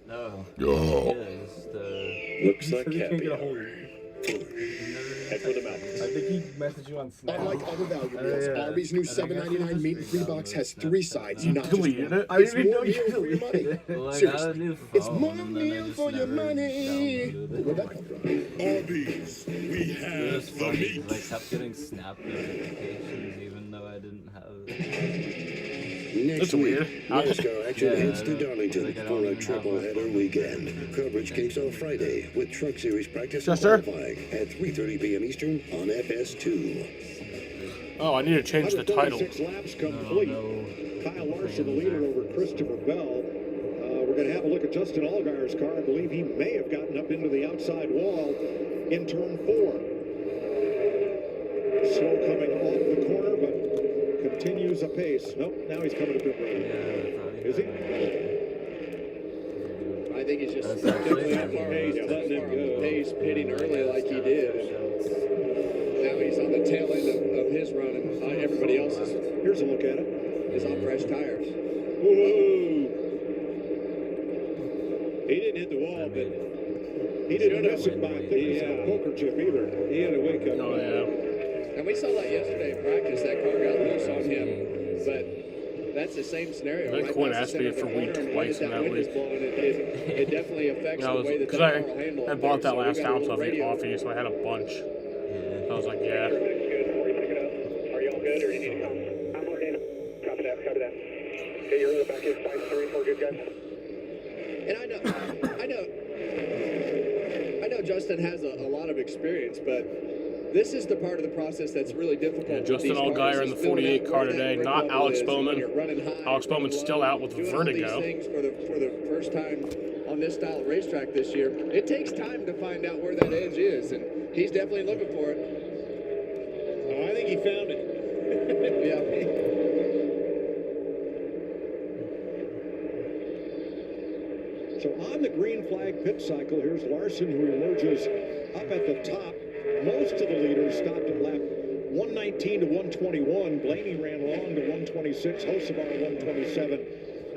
No. Oh. Looks like He can't get a caviar. hold of you. Head for the mountains. I think he messaged you on Snap. Unlike other value meals, yeah. Arby's new $7.99 meat and free box has 3 sides, not just deleted one. it? I It's didn't even more know you meal for your money. Well, I got a Seriously, new it's phone, more and then I meal just for your never money. downloaded it. Where'd that come from? Arby's, we It have was the funny meat. 'cause I kept getting Snap notifications even though I didn't have it. Next That's week, weird. NASCAR action Yeah, heads I to know. Darlington Like, I don't for a even have triple my header phone. weekend. Coverage kicks off Friday with Truck Series practice and Chester? qualifying at 3:30 p.m. Eastern on FS2. Oh, I need to change the title. 136 laps complete. Kyle Larson, the leader over Christopher Bell. We're going to have a look at Justin Allgaier's car. I believe he may have gotten up into the outside wall in turn 4. Slow coming off the corner, but continues apace. Nope, now he's coming to pit road. Is he? I think he's just That's definitely actually- that far letting him go. Pace pitting early like he did. And now he's on the tail end of his run, and everybody else Here's a look at it. is on fresh tires. Whoa! He didn't hit the wall, but he didn't miss it by a thickness of a poker chip either. He had a wake up. Oh, yeah. And we saw that yesterday in practice. That car got loose on him, but that's the same scenario. That right Quinn past asked the me center for of the weed corner, and twice when in that wind is week. blowing, it definitely affects Yeah, the way that because car will handle. I up bought there. that So we last got a ounce little of it radio. off you, so I had a bunch. I was like, yeah. Are you all good, or you need to come? I'm working. Copy that, copy that. Okay, you're in the back in 5, 3, 4, good guys. And I know Justin has a lot of experience, but this is the part of the process that's really difficult. Yeah, with Justin these cars, Allgaier in is the filling 48 out car where that today, brake not level Alex is, when Bowman. you're running high, Alex Bowman's running still low, out with doing all vertigo. these things for the first time on this style of racetrack this year. It takes time to find out where that edge is, and he's definitely looking for it. Oh, I think he found it. Yeah. So on the green flag pit cycle, here's Larson, who emerges up at the top. Most of the leaders stopped at lap 119 to 121. Blaney ran long to 126. Hocevar 127.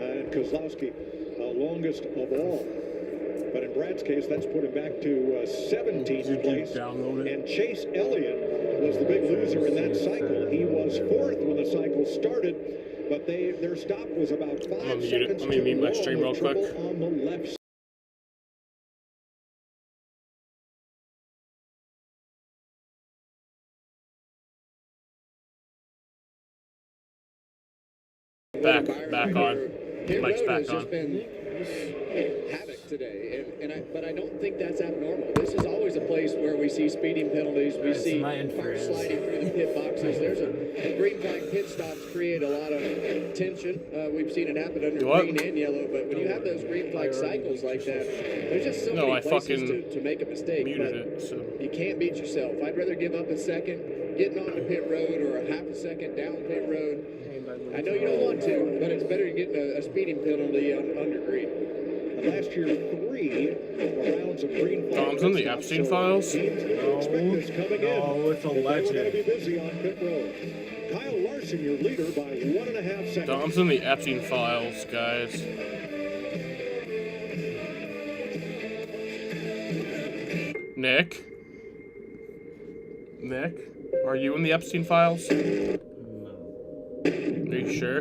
And Kozlowski longest of all. But in Brad's case, that's put him back to 17th place. And Chase Elliott was the big loser in that cycle. He was 4th when the cycle started, but their stop was about 5 seconds Let me mute my too stream long. real quick. Trouble on the left side. Back on. Mike's back Has on. just been havoc today, but I don't think that's abnormal. This is always a place where we see speeding penalties, we see cars sliding through the pit boxes. There's a green flag pit stops create a lot of tension. We've seen it happen under green and yellow, but when you have those green flag cycles like that, there's just so many places to make a mistake. But you can't beat yourself. I'd rather give up a second getting on the pit road or a half a second down pit road. I know you don't want to, but it's better than getting a speeding penalty under green. Last year, 3 rounds of green flag. Tom's in the Epstein files? No, it's a legend. We're going to be busy on pit road. Kyle Larson, your leader, by 1.5 seconds. Tom's in the Epstein files, guys. Nick? Nick? Are you in the Epstein files? No. Are you sure? I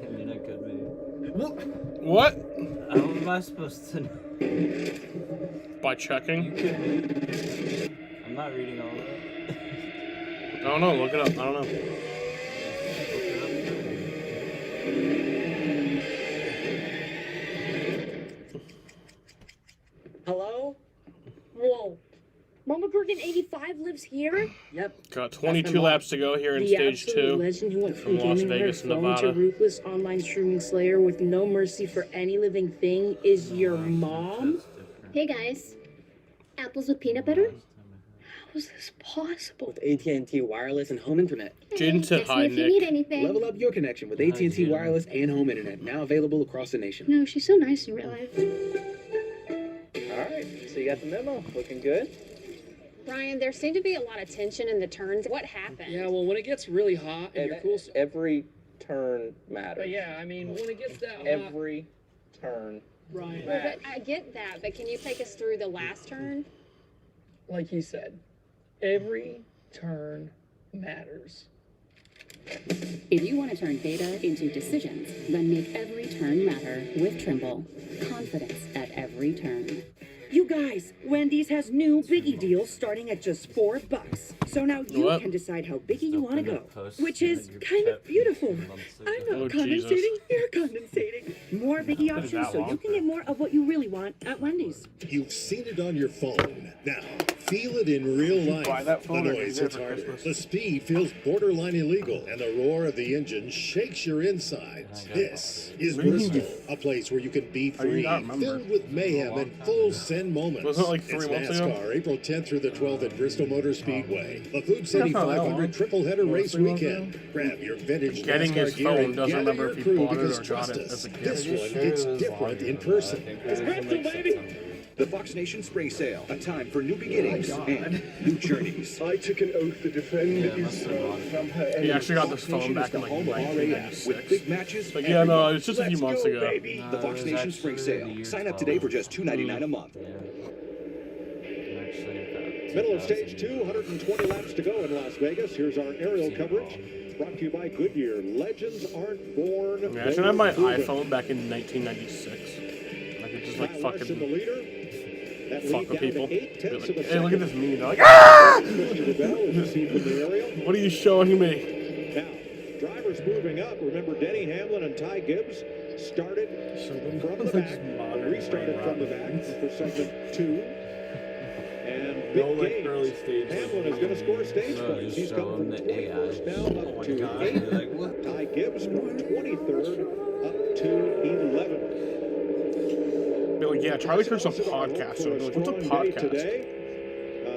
mean, I could be. What? How am I supposed to know? By checking? I'm not reading all of it. I don't know. Look it up. I don't know. Hello? Whoa. Mama Bergen 85 lives here? Yep. Got 22 laps to go here in stage 2 legend who went from from Las gaming Vegas, her phone Nevada. to ruthless online streaming slayer with no mercy for any living thing is your mom? Hey guys, apples with peanut butter? How is this possible? With AT&T wireless and home internet. Jaden said Text hi, me if you need anything. Level up your connection with AT&T wireless and home internet, now available across the nation. No, she's so nice in real life. All right, so you got the memo. Looking good. Ryan, there seemed to be a lot of tension in the turns. What happened? Yeah, well, when it gets really hot and you're cool. Every turn matters. But yeah, I mean, when it gets that hot. Every turn Ryan. Well, but I get that, but can you take us through the last turn? Like he said, every turn matters. If you want to turn data into decisions, then make every turn matter with Trimble. Confidence at every turn. You guys, Wendy's has new Biggie deals starting at just $4. So now you can decide how biggie you want to go, which is kind of beautiful. I'm not condensating, you're condensating. More Biggie options so you can get more of what you really want at Wendy's. You've seen it on your phone. Now, feel it in real life. That phone the noise hits harder. The speed feels borderline illegal, and the roar of the engine shakes your insides. This is Bristol, a place where you can be free, filled with mayhem and full send moments. Wasn't it like 3 it's months ago? NASCAR, April 10th through the 12th at Bristol Motor Speedway. The Food City 500 triple header race weekend. Grab your vintage Getting NASCAR his gear phone and doesn't gather remember your if he crew bought it because or got trust it us, as a gift. this one, it's different in person. It's Bristol, baby! The Fox Nation Spring Sale, a time for new beginnings and new journeys. I took an oath to defend Israel from her He actually got this phone back in like 1996. But yeah, no, it's just a few months ago. The Fox Nation Spring Sale. Sign up today for just $2.99 a month. Middle of stage 2, 120 laps to go in Las Vegas. Here's our aerial coverage. Brought to you by Goodyear. Legends aren't born. Imagine I had my iPhone back in 1996. I could just like Kyle Larson, the leader. That fuck lead with down people. to 8/10 Be of like, a hey, look at second. this meme. They're like, ah! Christopher Bell is received from the aerial. What are you showing me? Now, drivers moving up. Remember, Denny Hamlin and Ty Gibbs started from the back, or restarted from the back for segment 2. And big gains. Hamlin is going to score stage points. He's come from 21st down up to 8th. Ty Gibbs from 23rd up to 11th. Be like, yeah, Charlie Kirk's a podcaster. Like, what's a podcast? Today.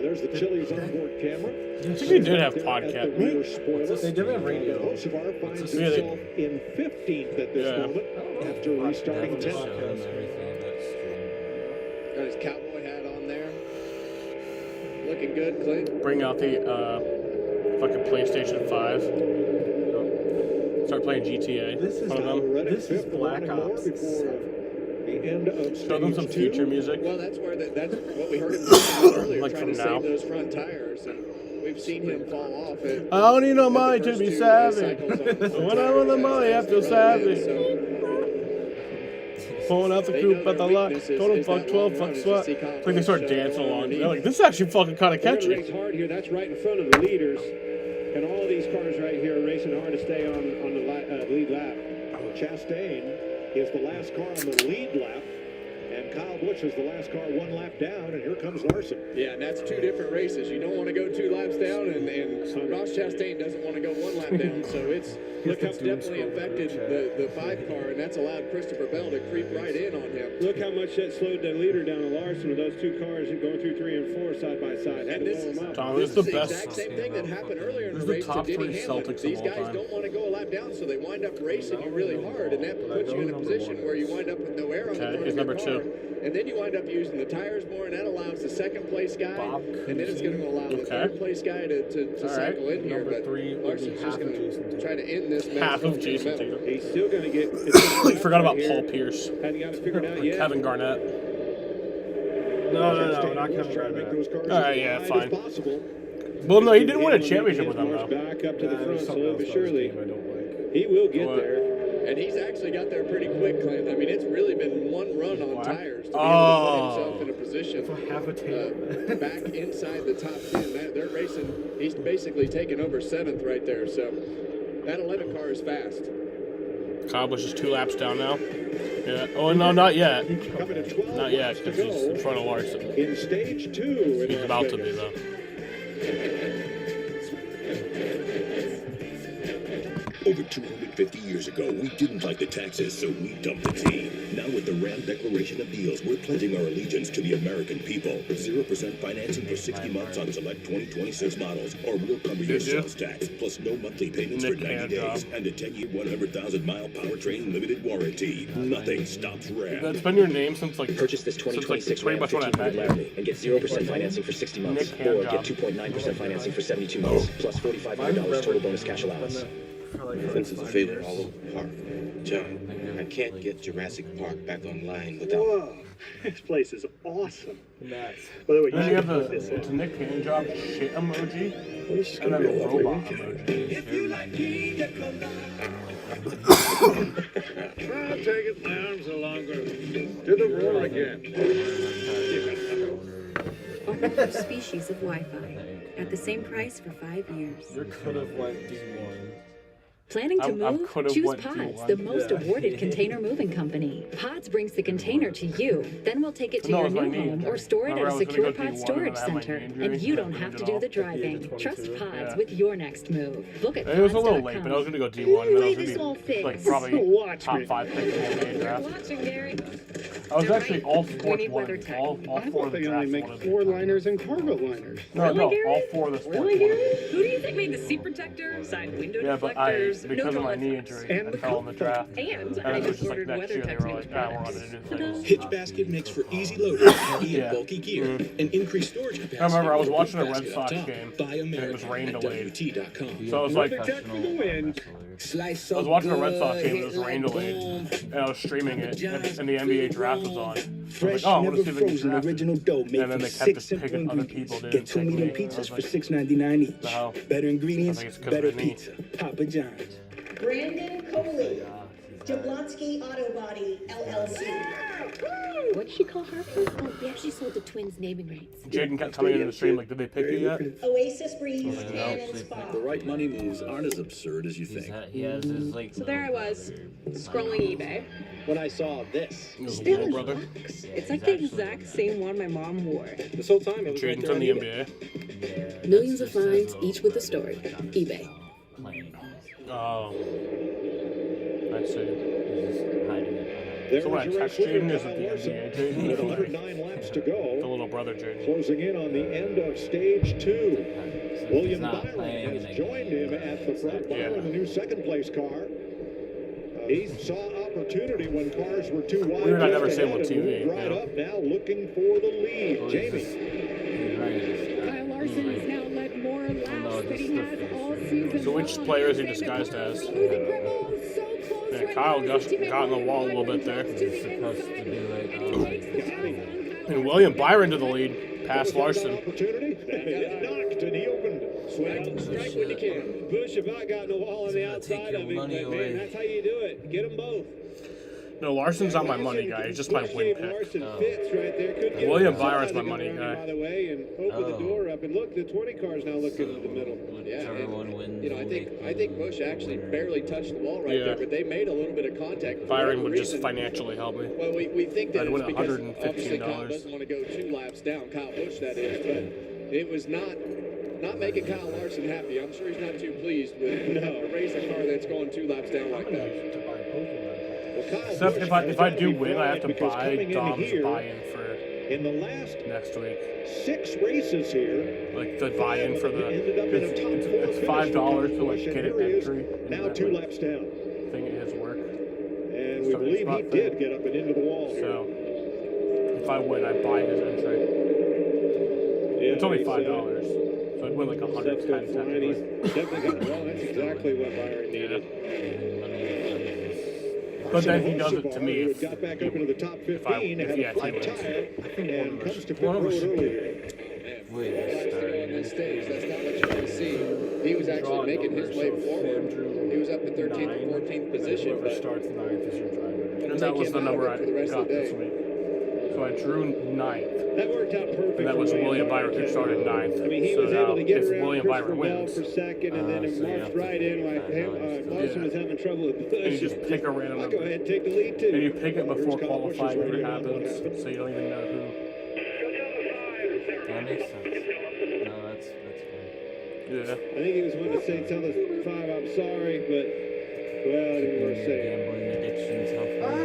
There's the Chili's onboard camera. I think they did have podcast. They did have radio. Hocevar finds himself in 15th at this moment after restarting 10th. Got his cowboy hat on there. Looking good, Clint. Bring out the fucking PlayStation 5. Start playing GTA. This is Black Ops. The end of Show them some future music. Well, that's where that's what we heard him talking earlier, Like trying from to now. save those front tires, and we've seen him fall off. I don't need no money to be savvy. When I want the money, I feel savvy. Pulling out the coupe at the lot. Told him fuck 12, fuck sweat. It's like they start dancing along. They're like, this is actually fucking kind of catchy. Race hard here. That's right in front of the leaders, and all these cars right here are racing hard to stay on the lead lap. Chastain is the last car on the lead lap, and Kyle Busch is the last car one lap down, and here comes Larson. Yeah, and that's two different races. You don't want to go 2 laps down, and Ross Chastain doesn't want to go 1 lap down. So it's definitely affected the 5 car, and that's allowed Christopher Bell to creep right in on him. Look how much that slowed the leader down on Larson with those 2 cars going through 3 and 4 side by side. And this is the exact same thing that happened earlier in the race to Denny Hamlin. These guys don't want to go a lap down, so they wind up racing you really hard, and that puts you in a position where you wind up with no air on the front of your car. And then you wind up using the tires more, and that allows the second place guy, and then it's going to allow the third place guy to cycle in here. But Larson's just going to try to end this match. Half of Jason Tatum. He's still going to get. I forgot about Paul Pierce. Hadn't got it figured out yet. Kevin Garnett. No, not Kevin Garnett. All right, yeah, fine. Well, no, he didn't win a championship with them, though. Back up to the front slowly but surely. He will get there. And he's actually got there pretty quick, Clint. I mean, it's really been one run on tires to be able to put himself in a position back inside the top 10. They're racing. He's basically taken over 7th right there. So that 11 car is fast. Kyle Busch is 2 laps down now. Yeah. Oh, no, not yet. Not yet, because he's in front of Larson. In stage 2. He's about to be, though. Over 250 years ago, we didn't like the taxes, so we dumped the tea. Now with the Ram Declaration of Deals, we're pledging our allegiance to the American people. 0% financing for 60 months on select 2026 models, or we'll cover your sales tax, plus no monthly payments for 90 days, and a 10-year, 100,000-mile powertrain limited warranty. Nothing stops Ram. That's been your name since, like, purchase this 2026 Ram 1500 Laramie and get 0% financing for 60 months, or get 2.9% financing for 72 months, plus $4,500 total bonus cash allowance. Fences are failing all over the park. John, I can't get Jurassic Park back online without... Whoa, this place is awesome. Nice. By the way, you have it's a Nick Hand job shit emoji, and then a robot emoji. I'll take it down so longer. Do the roar again. New species of Wi-Fi at the same price for 5 years. You could have went D1. Planning to move? Choose Pods, the most awarded container moving company. Pods brings the container to you. Then we'll take it to your new home or store it at a secure pod storage center. And you don't have to do the driving. Trust Pods with your next move. Look at It was a little late, but I was going to go D1, and then I was going to be, like, probably top 5 pick in the NBA draft. I was actually all 4 of the draft. All 4 of the draft. They only make 4-liners and cargo liners. No, all 4 of the sports. Really, Gary? Who do you think made the seat protector, side window deflectors, because of my knee injury, I fell in the draft. And it was just like next year they were like, we're on to new things. Hitch basket makes for easy loading of heavy and bulky gear and increased storage capacity. I remember I was watching a Red Sox game, and it was rain delayed. So I was like, I was watching a Red Sox game, and it was rain delayed, and I was streaming it, and the NBA draft was on. I was like, oh, I want to see if I can draft it. And then they kept just picking other people, dude. Get 2 medium pizzas for $6.99 each. Better ingredients, better pizza. Papa John's. Brandon Coley, Jablonski Auto Body, LLC. What'd she call her? Oh, we actually sold the twins naming rights. Jaden kept coming into the stream like, did they pick you yet? Oasis Breeze, Tan and Spa. The right money moves aren't as absurd as you think. So there I was, scrolling eBay. When I saw this. Little brother. It's like the exact same one my mom wore. This whole time it was right Jaden there from on the eBay. NBA. Millions of finds, each with a story. eBay. Oh. I see. There So what, was your text race leader, Jaden? Is Kyle it the Larson, NBA Jaden? with 109 laps to go. The little brother Jaden. Closing in on the end of stage 2. William Byron has joined him at the front bar in the new second-place car. He saw opportunity when cars were too wide. Weird, I never say on TV. Right up now, looking for the lead. Jamie. Kyle Larson has now led more laps than he has all season. So which player is he disguised as? Yeah, Kyle got in the wall a little bit there. And William Byron to the lead, past Larson. Opportunity. Knocked and he opened. Strike when you can. Bush about got in the wall on the outside of him, but man, that's how you do it. Get them both. No, Larson's not my money guy. He's just my win pick. Larson fits right there. Couldn't get William the Byron's my outside money to go guy. around, by the way, and open the door up. And look, the 20 car's now looking into the middle. Yeah, and, you know, I think Bush actually barely touched the wall right there, but they made a little bit of contact. Byron would just financially help me. Well, we think that I'd win it's because $115. obviously Kyle doesn't want to go 2 laps down. Kyle Busch, that is, but it was not making Kyle Larson happy. I'm sure he's not too pleased with a race a car that's going 2 laps down like that. Except if I do win, I have to buy Dom's buy-in for in the last next week. 6 races here. Like the buy-in for the it's $5 to like get an entry. Now 2 laps down. Thing at his work. And we believe he did get up and into the wall here. So if I win, I buy his entry. Yeah, it's only $5, so I'd win like 110 technically. Definitely got it wrong. That's exactly what Byron needed. But then he does it to me if got back up into the top 15, had a flat tire, and comes to pit road earlier. On this stage, that's not what you want to see. He was actually making his way forward. He was up in 13th or 14th position, but starts 9th is your driver. And that was the number I got this week. So I drew 9th. That worked out perfect. And that was William Byron who started 9th. I mean, he so was now, able to get if around William Byron wins, for second, and then it marched right in like Larson was having trouble with Bush. and you just pick a random I'll go ahead and take the lead too. And you pick it before qualifying when it happens, so you don't even know who. That makes sense. No, that's good. Yeah. I think he was one to say, tell the 5 I'm sorry, but, well, I didn't want to say it. Gambling addictions, how fun.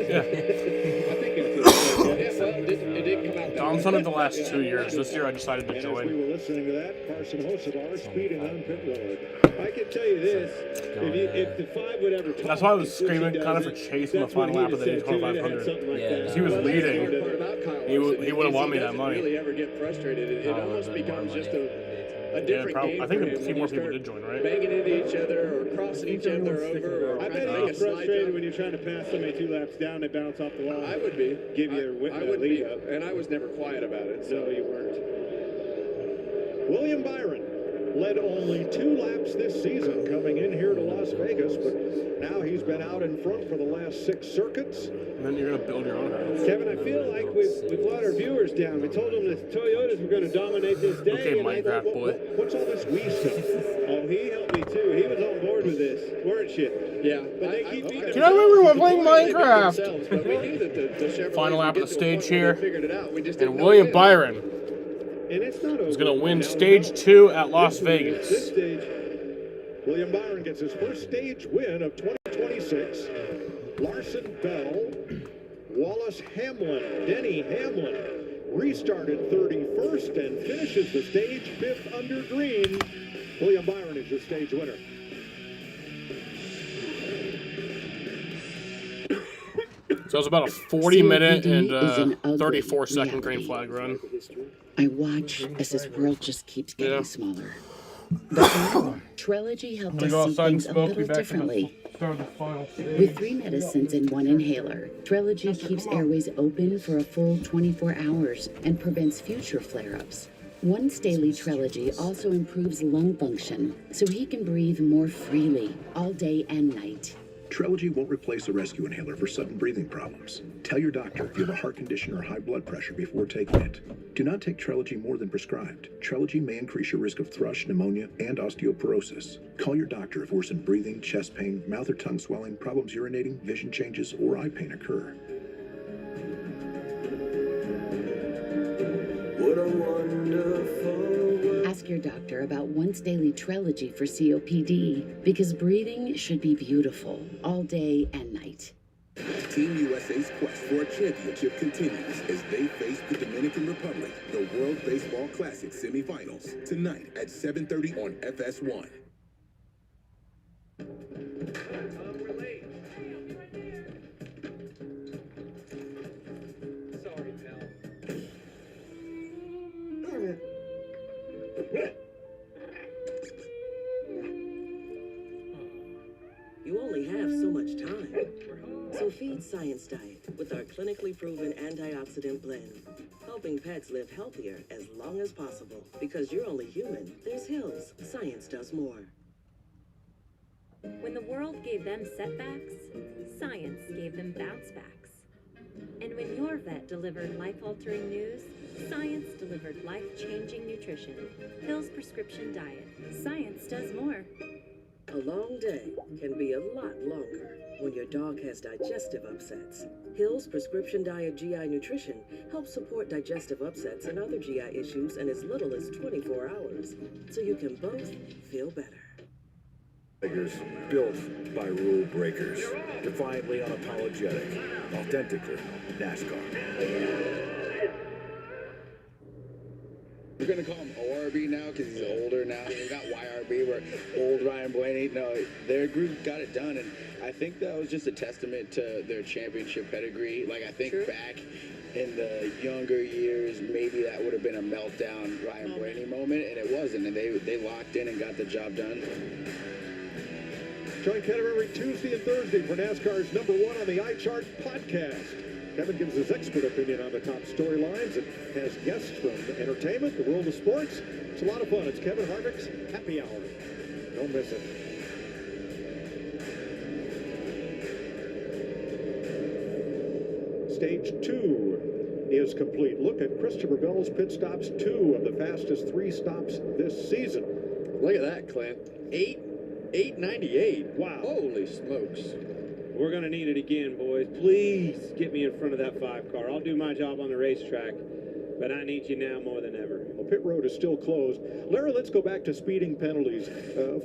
Yeah. I think it did come out. Dom's done it the last 2 years. This year I decided to And as join. we were listening to that, Carson Hocevar speeding on pit road. I can tell you this, if the 5 would ever talk, That's why I was screaming kind of for Chase in the final lap of the Daytona 500. Because he was leading. He would have won me that money. Really ever get frustrated? It almost becomes just a different game. I think for a him few when more you people start did join, right? banging into each other or crossing each other over. Or I bet trying to he's make a slide frustrated jump. when you're trying to pass somebody 2 laps down, they bounce off the wall. I would be. Give you a I would lead be, up. and I was never quiet about it. No, you weren't. William Byron led only 2 laps this season coming in here to Las Vegas, but now he's been out in front for the last 6 circuits. And then you're going to build your own house. Kevin, I feel like we've let our viewers down. We told them the Toyotas were going to dominate this day. Okay, and I thought, Minecraft boy. What's all this Wii stuff? Oh, he helped me too. He was on board with this, weren't you? Yeah. But they keep beating Do you remember we were playing Minecraft? But we knew that the Chevrolet Final lap would of the get to a stage point where here. they figured it out. We just And didn't know William when. Byron And it's not is over. going to win Now, stage 2 at Las this Vegas. stage, William Byron gets his first stage win of 2026. Larson Bell, Wallace Hamlin, Denny Hamlin restarted 31st and finishes the stage 5th under green. William Byron is your stage winner. So it's about a 40-minute and is an ugly 34-second green flag run. I watch as this world just keeps getting smaller. But Trelegy helped I'm going to us go see outside and things a smoke. Be little back for the differently. start of the final stage. With 3 medicines and 1 inhaler, Trelegy keeps airways open for a full 24 hours and prevents future flare-ups. Once daily Trelegy also improves lung function, so he can breathe more freely all day and night. Trelegy won't replace a rescue inhaler for sudden breathing problems. Tell your doctor if you have a heart condition or high blood pressure before taking it. Do not take Trelegy more than prescribed. Trelegy may increase your risk of thrush, pneumonia, and osteoporosis. Call your doctor if worsened breathing, chest pain, mouth or tongue swelling, problems urinating, vision changes, or eye pain occur. What a wonderful world. Ask your doctor about once daily Trelegy for COPD, because breathing should be beautiful all day and night. Team USA's quest for a championship continues as they face the Dominican Republic, the World Baseball Classic semifinals, tonight at 7:30 on FS1. Sorry, pal. You only have so much time. So feed Science Diet with our clinically proven antioxidant blend, helping pets live healthier as long as possible. Because you're only human, there's Hills. Science does more. When the world gave them setbacks, science gave them bounce backs. And when your vet delivered life-altering news, science delivered life-changing nutrition. Hill's Prescription Diet. Science does more. A long day can be a lot longer when your dog has digestive upsets. Hill's Prescription Diet GI Nutrition helps support digestive upsets and other GI issues in as little as 24 hours, so you can both feel better. Built by rule breakers, defiantly unapologetic, authentically NASCAR. We're going to call him ORB now because he's older now. We got YRB, where old Ryan Blaney. No, their group got it done, and I think that was just a testament to their championship pedigree. Like, I think back in the younger years, maybe that would have been a meltdown Ryan Blaney moment, and it wasn't, and they locked in and got the job done. Join Kevin every Tuesday and Thursday for NASCAR's #1 on the iChart podcast. Kevin gives his expert opinion on the top storylines and has guests from entertainment, the world of sports. It's a lot of fun. It's Kevin Harvick's Happy Hour. Don't miss it. Stage 2 is complete. Look at Christopher Bell's pit stops, 2 of the fastest 3 stops this season. Look at that, Clint. 8:98. Wow. Holy smokes. We're going to need it again, boys. Please get me in front of that 5 car. I'll do my job on the racetrack, but I need you now more than ever. Well, pit road is still closed. Larry, let's go back to speeding penalties.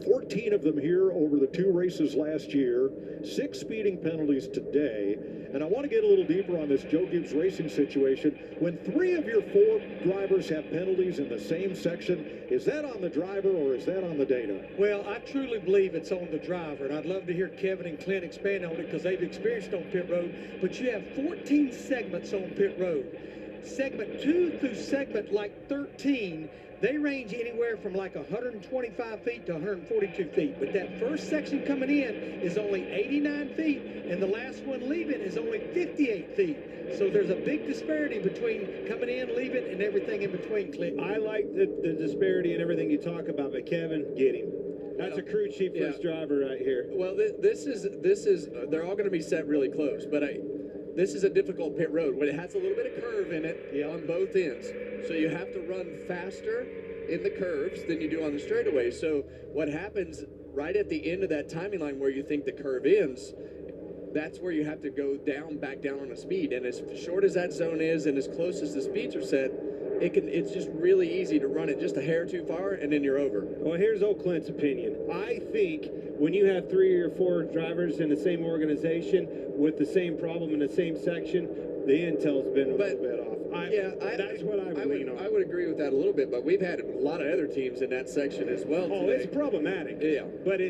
14 of them here over the 2 races last year. 6 speeding penalties today. And I want to get a little deeper on this Joe Gibbs Racing situation. When 3 of your 4 drivers have penalties in the same section, is that on the driver or is that on the data? Well, I truly believe it's on the driver, and I'd love to hear Kevin and Clint expand on it because they've experienced on pit road. But you have 14 segments on pit road. Segment 2 through segment like 13, they range anywhere from like 125 feet to 142 feet. But that first section coming in is only 89 feet, and the last one leaving is only 58 feet. So there's a big disparity between coming in, leaving, and everything in between, Clint. I like the disparity and everything you talk about, but Kevin, get him. That's a crew chief first driver right here. Well, this is they're all going to be set really close, but this is a difficult pit road when it has a little bit of curve in it on both ends. So you have to run faster in the curves than you do on the straightaway. So what happens right at the end of that timing line where you think the curve ends, that's where you have to go back down on a speed. And as short as that zone is and as close as the speeds are set, it's just really easy to run it just a hair too far and then you're over. Well, here's Old Clint's opinion. I think when you have 3 or 4 drivers in the same organization with the same problem in the same section, the intel's been a little bit off. That's what I would lean on. I would agree with that a little bit, but we've had a lot of other teams in that section as well today. Oh, it's problematic. Yeah. But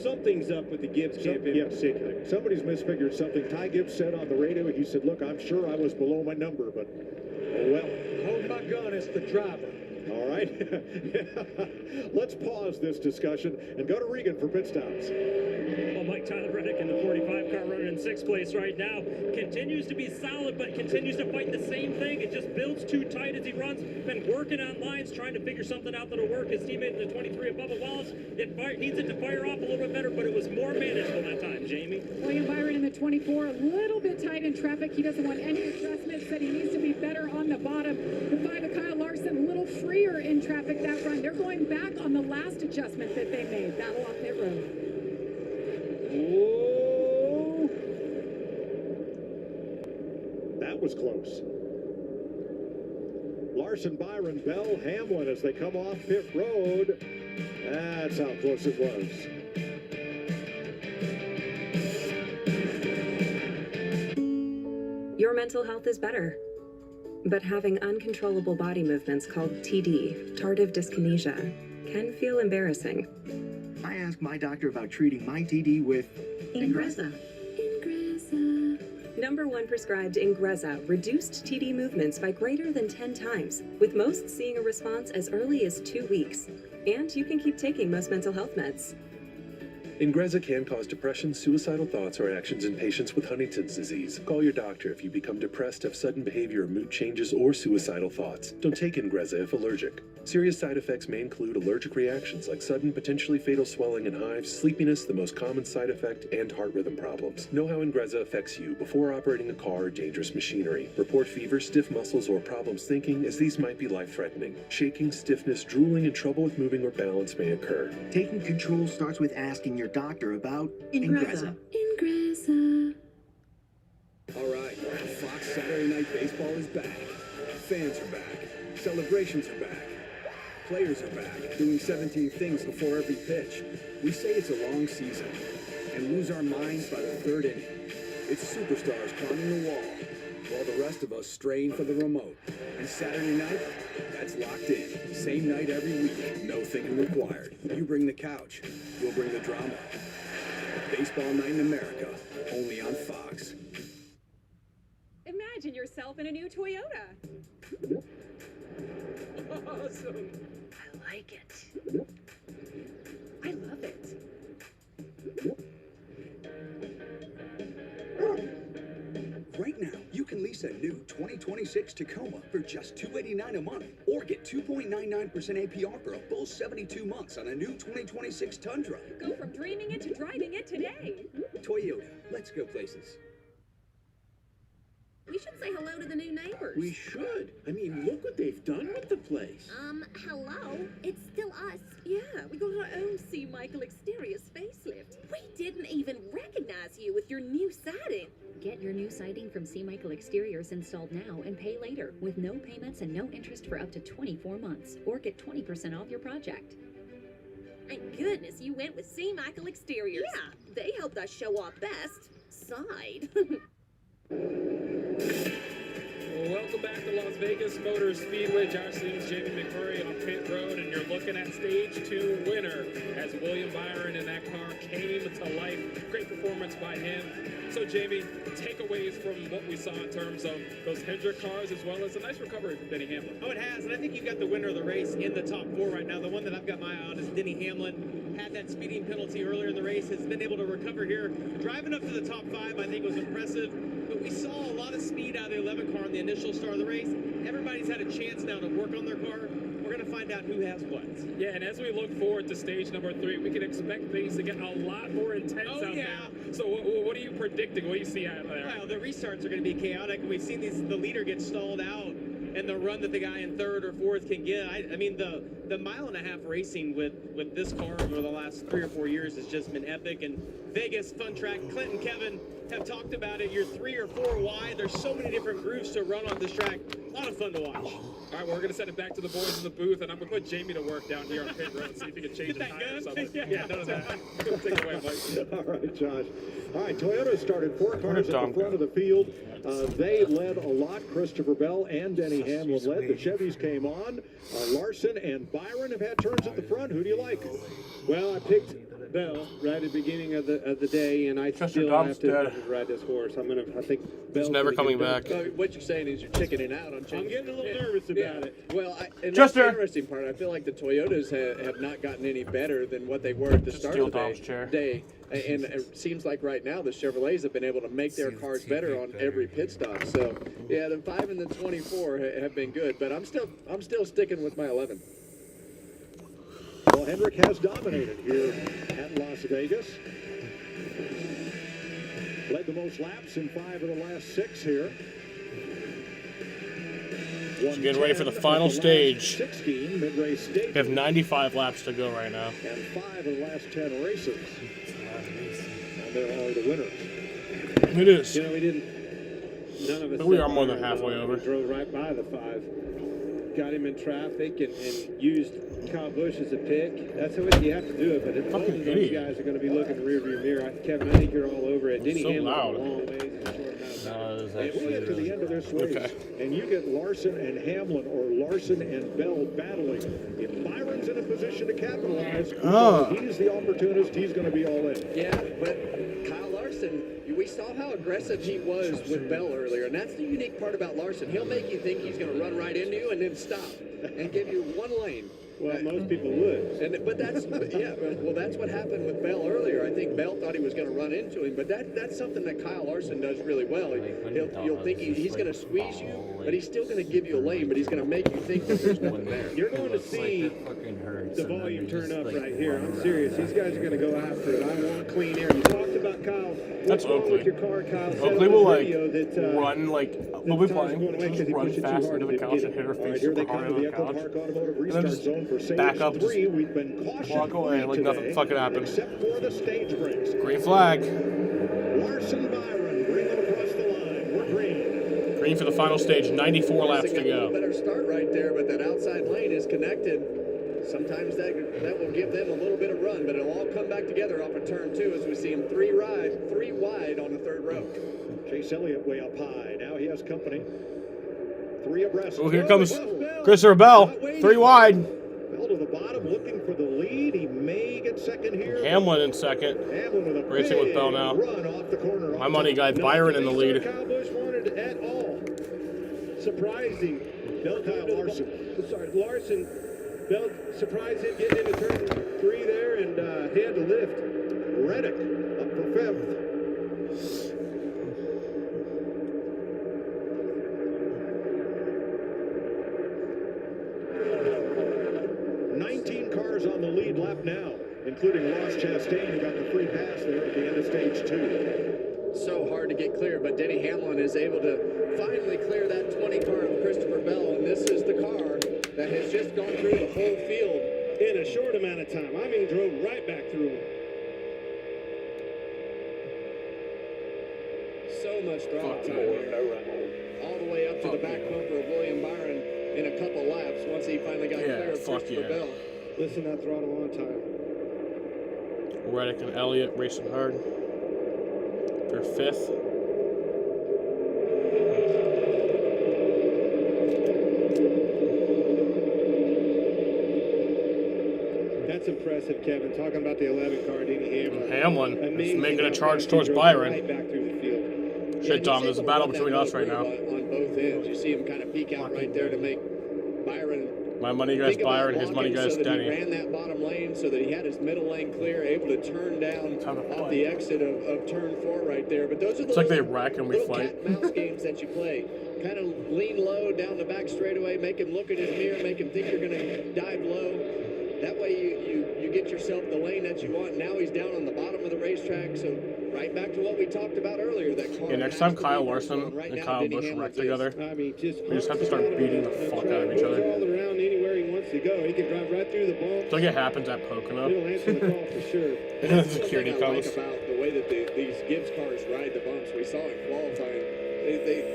something's up with the Gibbs camp in particular. Somebody's misfigured something. Ty Gibbs said on the radio, he said, look, I'm sure I was below my number, but oh well. Hold my gun, it's the driver. All right. Let's pause this discussion and go to Regan for pit stops. Well, Mike Tyler Reddick in the 45 car running in 6th place right now. Continues to be solid, but continues to fight the same thing. It just builds too tight as he runs. Been working on lines, trying to figure something out that'll work. His teammate in the 23 Bubba Wallace, needs it to fire off a little bit better, but it was more manageable that time, Jamie. William Byron in the 24, a little bit tight in traffic. He doesn't want any adjustments, said he needs to be better on the bottom. The 5 of Kyle Larson, a little freer in traffic that run. They're going back on the last adjustment that they made. Battle off pit road. Oh, that was close. Larson, Byron, Bell, Hamlin as they come off pit road. That's how close it was. Your mental health is better. But having uncontrollable body movements called TD, tardive dyskinesia, can feel embarrassing. I asked my doctor about treating my TD with Ingrezza. #1 prescribed Ingrezza reduced TD movements by greater than 10 times, with most seeing a response as early as 2 weeks. And you can keep taking most mental health meds. Ingrezza can cause depression, suicidal thoughts, or actions in patients with Huntington's disease. Call your doctor if you become depressed, have sudden behavior or mood changes, or suicidal thoughts. Don't take Ingrezza if allergic. Serious side effects may include allergic reactions like sudden, potentially fatal swelling and hives, sleepiness, the most common side effect, and heart rhythm problems. Know how Ingrezza affects you before operating a car or dangerous machinery. Report fever, stiff muscles, or problems thinking, as these might be life-threatening. Shaking, stiffness, drooling, and trouble with moving or balance may occur. Taking control starts with asking your doctor about Ingrezza. Ingrezza. All right, Fox Saturday Night Baseball is back. Fans are back. Celebrations are back. Players are back, doing 17 things before every pitch. We say it's a long season and lose our minds by the third inning. It's superstars climbing the wall, while the rest of us strain for the remote. And Saturday night, that's locked in. Same night every week, no thinking required. You bring the couch, we'll bring the drama. Baseball Night in America, only on Fox. Imagine yourself in a new Toyota. Awesome. I like it. I love it. Right now, you can lease a new 2026 Tacoma for just $289 a month, or get 2.99% APR for a full 72 months on a new 2026 Tundra. Go from dreaming it to driving it today. Toyota, let's go places. We should say hello to the new neighbors. We should. I mean, look what they've done with the place. Hello? It's still us. Yeah, we got our own C. Michael Exteriors facelift. We didn't even recognize you with your new siding. Get your new siding from C. Michael Exteriors installed now and pay later with no payments and no interest for up to 24 months, or get 20% off your project. Thank goodness you went with C. Michael Exteriors. Yeah, they helped us show our best side. Welcome back to Las Vegas Motor Speedway. Josh Sims, Jamie McMurray on pit road, and you're looking at stage 2 winner as William Byron in that car came to life. Great performance by him. So, Jamie, takeaways from what we saw in terms of those Hendrick cars, as well as a nice recovery from Denny Hamlin. Oh, it has, and I think you've got the winner of the race in the top 4 right now. The one that I've got my eye on is Denny Hamlin. Had that speeding penalty earlier in the race, has been able to recover here. Driving up to the top 5, I think, was impressive. But we saw a lot of speed out of the 11 car in the initial start of the race. Everybody's had a chance now to work on their car. We're going to find out who has what. Yeah, and as we look forward to stage number 3, we can expect things to get a lot more intense out there. So what are you predicting? What do you see out there? Well, the restarts are going to be chaotic. We've seen the leader get stalled out, and the run that the guy in 3rd or 4th can get. I mean, the mile-and-a-half racing with this car over the last 3 or 4 years has just been epic. And Vegas, fun track. Clint and Kevin have talked about it. You're 3 or 4 wide. There's so many different grooves to run on this track. A lot of fun to watch. All right, well, we're going to send it back to the boys in the booth, and I'm going to put Jamie to work down here on pit road and see if he can change the tire or something. Yeah, none of that. Take it away, Mike. All right, Josh. All right, Toyota started 4 cars at the front of the field. They led a lot. Christopher Bell and Denny Hamlin led. The Chevys came on. Larson and Byron have had turns at the front. Who do you like? Well, I picked Bell right at the beginning of the day, and I still have to ride this horse. I think Bell's He's never coming back. What you're saying is you're chickening out on I'm getting a little nervous about it. Well, and that's the interesting part. I feel like the Toyotas have not gotten any better than what they were at the start of the day. And it seems like right now the Chevrolets have been able to make their cars better on every pit stop. So, yeah, the 5 and the 24 have been good, but I'm still sticking with my 11. Well, Hendrick has dominated here at Las Vegas. Led the most laps in 5 of the last 6 here. Getting ready for the final stage. 16 mid-race stage. We have 95 laps to go right now. And 5 of the last 10 races. And they're all the winners. It is. You know, none of us. But we are more than halfway over. Drove right by the 5. Got him in traffic and used Kyle Busch as a pick. That's the way you have to do it. But both of those guys are going to be looking in the rearview mirror. Kevin, I think you're all over it. Denny Hamlin loud. a long ways in a short amount of time. And we get to the end of this race, and you get Larson and Hamlin, or Larson and Bell battling. If Byron's in a position to capitalize, he's the opportunist. He's going to be all in. Yeah, but Kyle Larson, we saw how aggressive he was with Bell earlier, and that's the unique part about Larson. He'll make you think he's going to run right into you and then stop and give you one lane. Well, most people would. But that's that's what happened with Bell earlier. I think Bell thought he was going to run into him, but that's something that Kyle Larson does really well. You'll think he's going to squeeze you, but he's still going to give you a lane, but he's going to make you think that there's nothing there. You're going to see the volume turn up right here. I'm serious. These guys are going to go after it. I want clean air. You talked about Kyle. That's Oakley. With your car, Kyle. Oakley will run we'll be playing, just run fast into the couch and hit her face super hard on the couch, and then just back up, just walk away like nothing fucking happened. Green flag. Larson Byron, bring them across the line. We're green. Green for the final stage, 94 laps to go. Better start right there, but that outside lane is connected. Sometimes that will give them a little bit of run, but it'll all come back together off of turn 2 as we see him three wide on the third row. Chase Elliott way up high. Now he has company. 3 abreast. Oh, here comes Christopher Bell. 3 wide. Bell to the bottom, looking for the lead. He may get second here. Hamlin in second. Racing with Bell now. My money guy Byron in the lead. Kyle Busch wanted at all. Surprising. Bell Kyle Larson. Larson. Bell surprised him getting into turn 3 there, and he had to lift. Reddick up for 5th. On the lead lap now, including Ross Chastain, who got the free pass there at the end of stage 2. So hard to get clear, but Denny Hamlin is able to finally clear that 20 car of Christopher Bell, and this is the car that has just gone through the whole field in a short amount of time. I mean, drove right back through him. So much throttle time. All the way up to the back bumper of William Byron in a couple laps once he finally got clear of Christopher Bell. Listen, that throttle on time. Reddick and Elliott racing hard. They're 5th. That's impressive, Kevin. Talking about the 11 car, Denny Hamlin. Hamlin is making a charge towards Byron. Right back through the field. Shit, Tom, there's a battle between us right now. On both ends. You see him kind of peek out right there to make Byron. My money guy's Byron, his money guy's Denny. He ran that bottom lane so that he had his middle lane clear, able to turn down off the exit of turn 4 right there. But those are the it's like they wreck and we fight. Cat and mouse games that you play. Kind of lean low down the back straightaway, make him look at his mirror, make him think you're going to dive low. That way you get yourself the lane that you want. Now he's down on the bottom of the racetrack, so right back to what we talked about earlier. That car next time Kyle Larson and Kyle Busch wreck together, we just have to start beating the fuck out of each other. All around anywhere he wants to go. He can drive right through the bump. It's like it happens at Pocono. He'll answer the call for sure. And then security comes. Like about the way that these Gibbs cars ride the bumps. We saw in qualifying.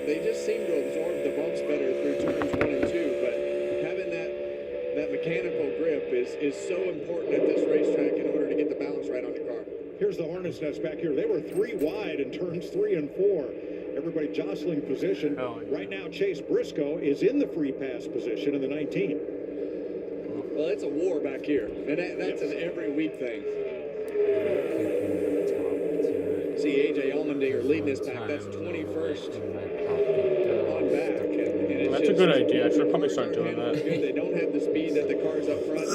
They just seem to absorb the bumps better through turns 1 and 2, but having that mechanical grip is so important at this racetrack in order to get the balance right on your car. Here's the Hornets' nest back here. They were 3 wide in turns 3 and 4. Everybody jostling position. Right now, Chase Briscoe is in the free pass position in the 19. Well, it's a war back here, and that's an every week thing. See A.J. Allmendinger leading his pack. That's 21st on back. And that's a good idea. I should probably start doing that. They don't have the speed that the cars up front.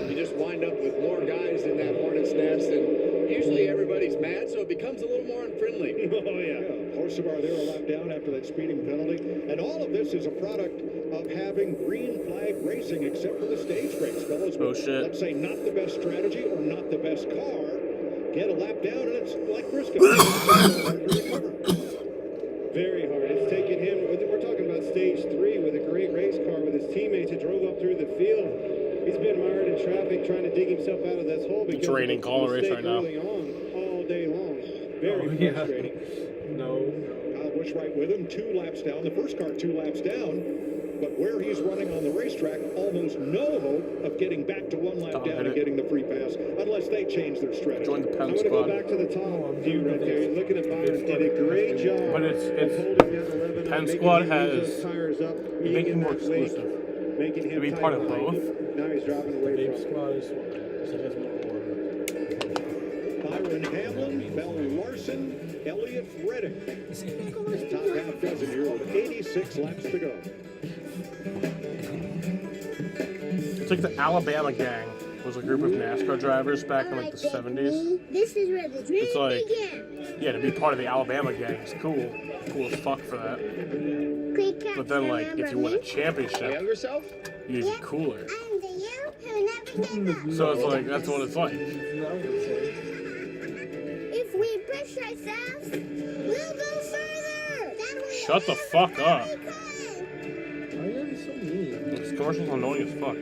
You just wind up with more guys in that Hornet's nest, and usually everybody's mad, so it becomes a little more unfriendly. Oh, yeah. Horseshoe there a lap down after that speeding penalty. And all of this is a product of having green flag racing, except for the stage race. Fellas, let's say not the best strategy or not the best car. Get a lap down, and it's like Briscoe. Very hard. It's taken him. We're talking about stage 3 with a great race car with his teammates who drove up through the field. He's been mired in traffic trying to dig himself out of this hole because it's raining color race right now. Early on, all day long. Very frustrating. No. Kyle Busch right with him, 2 laps down. The first car 2 laps down. But where he's running on the racetrack, almost no hope of getting back to 1 lap down and getting the free pass, unless they change their strategy. Join the Penn I'm going to go back to the top view right there. You're looking at Byron did a great job. But it's Penn Squad has making him more exclusive. Making him to be part of both. Now he's driving away from Squad is Byron Hamlin, Bell Larson, Elliott Reddick. Top half dozen here with 86 laps to go. It's like the Alabama Gang was a group of NASCAR drivers back in like the 70s. This is where the dream It's like, begins. yeah, to be part of the Alabama Gang is cool. Cool as fuck for that. But then, like, if you win a championship, you're even cooler. So it's like, that's what it's like. If we push ourselves, we'll go further. Shut the fuck up. Why are you so mean? This commercial's annoying as fuck.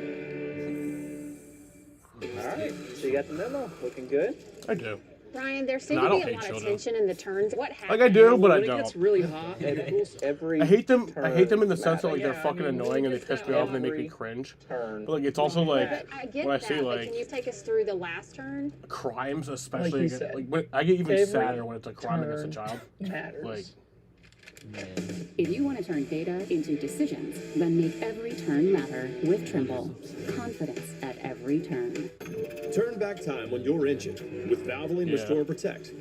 Alright, so you got the memo. Looking good? I do. Brian, there seems No, I to be don't a hate lot of children. tension in the turns. What happened? Like I do, but I When it don't. gets really hot, it cools every I hate them. I turn. hate them in the sense that like they're Yeah, fucking I mean, annoying and they just piss me off and they make me every cringe. turn. But like it's also like But I get when I that, see but like can you take us through the last turn? crimes, especially you against, said, like when, I get even every sadder when it's a crime against a turn child. matters. Like If you want to turn data into decisions, then make every turn matter with Trimble. Confidence at every turn. Turn back time on your engine with Valvoline Yeah. Restore and Protect,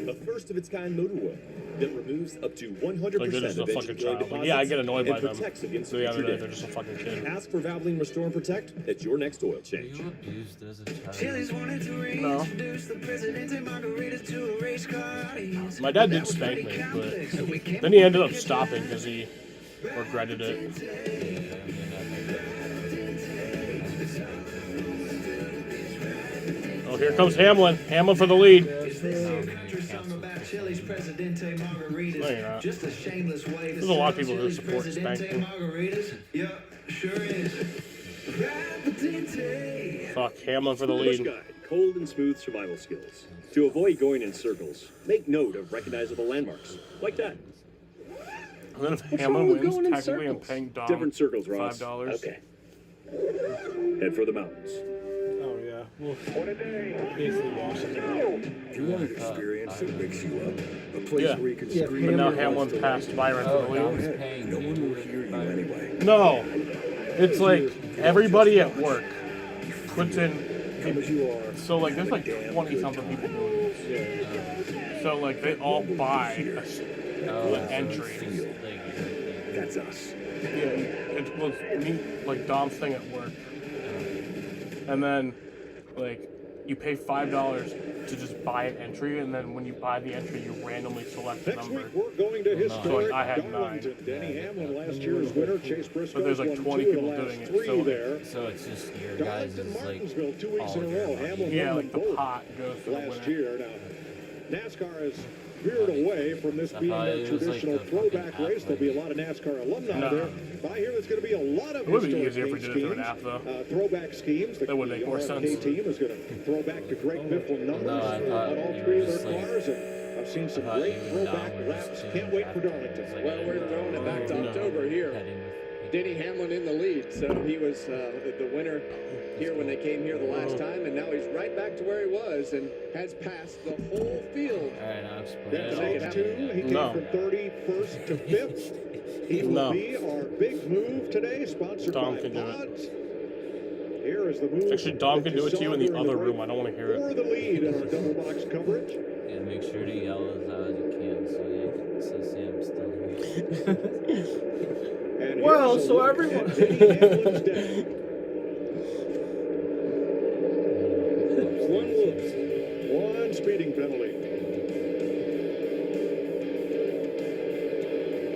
a first-of-its-kind motor oil that removes up to 100% like they're just a of fucking engine oil child. Like, deposits yeah, I get annoyed by and them. protects against So the other future day they're damage. just a fucking kid. Ask for Valvoline Restore and Protect at your next oil change. Abused as a child. No. My dad did spank me, but then he ended up stopping because he regretted it. Oh, here comes Hamlin. Hamlin for the lead. No, you're not. There's a lot of people who support spanking. Fuck, Hamlin for the lead. Guide, cold and smooth survival skills. To avoid going in circles, make note of recognizable landmarks, like that. And then if What's Hamlin wrong with wins, going in technically I'm circles? paying Dom Different circles, Ross. $5. Okay. Head for the mountains. Oh yeah. You want an experience that wakes you up? A place Yeah. where you can But scream now your Hamlin's heart's passed Byron for the Go lead. ahead. No one will hear you anyway. No, it's like everybody at work puts in. Come as you are. So like there's like 20 something people doing this. So like they all buy an entry. That's us. Yeah, it was me like Dom's thing at work, and then like you pay $5 to just buy an entry, and then when you buy the entry, you randomly select the Next number. week, we're going to So historic like, I had 9. Darlington. Denny Hamlin, last year's winner. Chase Briscoe But there's like won 20 2 of people the last doing it, 3 so like- there. So it's just your guys' Darlington, like Martinsville, 2 weeks all in a of your row. money. Hamlin Yeah, won like them the both pot goes to the last winner. year. Now, NASCAR has veered away from this being thought a it was traditional like the throwback fucking race. There'll be a lot of NASCAR alumni No. there. But I hear there's going to be a lot of It would be historic easier if we paint did it through an schemes, app, though. throwback schemes. The That would make more RFK sense. team is going to throw back to Greg Biffle numbers No, I thought on all you 3 were of just their like- cars. And I've seen some thought great you and throwback Dom were laps. just Can't wait for Darlington. Well, we're throwing it back to October here. Denny Hamlin in the lead, so he was the winner here when they came here the last time, and now he's right back to where he was and has passed the whole field. All right, now I'm splitting Then it stage up. 2, he came No. from 31st to 5th. He will No. be our big move today, sponsored Dom by can do it. Pods. Here is the move. Actually, Dom can do it to you in the Cylinder other right room. I don't want to hear for it. the lead in our double box coverage. Yeah, make sure to yell as loud as you can so you can see I'm still here. And Well, here's a so look everyone- at Denny Hamlin's day. One whoops, one speeding penalty.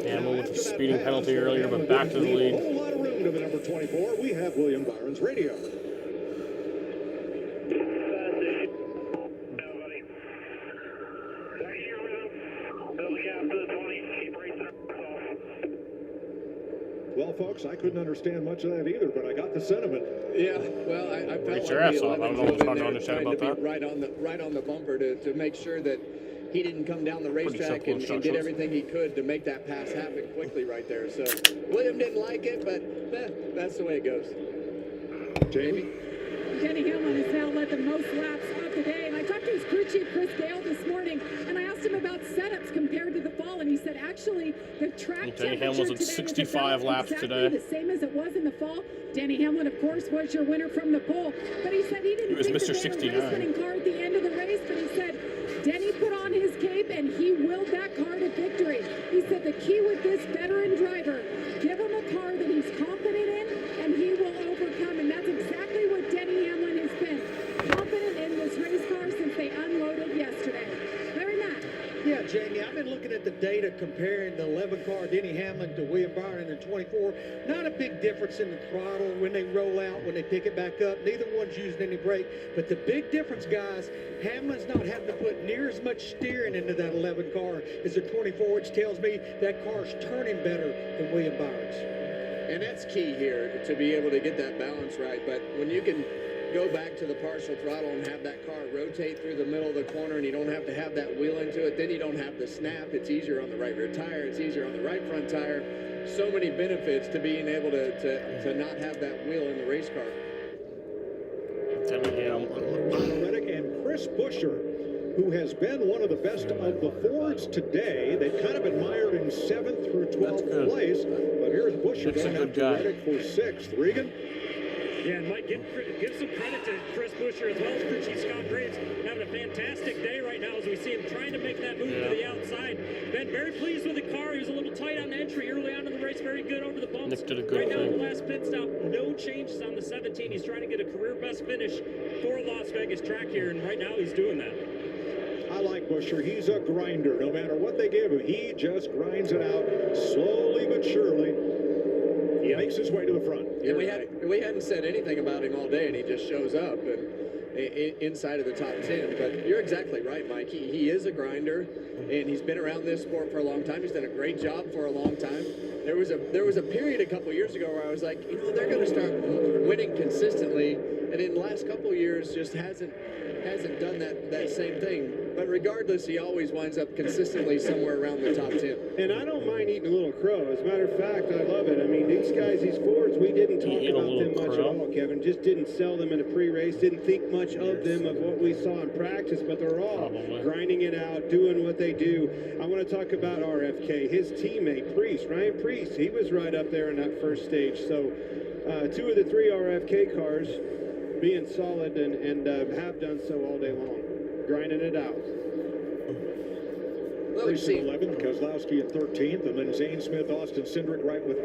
Hamlin with After the that speeding pass, penalty earlier, Hamlin but back to the didn't leave lead. A whole lot of room to the number 24. We have William Byron's radio. Well, folks, I couldn't understand much of that either, but I got the sentiment. Yeah, well, I felt Get like your ass the off. I don't know 11 what's drove hard in to there understand trying about to be right on the bumper to make sure that he didn't come down the racetrack simple and did instructions. everything he could to make that pass happen quickly right there. So William didn't like it, but that's the way it goes. Jamie? Denny Hamlin has now led the most laps of the day. And I talked to his crew chief, Chris Gale, this morning, and I asked him about setups compared to the fall. And he said, actually, the track Denny temperature Hamlin's at today 65 was laps exactly today. the same as it was in the fall. Denny Hamlin, of course, was your winner from the pole. But he said he didn't He was think Mr. that they had a 69. race-winning car at the end of the race. But he said, Denny put on his cape and he willed that car to victory. He said the key with this veteran driver, give him a car that he's confident in and he will overcome. And that's exactly looking at the data comparing the 11 car Denny Hamlin to William Byron in the 24, not a big difference in the throttle when they roll out, when they pick it back up. Neither one's using any brake. But the big difference, guys, Hamlin's not having to put near as much steering into that 11 car as the 24, which tells me that car's turning better than William Byron's. And that's key here, to be able to get that balance right. But when you can go back to the partial throttle and have that car rotate through the middle of the corner and you don't have to have that wheel into it, then you don't have the snap. It's easier on the right rear tire. It's easier on the right front tire. So many benefits to being able to not have that wheel in the race car. Reddick and Chris Buescher, who has been one of the best of the Fords today. They've kind of been mired in 7th through 12th place. But here's Buescher going after Reddick for 6th. Regan? Yeah, and Mike, give some credit to Chris Buescher as well as crew chief Scott Graves, having a fantastic day right now as we see him trying to make that move to the outside. Been very pleased with the car. He was a little tight on the entry early on in the race, very good over the bumps. Nick did a good right now, thing. the last pit stop, no changes on the 17. He's trying to get a career best finish for Las Vegas track here, and right now he's doing that. I like Buescher. He's a grinder. No matter what they give him, he just grinds it out slowly but surely. He makes his way to the front. Yeah, we hadn't said anything about him all day, and he just shows up and inside of the top 10. But you're exactly right, Mike. He is a grinder, and he's been around this sport for a long time. He's done a great job for a long time. There was a period a couple years ago where I was like, they're going to start winning consistently, and in the last couple years just hasn't done that same thing. But regardless, he always winds up consistently somewhere around the top 10. And I don't mind eating a little crow. As a matter of fact, I love it. I mean, these guys, these Fords, we didn't talk about them much at all, Kevin. Just didn't sell them in a pre-race, didn't think much of them, of what we saw in practice, but they're all grinding it out, doing what they do. I want to talk about RFK. His teammate, Priest, Ryan Priest, he was right up there in that first stage. So 2 of the 3 RFK cars being solid and have done so all day long, grinding it out. Priest in 11th, Kozlowski in 13th, and then Zane Smith, Austin Cindric right with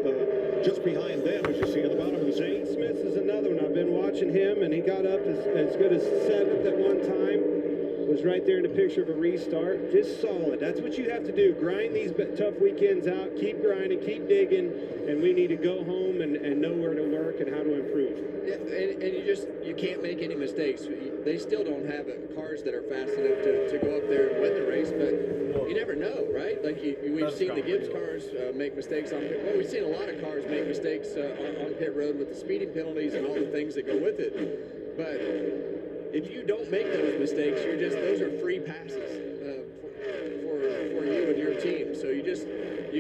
just behind them, as you see on the bottom of the Zane Smith is another one. I've been watching him, and he got up as good as 7th at one time. Was right there in the picture of a restart. Just solid. That's what you have to do. Grind these tough weekends out. Keep grinding. Keep digging. And we need to go home and know where to work and how to improve. Yeah, and you can't make any mistakes. They still don't have cars that are fast enough to go up there and win the race, but you never know, right? Like we've seen the Gibbs cars make mistakes on pit. Well, we've seen a lot of cars make mistakes on pit road with the speeding penalties and all the things that go with it. But if you don't make those mistakes, those are free passes for you and your team. So you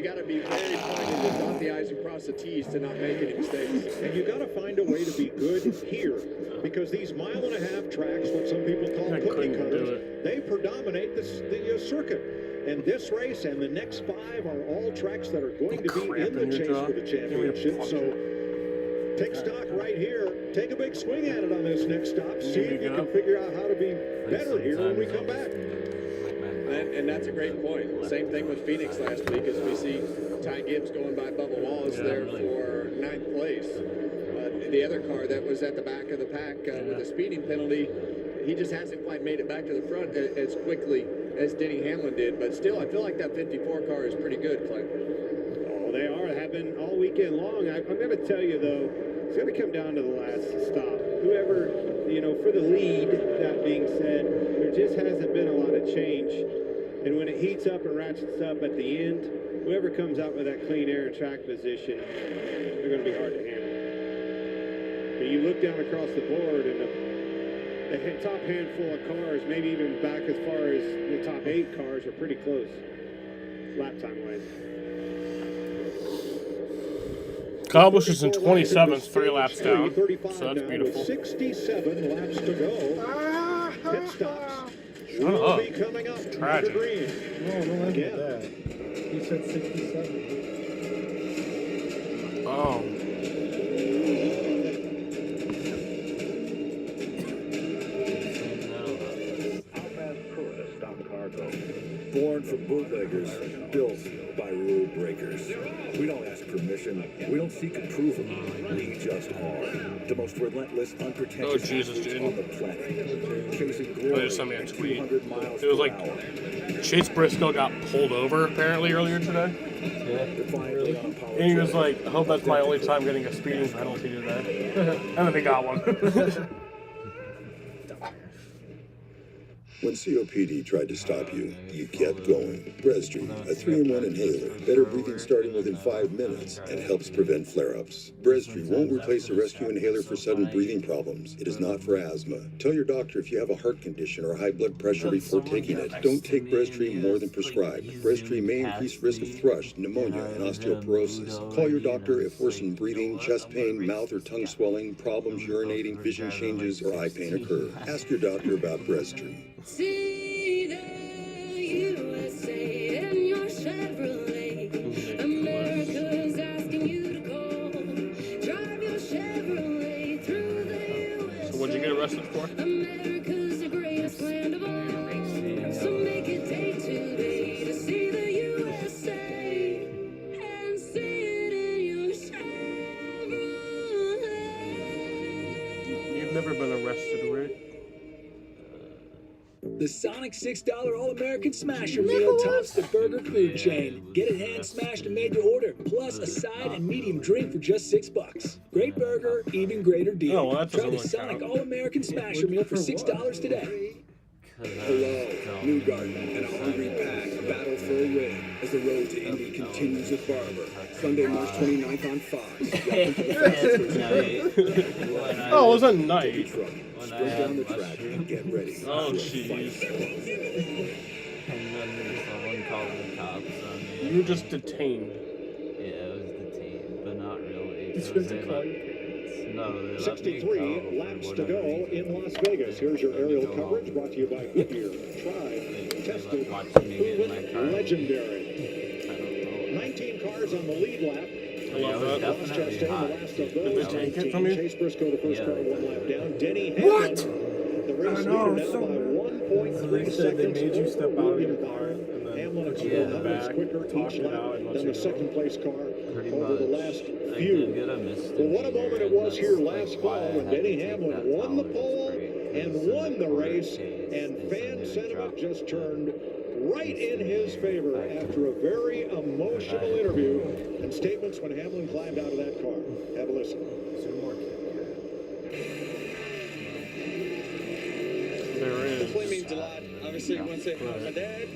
got to be very pointed to dot the I's and cross the T's to not make any mistakes. And you got to find a way to be good here, because these 1.5-mile tracks, what some people call cookie cutters, they predominate the circuit. And this race and the next 5 are all tracks that are going to be in the chase for the championship. So take stock right here. Take a big swing at it on this next stop. See if you can figure out how to be better here when we come back. And that's a great point. Same thing with Phoenix last week, as we see Ty Gibbs going by Bubba Wallace there for 9th place. The other car that was at the back of the pack with a speeding penalty, he just hasn't quite made it back to the front as quickly as Denny Hamlin did. But still, I feel like that 54 car is pretty good, Clay. Oh, they have been all weekend long. I'm going to tell you, though, it's going to come down to the last stop. Whoever, for the lead, that being said, there just hasn't been a lot of change. And when it heats up and ratchets up at the end, whoever comes out with that clean air and track position, they're going to be hard to handle. But you look down across the board, and the top handful of cars, maybe even back as far as the top 8 cars, are pretty close, lap time-wise. Kyle Busch is in 27th, 3 laps down, so that's beautiful. 67 laps to go. Pit stops. Shut up. Be coming up. Tragic. No, don't answer that. He said 67. Oh. Born for bootleggers, built by rule breakers. We don't ask ask permission. We don't seek approval. We just are. The most relentless, unpretentious Oh, Jesus, dude. on the planet. Chasing They glory just sent me a tweet. 200 miles It was per like hour. Chase Briscoe got pulled over apparently earlier today. Defiantly And he was like, I hope that's my only time getting a speeding penalty today. And then he got one. When COPD tried to stop you, you kept going. Breztri, a 3-in-1 inhaler, better breathing starting within 5 minutes, and helps prevent flare-ups. Breztri won't replace a rescue inhaler for sudden breathing problems. It is not for asthma. Tell your doctor if you have a heart condition or high blood pressure before taking it. Don't take Breztri more than prescribed. Breztri may increase risk of thrush, pneumonia, and osteoporosis. Call your doctor if worsened breathing, chest pain, mouth or tongue swelling, problems urinating, vision changes, or eye pain occur. Ask your doctor about Breztri. See the USA in your Chevrolet. America's asking you to call. Drive your Chevrolet through the USA. So what'd you get arrested for? America's the greatest land of all. So make it day today to see the USA and see it in your Chevrolet. You've never been arrested, right? The Sonic $6 All-American Smasher Meal tops the burger food chain. Get it hand smashed and made to order, plus a side and medium drink for just $6. Great burger, even greater deal. Oh, well, that Try doesn't the really Sonic count. All-American Smasher Meal for $6 today. Hello, Newgarden and a hungry pack battle for a win as the road to Indy continues with Barber. Sunday, March 29th on Fox. Welcome to the fans. Oh, it was a night. Sprint down the track and get ready. Oh, for a jeez. fight. And then someone called the cops on me. You were just detained. Yeah, I was detained, but not really. Did you have to call your parents? No, they let me 63 go laps for to go whatever in Las Vegas. Here's your aerial coverage brought to you by Goodyear. Tried, tested, proven, legendary. 19 cars on the lead lap. I love that. Ross Chastain, the last of those. Did they take it from you? Chase Briscoe, the first car, 1 lap down. Denny Hamlin, the race leader now by 1.3 said they seconds. made you step out of your William car and then Hamlin a put couple you in the hundredths back, quicker talk each it lap out and let than you the go. second place car Pretty over the much. last I few. did get a Well, what a moment it was here last fall when Denny Hamlin won the pole and won the race, and fan sentiment just turned right in his favor after a very emotional interview and statements when Hamlin climbed out of that car. Have a listen. There It is. definitely means a lot. Obviously, I want to say hi to my dad,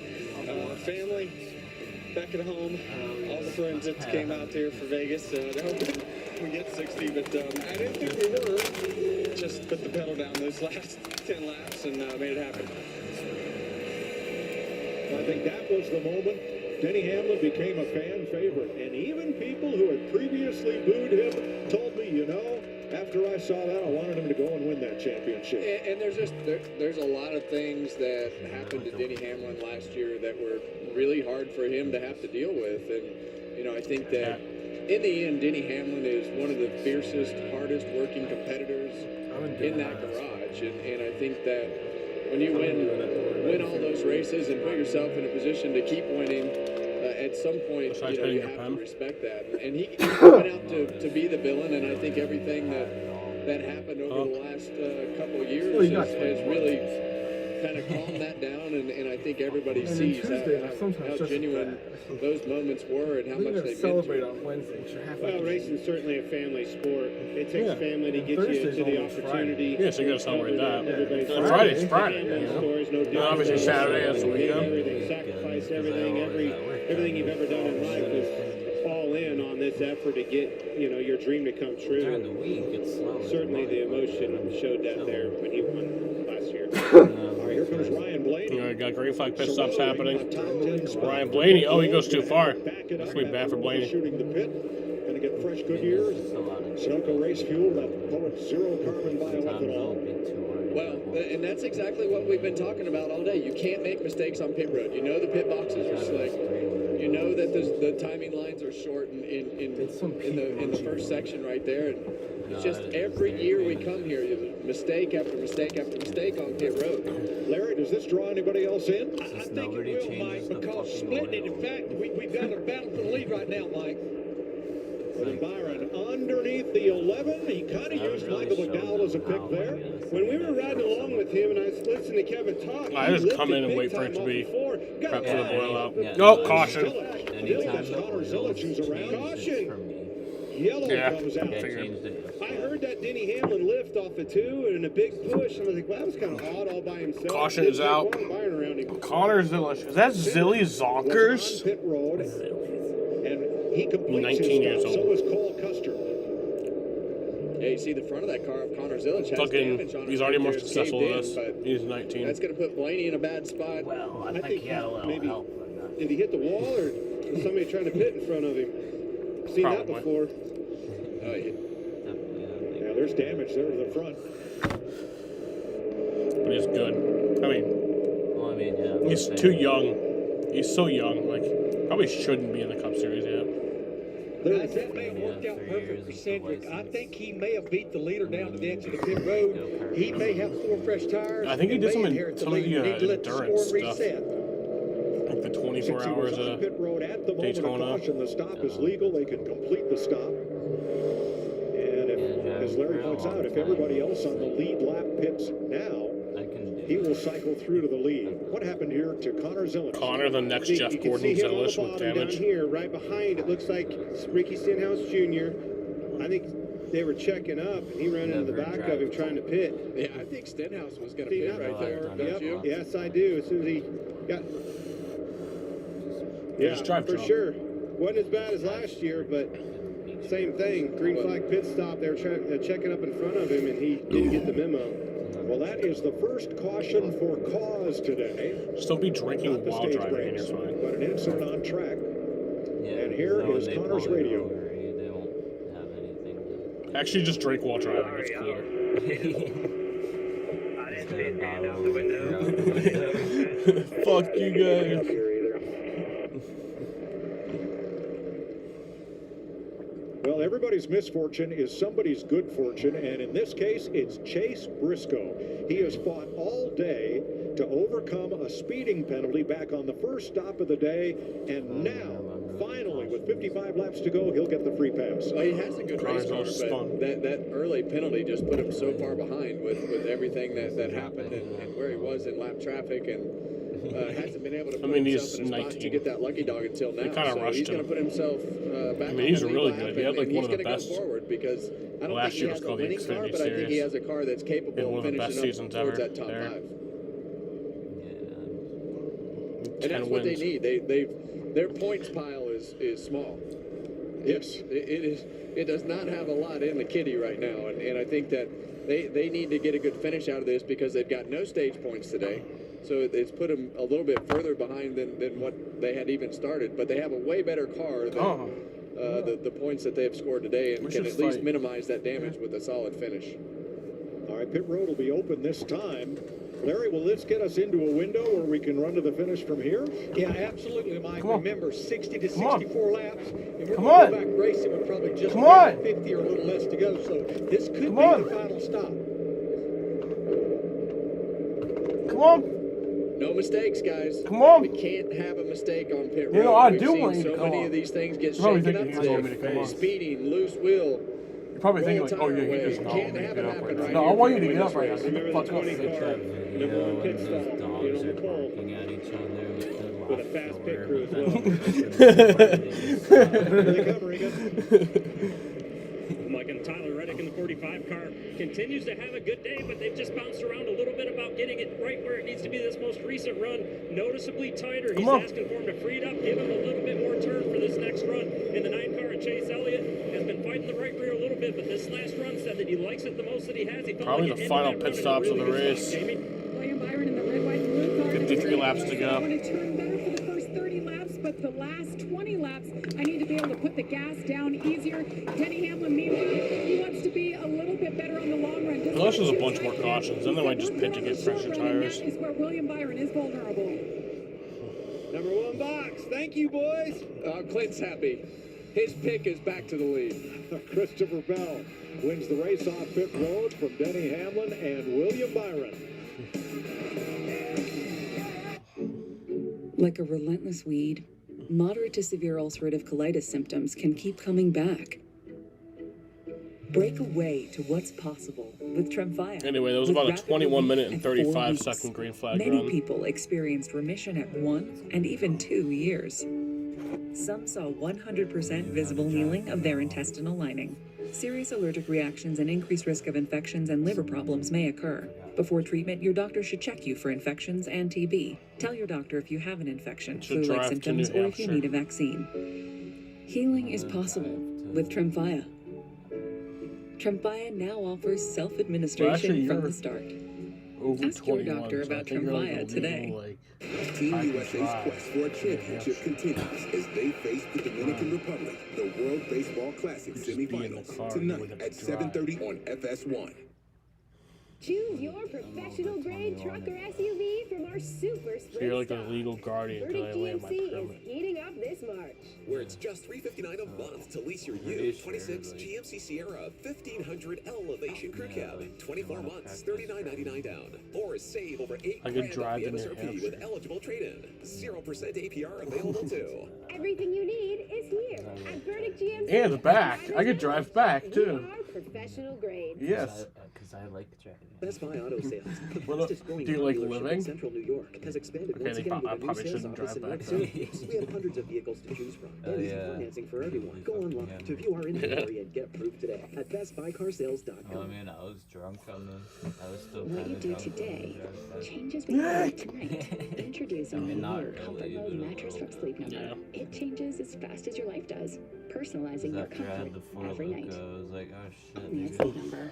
family, back at home, all the friends that came out there for Vegas. They're hoping we get 60, but I didn't think we were. Just put the pedal down those last 10 laps and made it happen. I think that was the moment Denny Hamlin became a fan favorite, and even people who had previously booed him told me, you know, after I saw that, I wanted him to go and win that championship. And there's a lot of things that happened to Denny Hamlin last year that were really hard for him to have to deal with. And, you know, I think that in the end, Denny Hamlin is one of the fiercest, hardest working competitors in that garage. And I think that when you win all those races and put yourself in a position to keep winning, at some point, you know, you have to respect that. And he went out to be the villain, and I think everything that happened over the last couple of years has really kind of calmed that down, and I think everybody sees how genuine those moments were and how much they've celebrate been on Wednesday. Well, racing is certainly a family sport. It takes family to get you to the opportunity. Yeah, so you gotta celebrate that. Everybody's Friday's Friday. You know? Stories, no And obviously Saturday, that's the weekend. Everything, sacrificed everything, everything you've ever done in life is all in on this effort to get, you know, your dream to come true. During the week, it's slow. Certainly the emotion showed that there when he won last year. Here comes Ryan Blaney. You know, got green flag pit stops happening. Ryan Blaney. Oh, he goes too far. That's gonna be bad for Blaney. Shooting the pit. Gonna get fresh Goodyear. Sunoco race fuel. That poet zero carbon bioethanol. Well, and that's exactly what we've been talking about all day. You can't make mistakes on pit road. You know the pit boxes are slick. You know that the timing lines are short in the first section right there. And it's just every year we come here, mistake after mistake after mistake on pit road. Larry, does this draw anybody else in? I think it will, Mike, because splitting it. In fact, we've got a battle for the lead right now, Mike. William Byron underneath the 11. He kind of used Michael McDowell as a pick there. When we were riding along with him and I was listening to Kevin talk, I just come in and wait for it to be prep for the boil out. Oh, caution. Connor Zilic who's around. Caution. Yellow comes out. I heard that Denny Hamlin lift off the 2 and a big push. I was like, well, that was kind of odd all by himself. Caution is out. Connor Zilic. Is that Zilly Zonkers? Pit road, and he completes 19 years his old. So is Cole Custer. Yeah, you see the front of that car of Connor Zilic has Fucking, damage on it. he's already right more there. It's successful than caved us. in, but He's 19. That's going to put Blaney in a bad spot. Well, I think maybe did he hit the wall or was somebody trying to pit in front of him? Seen that Probably. before. Oh, yeah. Yeah, there's damage there to the front. But he's good. I mean, Well, I mean, yeah. he's too young. He's so young. Like, probably shouldn't be in the Cup Series yet. Guys, that may have worked out perfect for Cedric. I think he may have beat the leader down to the edge of the pit road. He may have 4 fresh tires. I think he did some of the Need to let the endurance score stuff. reset. Like the 24 Since he was hours on of pit road at the moment of Daytona. caution, the stop is legal. They can complete the stop. And if, as Larry points out, if everybody else on the lead lap pits now, he will cycle through to the lead. What happened here to Connor Zilic? Connor, the next See, Jeff you can Gordon see him on the Zilic with bottom damage. down here, right behind. It looks like Ricky Stenhouse Jr. I think they were checking up, and he ran into the back of him trying to pit. Yeah, I think Stenhouse was going to See pit that right there, don't Yep. you? Yes, I do. As soon as he got... Yeah, just drive for drunk. sure. Wasn't as bad as last year, but same thing. Green flag pit stop. They were checking up in front of him, and he didn't get the memo. Well, that is the first caution for cause today. Just don't be drinking Not the while stage driving and breaks, you're fine. but an incident on track. Yeah, And here so when is they Connor's pull it radio. over, they won't have anything to... Actually, just drink while driving. It's cooler. Fuck you guys. Well, everybody's misfortune is somebody's good fortune, and in this case, it's Chase Briscoe. He has fought all day to overcome a speeding penalty back on the first stop of the day, and now, finally, with 55 laps to go, he'll get the free pass. Well, he has a good race car, Connor's but spun. that early penalty just put him so far behind with everything that happened and where he was in lap traffic, and hasn't been able to put he's himself in a spot to 19. get that lucky dog until now. kinda So rushed he's going him. to put himself back on he's the lead really lap, good. He had, and like, one he's of the gonna best- go forward because I don't last think he year was has a called the winning car, Xfinity but I think he Series. has a car that's Had capable one of of the best finishing seasons up towards ever that top there. 5. And 10 that's what they wins. need. Their points pile is small. Yes. It does not have a lot in the kitty right now, and I think that they need to get a good finish out of this because they've got no stage points today. So it's put them a little bit further behind than what they had even started. But they have a way better car than the points that they have scored today, and We can should at least fight. minimize that damage with a solid finish. All right, pit road will be open this time. Larry, will this get us into a window where we can run to the finish from here? Yeah, absolutely, Mike. Come on. Remember, 60 to Come on. 64 laps, and we're Come going on. to go back racing with probably just Come around on. 50 or a little less to go. So this could Come be on. the final stop. Come on. No mistakes, guys. Come on. We can't have a mistake on pit road. You know, I We've do seen want you to so come many on. of these things get You're probably shaken thinking up you want me to today. come on. Speeding, loose wheel. You're probably thinking like, oh Rolling yeah, he tire does away. not Can't want me to have get it up right happen now. right No, I here want you to during get up this right now. race. Get the Remember fuck the up. 20 Fix car, that video number one pit and stop, those you dogs know, are the pole. barking at each other with the With a locks fast or pit crew as whatever. Here they come, Regan. Mike and Tyler Reddick in the 45 car continues to have a good day, but they've just bounced around a little bit about getting it right where it needs to be. This most recent run, noticeably tighter. He's asking for him to free it up, give him a little bit more turn for this next run. In the 9 car, Chase Elliott has been fighting the right rear a little bit, but this last run said that he likes it the most that he has. He felt Probably like the it final ended that pit run in a stops of really the good race. spot, Jamie. William Byron in the red, white, and blue car. 53 laps to go. I want to turn better for the first 30 laps, but the last 20 laps, I need to be able to put the gas down easier. Denny Hamlin, meanwhile, he wants to be a little bit better on the long run. Unless there's a bunch more cautions, then they might just pit to get fresher tires. That is where William Byron is vulnerable. Number 1 box. Thank you, boys. Clint's happy. His pick is back to the lead. Christopher Bell wins the race off pit road from Denny Hamlin and William Byron. Like a relentless weed, moderate to severe ulcerative colitis symptoms can keep coming back. Break away to what's possible with Tremfya. Anyway, that was With about a rapid 21 minute relief and in 4 35-second weeks. green flag Many run. people experienced remission at 1 and even 2 years. Some saw 100% visible healing of their intestinal lining. Serious allergic reactions and increased risk of infections and liver problems may occur. Before treatment, your doctor should check you for infections and TB. Tell your doctor if you have an infection, Should flu-like drive to symptoms, New or if you Hampshire. need a vaccine. Healing is possible with Tremfya. Tremfya now offers Well, self-administration actually, from you're the start. over Ask your 21, doctor so I about think you're like Tremfya a today. legal, like, Team I can USA's drive. quest for a championship continues as they face the Dominican Republic, the World Baseball Classic semifinals, tonight at 7:30 on FS1. Choose your professional grade truck or SUV from our super So you're like sprint a stock. legal guardian until I Verdict land my GMC is permit. heating up this March. Where it's just $359 a month to lease your used 26 GMC Sierra 1500 Elevation Crew Cab. 24 months, $39.99 down. Or save over $8 I could grand off drive the to New MSRP Hampshire. with eligible trade-in. 0% APR available too. Everything you need is here at Verdict GMC. And back. I could drive back, too. We are professional grade. Yes. Because I like driving. Best Buy Auto Sales, the Well, fastest growing do you car like dealership living? in Central New York, has expanded Okay, once they again pro- I with a new probably sales shouldn't office drive in back North then. Syracuse. We have hundreds of vehicles to choose from, and easy yeah. financing for everyone. Go online to view our inventory and get approved today at bestbuycarsales.com. Well, I mean, I was drunk on this. I was still What kind you of do drunk. today when I drove back. changes what you do tonight. Introducing I mean, the not new really, Comfort but Mode a mattress little. from Sleep Number. It changes as fast as your life does, personalizing your After I had the comfort every night. I was like, oh shit. Only at maybe- Sleep Number.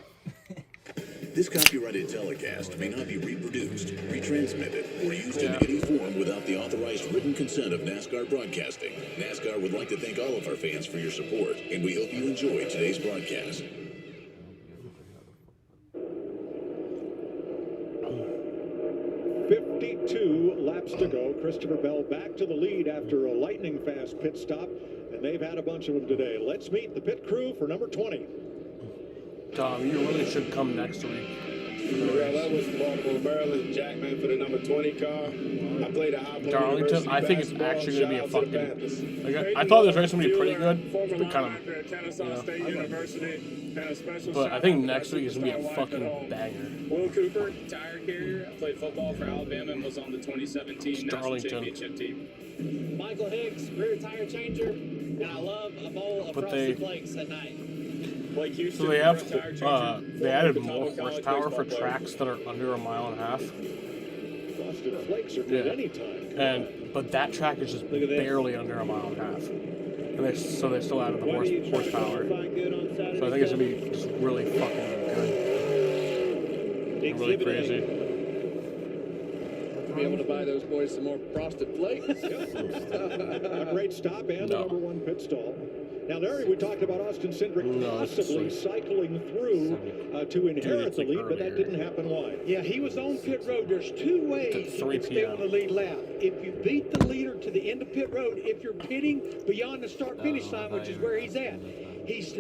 This copyrighted telecast may not be reproduced, retransmitted, or used in any form without the authorized written consent of NASCAR Broadcasting. NASCAR would like to thank all of our fans for your support, and we hope you enjoyed today's broadcast. .52 laps to go. Christopher Bell back to the lead after a lightning-fast pit stop, and they've had a bunch of them today. Let's meet the pit crew for number 20. Tom, you really should come next week. Yeah, that was Baltimore, Maryland. Jackman for the number 20 car. I played at High Point Darlington, I think it's basketball. actually going to be a Shout out to the fucking... Panthers. Like, I thought this race was going to be pretty good. It's been kind of... But I think next week is going to be a fucking banger. Will Cooper, tire carrier. I played football for Alabama and was on the 2017 National Darlington. Championship team. Michael Hicks, rear tire changer, and I love a bowl of But frosted flakes at night. Blake Houston, So they have, front tire changer. they added Former more Catawba College horsepower for baseball player. tracks that are under a mile and a half. Frosted Flakes are good anytime. But that track is just barely under a mile and a half. And they still added the horsepower. So I think it's going to be just really fucking good. And really crazy. To be able to buy those boys some more frosted flakes. A great stop and a number 1 pit stall. Now, Larry, we talked about Austin Cindric possibly cycling through to inherit the lead, but that didn't happen. Why? Yeah, he was on pit road. There's 2 ways you 3 can stay on the lead lap. If you beat the leader to the end of pit road, if you're pitting beyond the start-finish line, which is where he's at. He's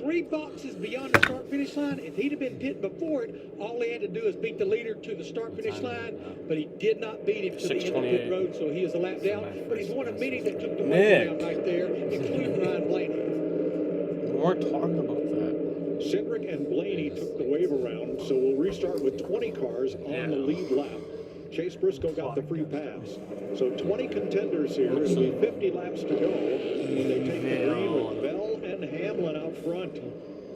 3 boxes beyond the start-finish line. If he'd have been pitting before it, all he had to do is beat the leader to the start-finish line, but he did not beat him to the end of pit road, so he is a lap down. But he's one of many that took the way down right there, including Ryan Blaney. We weren't talking about that. Cindric and Blaney took the wave around, so we'll restart with 20 cars on the lead lap. Chase Briscoe got the free pass. So 20 contenders here. It'll be 50 laps to go. And they take the lead with Bell and Hamlin out front.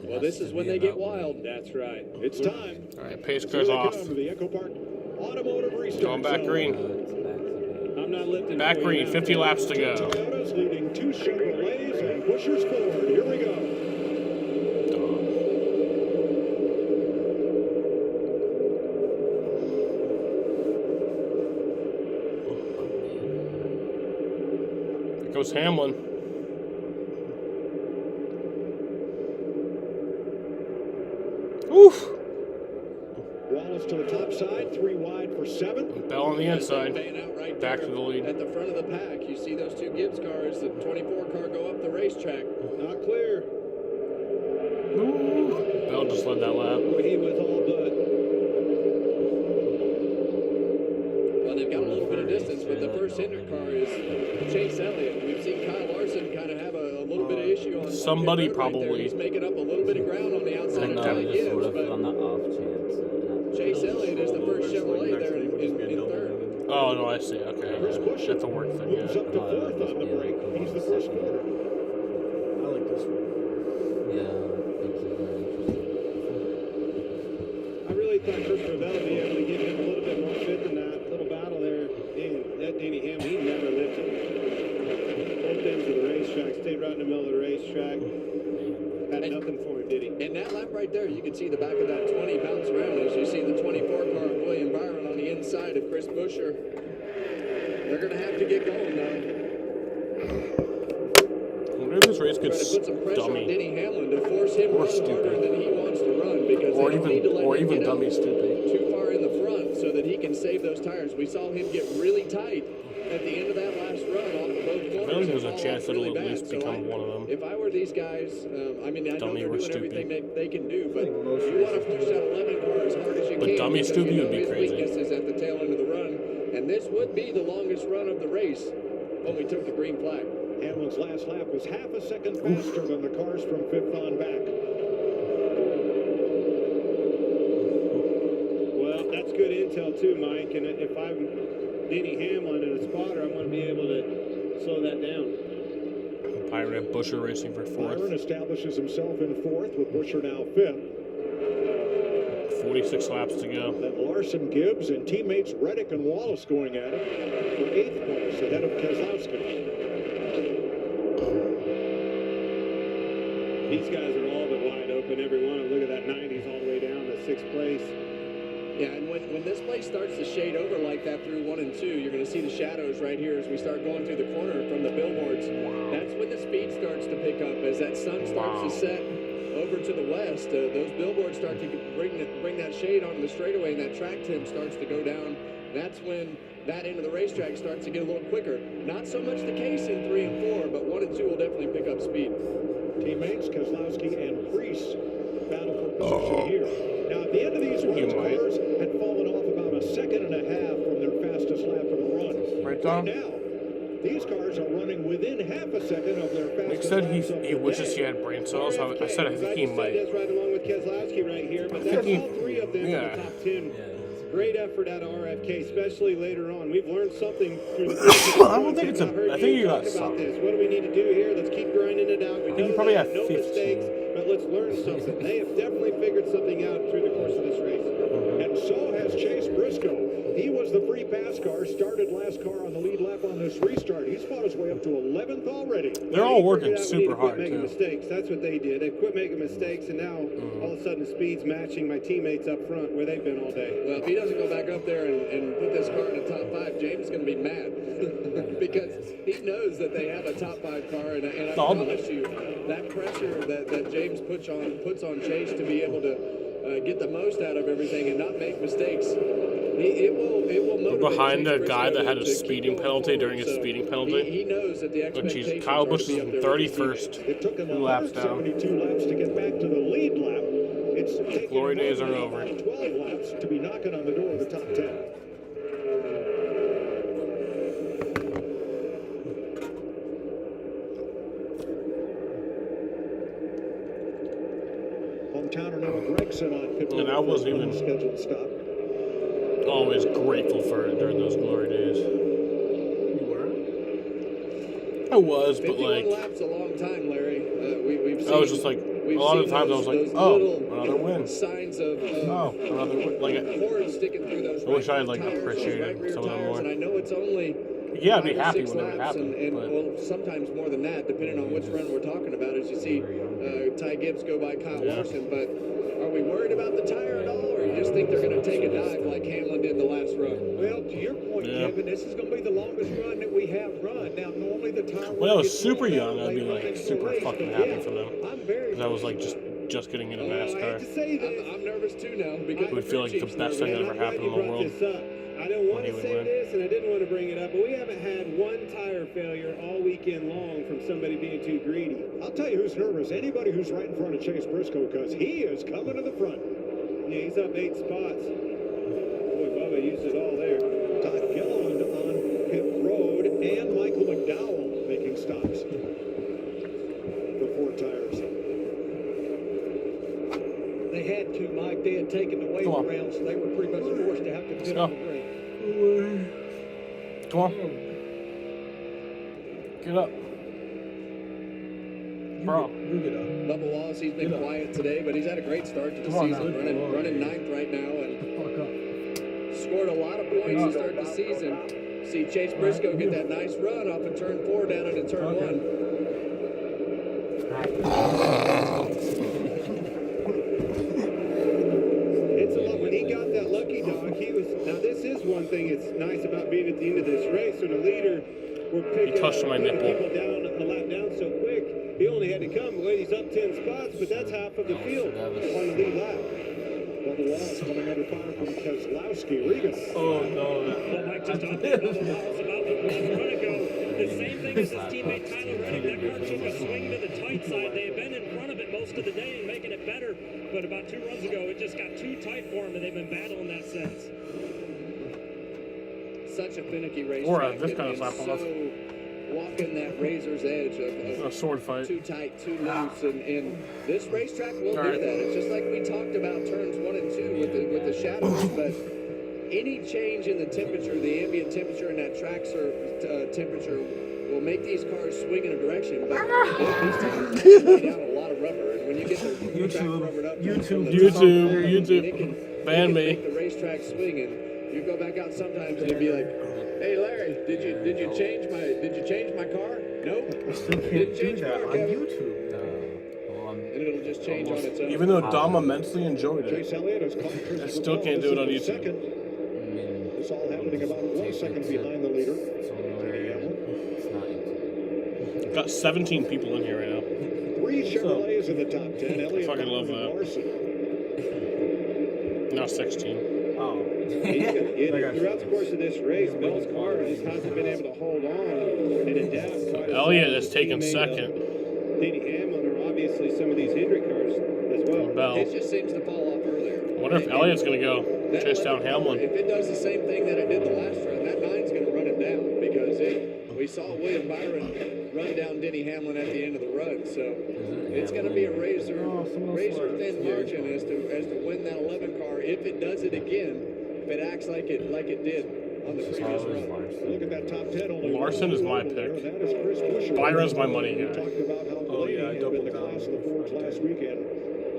Well, this is when they get wild. That's right. It's time. All right, pace car's off. The Echo Park Automotive Restart. Going back green. I'm not lifting. Back green, 50 laps to go. Toyotas leading 2 Chevrolets and pushers forward. Here we go. Here goes Hamlin. Oof. Wallace to the top side, 3 wide for 7. Bell on the inside. Back to the lead. At the front of the pack, you see those 2 Gibbs cars, the 24 car go up the racetrack. Not clear. Bell just led that lap. He was all but. Well, they've got a little bit of distance, but the first Hendrick car is Chase Elliott. We've seen Kyle Larson kind of have a little bit of issue on Somebody pit road right there. probably He's making up a little bit of ground on the outside of Ty Gibbs, but on the off chance. Chase Elliott is the first Chevrolet there in third. Oh, no, I see. Okay. That's a work thing, Moves yeah. up to fourth on the break. He's the first quarter. I like this one. I really thought Christopher Bell would be able to give him a little bit more fit than that. Little battle there. That Danny Ham, he never lifted. Both ends of the racetrack. Stayed right in the middle of the racetrack. Had nothing for him, did he? And that lap right there, you can see the back of that 20 bounce around as you see the 24 car of William Byron on the inside of Chris Buescher. They're going to have to get going now. Maybe this race Try to gets put some pressure on dummy. Denny Hamlin to force him Or to run harder stupid. than he wants to run because Or they don't need to let him even get dummy out stupid. too far in the front so that he can save those tires. We saw him get really tight at the end of that last run off of both I corners. feel like there's and a fall chance off it'll really at least bad. So become one of them. if I were these guys, I mean, I know Dummy they're or doing stupid. everything they can do, but you want to push that 11 car as hard as you But can. dummy because stupid you know would be his crazy. weakness is at the tail end of the run, and this would be the longest run of the race when we took the green flag. Hamlin's last lap was half a second faster than the cars from fifth on back. Well, that's good intel too, Mike. And if I'm Denny Hamlin and a spotter, I want to be able to slow that down. Pirate Buescher racing for Byron fourth. establishes himself in fourth with Buescher now fifth. 46 laps to go. Then Larson, Gibbs, and teammates Reddick and Wallace going at it for eighth place ahead of Keselowski. These guys are all but wide open, every one. And look at that 90s all the way down to sixth place. Yeah, and when this place starts to shade over like that through 1 and 2, you're going to see the shadows right here as we start going through the corner from the billboards. That's when the speed starts to pick up as that sun starts to set over to the west. Those billboards start to bring that shade onto the straightaway, and that track temp starts to go down. That's when that end of the racetrack starts to get a little quicker. Not so much the case in 3 and 4, but 1 and 2 will definitely pick up speed. Teammates Keselowski and Priest battle for position here. Now, at the end of these runs, cars had fallen off about a second and a half from their fastest lap of the run. Right, Tom? Now, these cars are running within half a second of their Nick fastest said laps of he the wishes he day. had brain cells. I said I think he might. That's right along with Keselowski right here, but that's all three of them in the top 10. Great effort out of RFK, especially later on. We've learned something through the I don't think it's a. I think you got about some. this. What do we need to do here? Let's keep grinding it out. We I think know you probably that have no 15. mistakes, but let's learn something. They have definitely figured something out through the course of this race. And so has Chase Briscoe. He was the free pass car, started last car on the lead lap on this restart. He's fought his way up to 11th already. They're all working We need super to quit hard making too. mistakes. That's what they did. They quit making mistakes, and now all of a sudden the speed's matching my teammates up front where they've been all day. Well, if he doesn't go back up there and put this car in the top 5, James is going to be mad because he knows that they have a top 5 car, and I promise you that pressure that James puts on Chase to be able to get the most out of everything and not make mistakes. It will motivate Behind Chase the guy Briscoe that had a to keep speeding going penalty forward. during his So speeding penalty. He knows that the Oh, expectations jeez, Kyle are Busch to be is up in there with his 31st. teammates. It took him 2 laps down. 172 laps to get back to the lead lap. It's taken Glory him days are about over. 12 laps to be knocking on the door of the top 10. Hometowner Noah Gregson on pit road. And I wasn't even scheduled stop. always grateful for it during those glory days. I was, but 51 like, laps a long time, Larry. We've seen, I was just like, a lot of the times I was like, oh, another win. Signs of Another win. Like, cords sticking through those I wish I had like right rear tires, those right appreciated rear some of them tires, more. and I know it's only Yeah, I'd be 5 or happy 6 when it laps, happened, and but- well, sometimes more than that, depending on which run we're talking about. As you see, Ty Gibbs go by Kyle Larson, but are we worried about the tire at all, or you just think they're going to take a dive like Hamlin did the last run? Well, to your point, Kevin, this is going to be the longest run that we have run. Now, normally the tire. When I was super young, I'd be like super fucking happy for them. Because I was like just getting into NASCAR. I'm nervous too now because It would feel like the best thing that ever happened in the world. I don't want When he to would say win. this, and I didn't want to bring it up, but we haven't had one tire failure all weekend long from somebody being too greedy. I'll tell you who's nervous. Anybody who's right in front of Chase Briscoe, because he is coming to the front. Yeah, he's up 8 spots. Boy, Bubba used it all there. Todd Gilliland on pit road, and Michael McDowell making stops for 4 tires. They had to, Mike. They had taken the wave around, so they were pretty much forced to have to pit on the green. Come on. Get up. Bro. You get up. Bubba Wallace, he's been quiet today, but he's had a great start to the season, running ninth right now, and scored a lot of points to start the season. See Chase Briscoe get that nice run off of turn 4 down into turn 1. It's a lot. When he got that lucky dog, he was. Now this is one thing that's nice about being at the end of this race. So the leader will pick He touched my nipple. people down a lap down so quick. He only had to come. Well, he's up 10 spots, but that's half of the field on the lead lap. Bubba Wallace coming under fire from Keselowski. Regan. Oh no. Well, Mike, just on that, Bubba Wallace about a run ago. The same thing as his teammate Tyler Reddick. That car took a swing to the tight side. They have been in front of it most of the day and making it better. But about 2 runs ago, it just got too tight for him, and they've been battling that since. Such a finicky race. Or this kind of slap off. Walking that razor's edge of A sword fight. too tight, too loose, and this racetrack will do that. It's just like we talked about turns 1 and 2 with the shadows, but any change in the temperature, the ambient temperature and that track temperature will make these cars swing in a direction, but these tires lay down a lot of rubber, and when you get the track rubbered up YouTube, ban me. Make the racetrack swing, and you go back out sometimes and you'd be like, "Hey Larry, did you change my car? Nope. Didn't change car, Kevin." And it'll just change on its own. Even though Dom immensely enjoyed Chase it, Elliott has caught I still can't do it on YouTube. second. This all happening about 1 second behind the leader. Got 17 people in here right now. 3 Chevrolets in the top 10. Elliott, Fucking love Bowman, and that. Larson. Now 16. Throughout the course of this race, Bell's car just hasn't been able to hold on and adapt. quite as Elliott well is as taking teammate, second. Denny Hamlin, or obviously some of these Hendrick cars as well. Bell. It just seems to fall off earlier. I wonder if Elliott's going to go That chase down 11 car, Hamlin. If it does the same thing that it did the last run, that 9's going to run him down because we saw William Byron run down Denny Hamlin at the end of the run. So it's going to be a razor thin margin as to when that 11 car, if it does it again, if it acts like it did on the previous run. Look at that top 10. Only Larson is my pick. That is Chris Buescher. Byron's my money We guy. talked about how Blaney had been the class of the Fords last weekend.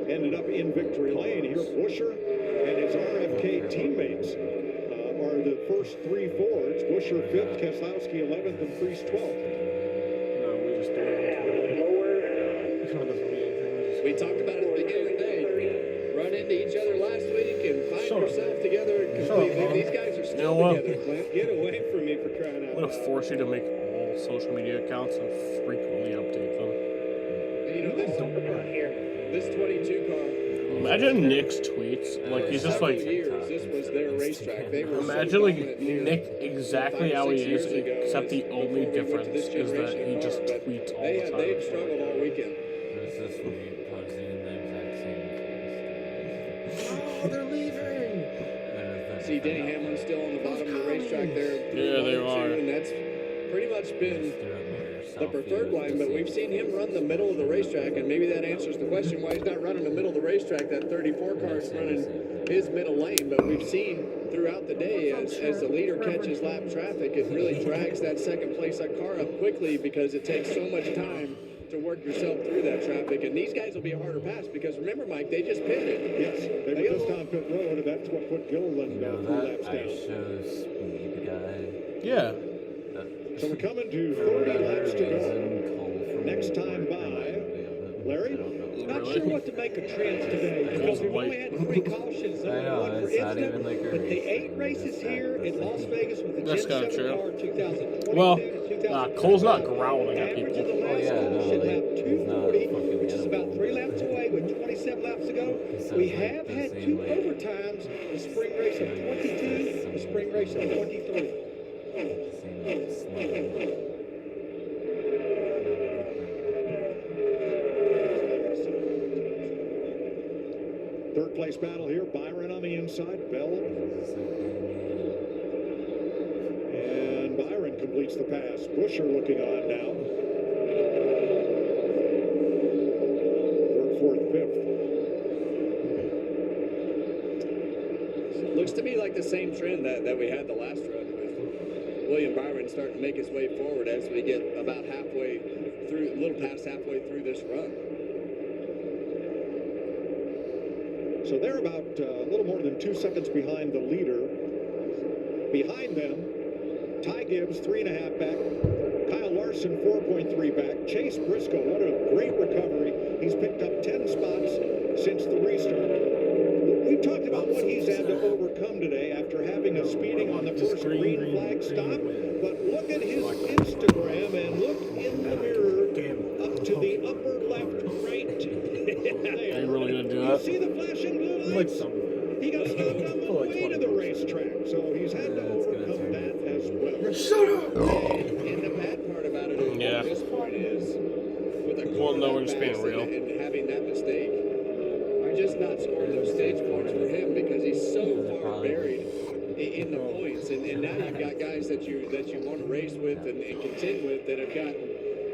Ended up in victory lane. Here, Buescher and his RFK teammates are the first 3 Fords. Buescher 5th, Keselowski 11th, and Priest 12th. We talked about it at the beginning of the day. Run into each other last week and find yourself together completely. These guys are still together, Clint. Get away from me for crying out I'm going to force you to make all social media accounts and frequently update them. You know, this 22 car. Imagine Nick's tweets. Like, he's just like. Years, this was their racetrack. They were Imagine like Nick exactly how he is, except the only difference is that he just tweets all the time. They've struggled all weekend. Oh, they're leaving. See Denny Hamlin still on the bottom of the racetrack there. Yeah, they are. And that's pretty much been the preferred line, but we've seen him run the middle of the racetrack, and maybe that answers the question why he's not running the middle of the racetrack. That 34 car is running his middle lane, but we've seen throughout the day as the leader catches lap traffic, it really drags that second place car up quickly because it takes so much time to work yourself through that traffic, and these guys will be a harder pass because remember, Mike, they just pitted. Yes, they were just on pit road, and that's what put Gilliland 3 laps down. Yeah. So we're coming to 30 laps to go. Next time by, Larry? Not sure what to make of trends today because we've only had 3 cautions. Only one for incident, but the 8 races here in Las Vegas with the That's Gen 7 kinda car 2022 Well, to 2023. Cole's not growling at Average people. of the last caution lap 240, which is about 3 laps away with 27 laps to go. We have had 2 overtimes, the spring race of 22, the spring race of 23. Third place battle here. Byron on the inside. Bell. And Byron completes the pass. Buescher looking on now. Third, fourth, fifth. Looks to me like the same trend that we had the last run with William Byron starting to make his way forward as we get about halfway through, a little past halfway through this run. So they're about a little more than 2 seconds behind the leader. Behind them, Ty Gibbs, 3.5 back. Kyle Larson, 4.3 back. Chase Briscoe, what a great recovery. He's picked up 10 spots since the restart. We've talked about what he's had to overcome today after having a speeding on the first green flag stop. But look at his Instagram and look in the mirror up to the upper left, right. Are you really going to do You that? see the flashing blue lights? He got stopped on the way to the racetrack, so he's had to overcome that as well. Shut up! And the bad part about it is, Yeah. this part is, with a Well, car no, that we're just being fast real. and having that mistake, you're just not scoring those stage points for him because he's so far buried in the points. And now you've got guys that you want to race with and contend with that have got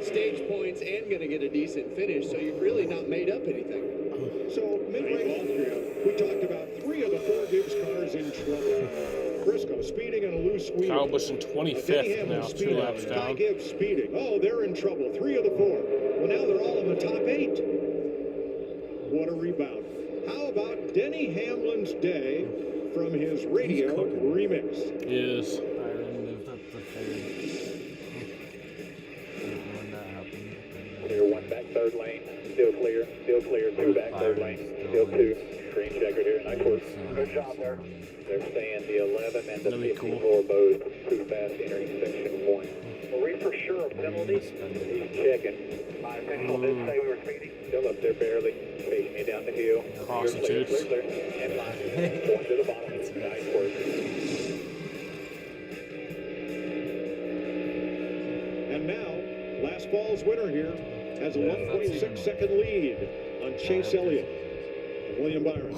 stage points and going to get a decent finish, so you've really not made up anything. So, mid-race, we talked about 3 of the 4 Gibbs cars in trouble. Briscoe speeding on a loose wheel. Kyle Busch in 25th now, 2 laps Ty down. Gibbs speeding. Oh, they're in trouble. 3 of the 4. Well, now they're all in the top 8. What a rebound. How about Denny Hamlin's day from his radio remix? Is Byron moved up the third. When that happened. Clear 1 back third lane, still clear, 2 back third lane, still 2. Green checker here, nice work. Good job there. They're staying the 11 and the 54 both too fast entering section 1. Were we for sure a penalty? He's checking. My official did say we were speeding. Still up there barely, facing me down the hill. Prostitutes. Clear. And line, going to the bottom. Nice work. And now, last fall's winner here has a 1.6-second lead on Chase Elliott and William Byron.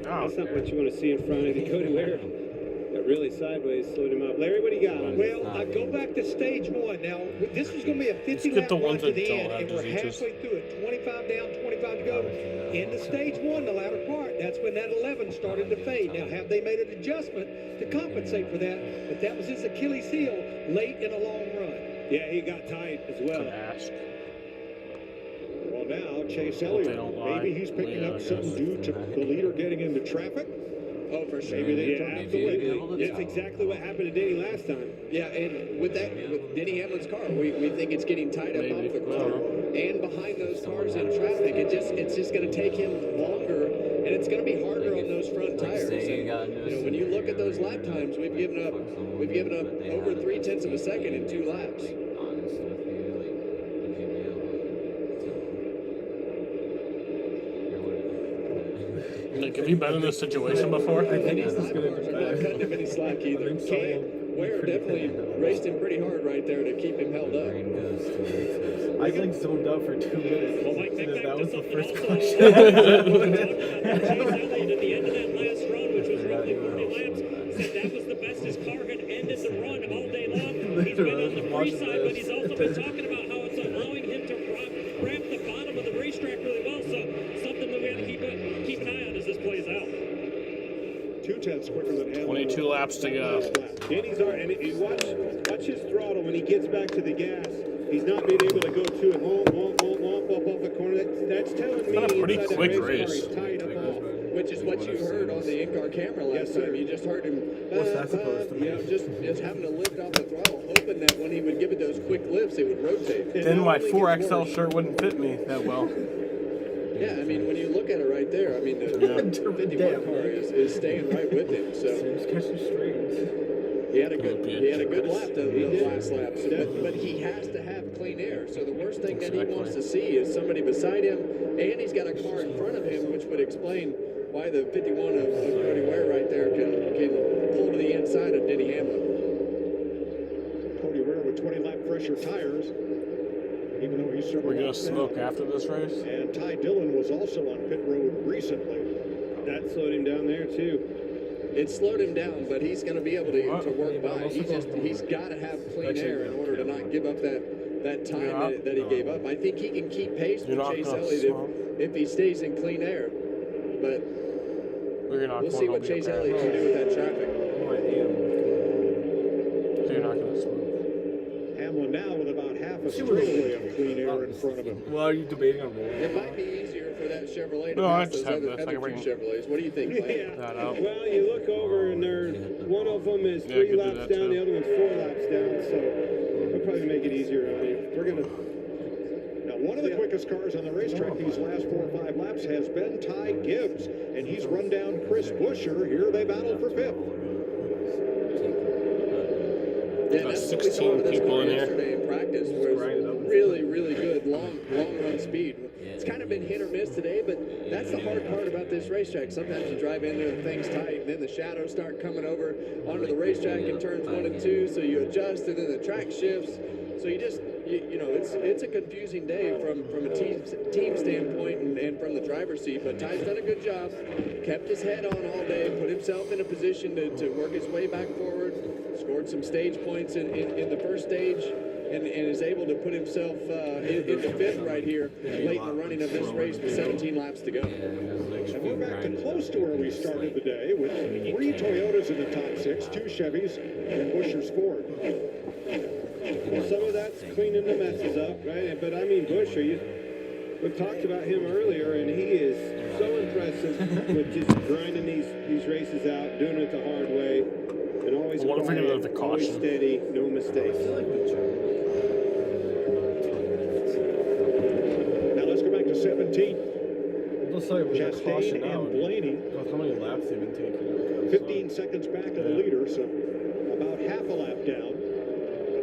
That's not what you want to see in front of you. Cody Ware got really sideways, slowed him up. Larry, what do you got? Well, I go back to stage 1. Now, this was going to be a 50-lap the run ones to that the don't end, have and we're diseases. halfway through it. 25 down, 25 to go. In the stage 1, the latter part, that's when that 11 started to fade. Now, have they made an adjustment to compensate for that? But that was his Achilles heel late in a long run. Yeah, he got tight as well. Well, now Chase Elliott, maybe he's picking up something due to the leader getting into traffic. Oh, for sure. Maybe they Yeah, absolutely. That's exactly what happened to Denny last time. Yeah, and with Denny Hamlin's car, we think it's getting tied up off the corner and behind those cars in traffic. It's just going to take him longer, and it's going to be harder on those front tires. And, when you look at those lap times, we've given up over 0.3 of a second in 2 laps. Like, have you been in this situation before? And he's not cutting him any slack either. Ware definitely raced him pretty hard right there to keep him held up. I like zoned out for 2 minutes. Well, Mike, that was the first Chase question. Elliott at the end of that last run, which was roughly 40 laps, said that was the best his car had ended the run all day long. He's been on the free side, but he's also been talking about how it's allowing him to wrap the bottom of the racetrack really well. So something that we have to keep an eye on as this plays out. 2/10 quicker than Hamlin. 22 laps to go. Denny's already, and you watch his throttle when he gets back to the gas. He's not being able to go to it. Womp off the corner. That's telling me Been a pretty inside that quick car, race. he's tied up off. Which is what you heard on the in-car camera last time. You just heard him, What's that supposed to mean? just having to lift off the throttle, hoping that when he would give it those quick lifts, it would rotate. Then my 4XL shirt wouldn't fit me that well. Yeah, I mean, when you look at it right there, I mean, the 51 car is staying right with him. So he had a good lap the last lap. So, but he has to have clean air. So the worst thing that he wants to see is somebody beside him, and he's got a car in front of him, which would explain why the 51 of Cody Ware right there can pull to the inside of Denny Hamlin. Cody Ware with 20-lap pressure tires, even though he's several We're going to laps smoke down. after this race? And Ty Dillon was also on pit road recently. That slowed him down there too. It slowed him down, but he's going to be able to work by. He's got to have clean air in order to not give up that time that he gave up. I think he can keep pace with Chase Elliott if he stays in clean air. but You're not we'll see what Chase Elliott can do with that traffic. You're not going to smoke. Hamlin now with about half a straightaway of clean air in front of him. Well, are you debating on rolling? It might be easier for that Chevrolet to No, I pass just those have other this. I can two bring Chevrolets. What do you think, Clay? that out. Well, you look over and there's one of them is Yeah, I 3 could do laps that down, too. the other one's 4 laps down, so it'll probably make it easier on you. We're gonna. Now, one of the quickest cars on the racetrack these last 4 or 5 laps has been Ty Gibbs, and he's run down Chris Buescher. Here they battle for 5th. Yeah, that's what we saw with this car yesterday in practice was really, really good long run speed. It's kind of been hit or miss today, but that's the hard part about this racetrack. Sometimes you drive in there and things tight, and then the shadows start coming over onto the racetrack in turns 1 and 2, so you adjust, and then the track shifts. So you just, you know, it's a confusing day from a team standpoint and from the driver's seat. But Ty's done a good job, kept his head on all day, put himself in a position to work his way back forward, scored some stage points in the first stage, and is able to put himself into 5th right here late in the running of this race with 17 laps to go. And we're back to close to where we started the day with 3 Toyotas in the top 6, 2 Chevys, and Buescher's Ford. Some of that's cleaning the messes up, right? But I mean, Buescher, we've talked about him earlier, and he is so impressive with just grinding these races out, doing it the hard way, and always What if we're gonna quiet, have the always caution? steady, no mistakes. Now let's go back to 17. Looks like we got caution Chastain now. and Blaney. How many laps they've been taking? 15 seconds back of the leader, so about half a lap down.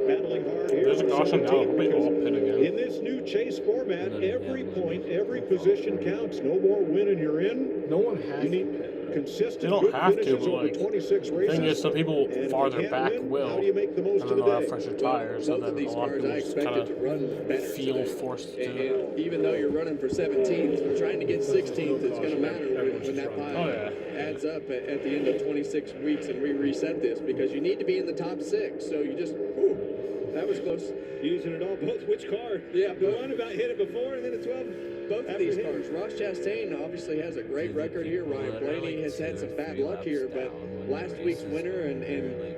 Battling hard here. There's a caution now. We'll all pit again. In this new chase format, every point, every position counts. No more win and you're in. No one has You need consistent They don't good have to, finishes but over like, 26 the races. thing is, some people And if you farther can't back win, will. How do you make the most And of then the they'll day? have fresher tires, so Both then of these a lot of cars people I just expected kind to run of better feel today. forced to do it. And even though you're running for 17th, trying to get 16th is going to matter when that pile adds up at the end of 26 weeks and we reset this, because you need to be in the top 6. So you just, that was close. Using it all. Both which car? Yeah, The one about hit it before, and then the 12. Both of these cars. Ross Chastain obviously has a great record here. Ryan Blaney has had some bad luck here, but last week's winner and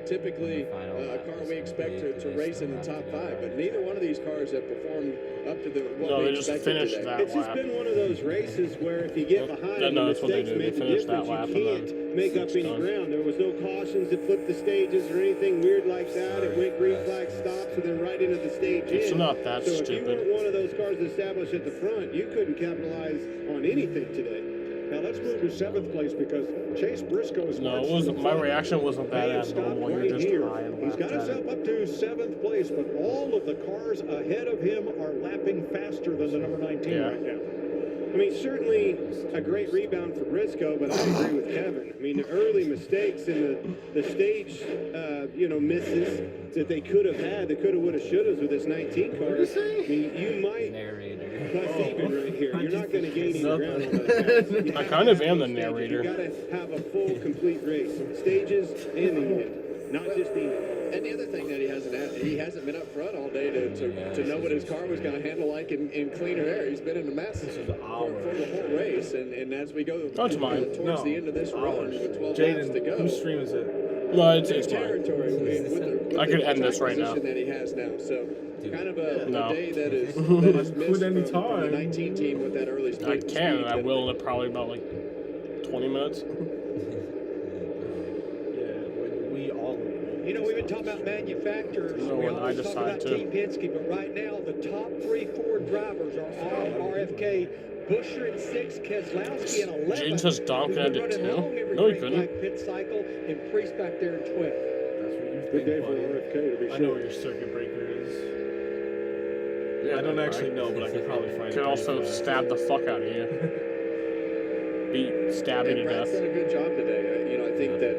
typically a car we expect to race in the top 5. But neither one of these cars have performed up to what No, we they just expected finished today. that It's just lap. been one of those races where if you get behind and no, the that's what they mistakes do. They make the finish that difference, lap you and can't then make up it's any done. ground. There was no cautions that flipped the stages or anything weird like that. It went green flag stops and then right into the stage It's in. not that so if you stupid. weren't one of those cars established at the front, you couldn't capitalize on anything today. Now let's move to 7th place because Chase Briscoe is No, it wasn't. My reaction wasn't that abnormal. You're just high and He's lapped got at himself it. up to 7th place, but all of the cars ahead of him are lapping faster than the number 19 right now. I mean, certainly a great rebound for Briscoe, but I agree with Kevin. I mean, the early mistakes and the stage, misses that they could have had, they could have, would have, should have with this 19 car. I mean, you might plus even right here. You're not going to gain any ground on those guys. I kind of am the narrator. You got to have a full, complete race, stages and the end, not just the end. And the other thing that he hasn't been up front all day to know what his car was going to handle like in cleaner air. He's been in a mess for the whole race, and as we go That's mine. towards the end of this run with 12 laps to go, Whose stream is it? No, it's new mine. territory with I could the end this right now. position that he has now. So kind of a No. day that is missed from the 19 team with that early I split. can, and I will in probably about like 20 minutes. We all. You know, we've been talking about manufacturers. No, we when I always talk decide about to. Team Penske, but right now the top 3 Ford drivers are all RFK. Buescher in 6, Keselowski in 11. Jaden says Dom can end it too. No, he couldn't. Pit cycle, and Priest back there in 12th. Good day for RFK to be sure. I know what your circuit breaker is. Yeah, I don't actually know, but I could probably find it. Could also stab the fuck out of you. Stabbing to Brad's death. done a good job today. I think that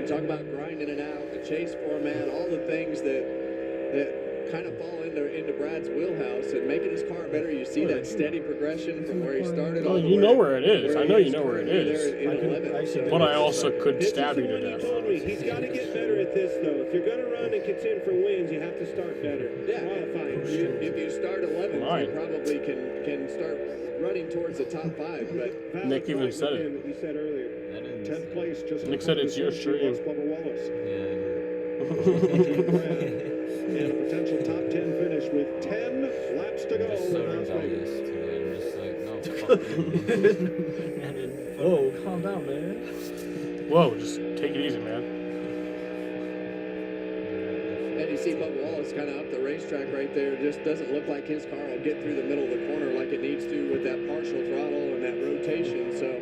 you talk about grinding it out, the chase format, all the things that kind of fall into Brad's wheelhouse and making his car better. You see that steady progression from where he started. Oh, you know where it is. I know you know where it is. But I also could stab you to death. He's got to get better at this, though. If you're going to run and contend for wins, you have to start better. Yeah. Qualifying. If you start 11th, you probably can start running towards the top 5. But Nick even said it. He said earlier. 10th place, just Nick said it's your stream. Bubba Wallace. Yeah. And a potential top 10 finish with 10 laps to go in Las Vegas. Whoa, calm down, man. Whoa, just take it easy, man. And you see Bubba Wallace kind of up the racetrack right there. Just doesn't look like his car will get through the middle of the corner like it needs to with that partial throttle and that rotation. So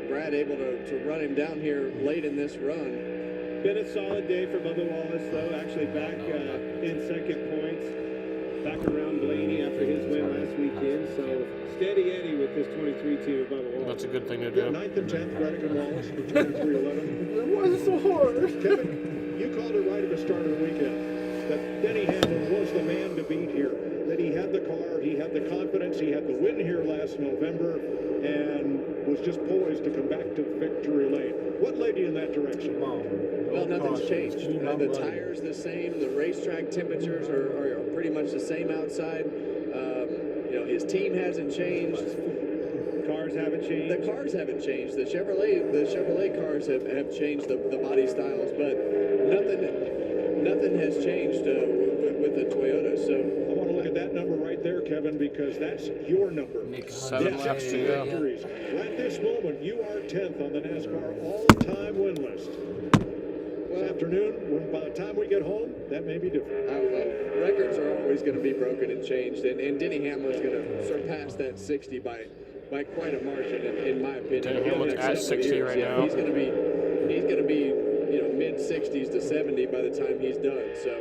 Brad able to run him down here late in this run. Been a solid day for Bubba Wallace, though. Actually back in second points, back around Blaney after his win last weekend. So steady Eddie with this 23-2 Bubba Wallace. That's a good thing to do. 9th and 10th, Reddick and Wallace with 23-11. Why is it so hard? Kevin, you called it right at the start of the weekend that Denny Hamlin was the man to beat here. That he had the car, he had the confidence, he had the win here last November, and was just poised to come back to victory lane. What led you in that direction? Well, nothing's changed. The tires the same. The racetrack temperatures are pretty much the same outside. You know, his team hasn't changed. Cars haven't changed. The cars haven't changed. The Chevrolet cars have changed the body styles, but nothing has changed with the Toyota. So I want to look at that number right there, Kevin, because that's your number. 7 laps to go. Right this moment, you are 10th on the NASCAR all-time win list. This afternoon, by the time we get home, that may be different. Records are always going to be broken and changed, and Denny Hamlin's going to surpass that 60 by quite a margin, in my opinion. Denny Hamlin's at 60 right now. He's going to be mid 60s to 70 by the time he's done. So,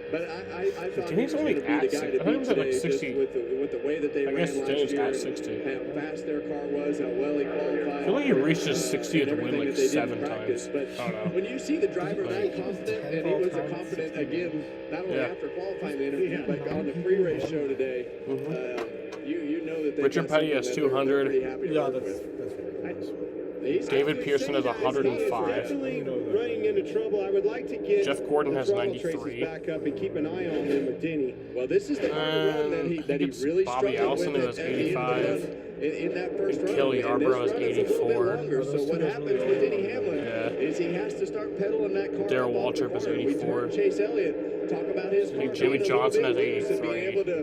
but I thought he was going to be the guy to beat today, just with the way that they ran last year, at 60. how fast their car was, how well he qualified. I feel like he reached his 60th win like 7 times. But I don't know. when you see the driver that confident, and he was confident again, not only after qualifying the interview, but on the pre-race show today, you know that Richard Petty has 200. Yeah, that's David Pearson has 105. Running into trouble. I would like to get Jeff Gordon has throttle 93. traces back up and keep an eye on them with Denny. Well, this is the run that he really Bobby struggled Allison with has 85. in that first run. Kelly And Yarborough this has run is a little bit 84. longer. So what happens with Denny Hamlin is he has to start pedaling that car. Darrell up off the Waltrip has corner. We 84. heard Chase Elliott talk about his car Jimmy being a Johnson little has bit loose and being 83. able to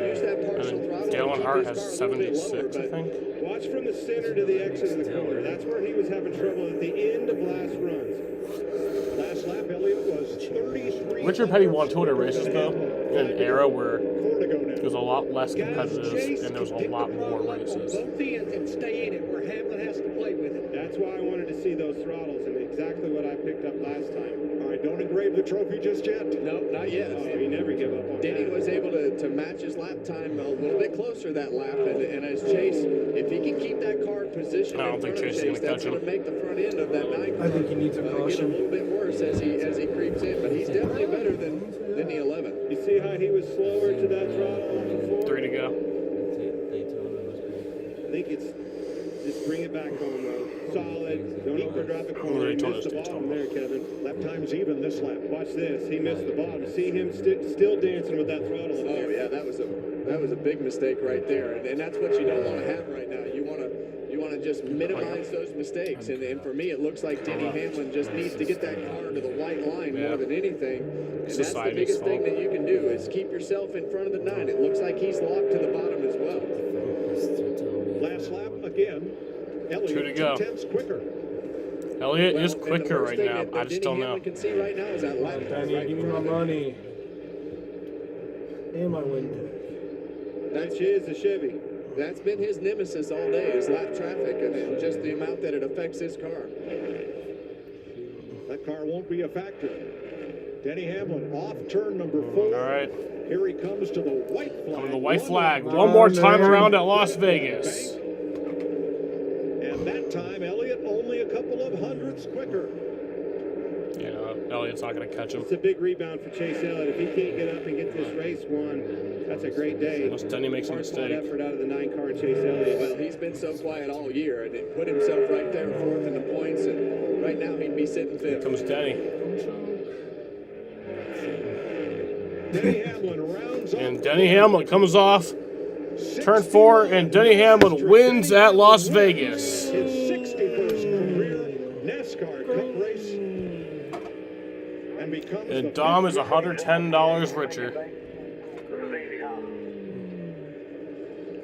use that partial throttle. Dalen and Hart keep has his car a little bit 76, lower, I think. Watch from the center to the exit of the corner. That's where he was having trouble at the end of last runs. Last lap, Elliott was 33. Richard Petty won 200 races, though, in an era where it was a lot less competitive and there was a lot more races. Both ends and stay in it where Hamlin has to play with it. That's why I wanted to see those throttles and exactly what I picked up last time. All right, don't engrave the trophy just yet. No, not yet. He never give up on Denny that. was able to match his lap time a little bit closer that lap, and as Chase, if he can keep that car in position, I don't think Chase is going to that's catch going to him. make the front end of that 9 car I think he needs a get a caution. little bit worse as he creeps in, but he's definitely better than the 11. You see how he was slower to that throttle before? 3 to go. I think it's just bring it back home, though. Solid. Don't overdrive the corner. He missed the bottom there, Kevin. Lap time's even this lap. Watch this. He missed the bottom. See him still dancing with that throttle up there. Oh yeah, that was a big mistake right there, and that's what you don't want to have right now. You want to just minimize those mistakes, and for me, it looks like Denny Hamlin just needs to get that car to the white line more than anything. And that's the biggest thing that you can do is keep yourself in front of the 9. It looks like he's locked to the bottom as well. Last lap again. Elliott 2 to go. 2/10 quicker. Elliott is and the quicker worst right thing now. that I just Denny don't know. Hamlin can see right now is that lap time Danny, right give in me my front of him. money. And my win. That's the Chevy. That's been his nemesis all day, is lap traffic and just the amount that it affects his car. That car won't be a factor. Denny Hamlin off turn number 4. All right. Here he comes to the white flag. The white flag. One more time around at Las Vegas. And that time, Elliott only a couple of hundredths quicker. You know, Elliott's not going to catch him. It's a big rebound for Chase Elliott. If he can't get up and get this race won, that's a great day. Unless Denny makes a Hard-fought mistake. effort out of the 9-car Chase Elliott. Well, he's been so quiet all year, and it put himself right there fourth in the points, and right now he'd be sitting Here fifth. comes Denny. Denny Hamlin rounds And Denny Hamlin comes off turn 4, and Denny Hamlin wins at Las Vegas. his 61st career NASCAR Cup race and becomes the And Dom is $110 richer.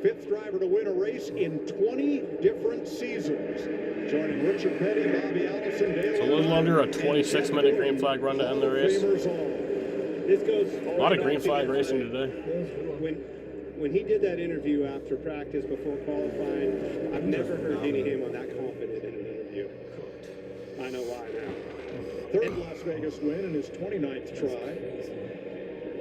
fifth driver to win a race in 20 different seasons. Joining Richard Petty, Bobby Allison, Dale. It's a little under a 26-minute green flag run to end the race. This goes A lot of green flag racing today. When he did that interview after practice before qualifying, I've never heard Denny Hamlin that confident in an interview. I know why now. Third Las Vegas win in his 29th try.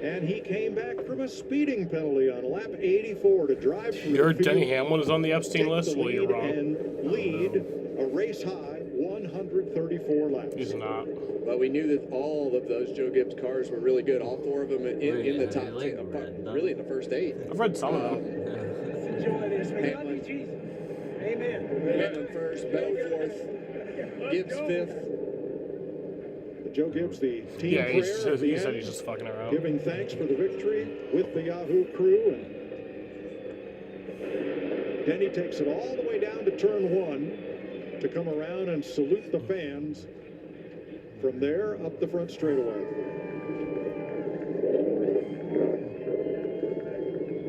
And he came back from a speeding penalty on lap 84 to drive through You heard the field, Denny Hamlin is on the Epstein take list? the Well, you're lead wrong. and lead a race high 134 laps. He's not. But we knew that all of those Joe Gibbs cars were really good. All 4 of them in the top 10, really in the first 8. I've read some of them. Hamlin first, Bell fourth, Gibbs fifth. Joe Gibbs, the team Yeah, he prayer at the said end, he's just fucking around. giving thanks for the victory with the Yahoo crew. And Denny takes it all the way down to turn 1 to come around and salute the fans from there up the front straightaway.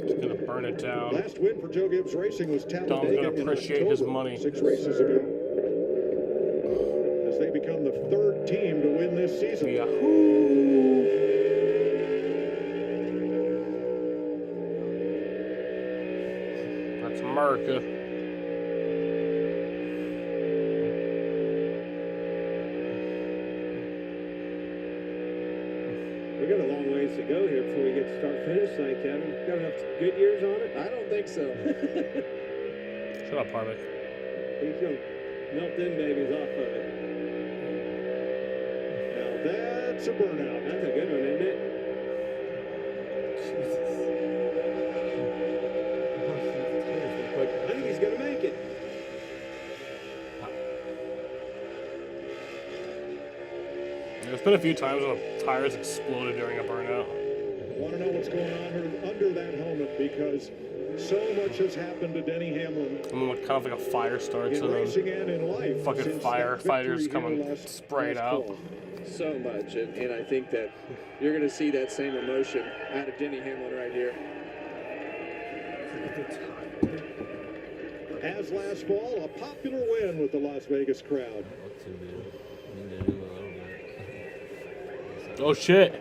He's going to burn it down. Last win for Joe Gibbs Racing was Dom's Talladega going to in appreciate his October, money. 6 races ago. As they become the 3rd team to win this season. That's America. We got a long ways to go here before we get to start finish line, Kevin. Got enough good years on it? I don't think so. Shut up, Harvick. He's going to melt them babies off of it. Now that's a burnout. That's a good one, isn't it? I think he's going to make it. There's been a few times when the tires exploded during a burnout. Want to know what's going on under that helmet because so much has happened to Denny Hamlin And then kind of like a fire starts, in and racing then and in life. fucking since that firefighters victory come here and last spray it out. fall. So much, and I think that you're going to see that same emotion out of Denny Hamlin right here. As last fall, a popular win with the Las Vegas crowd. Oh shit.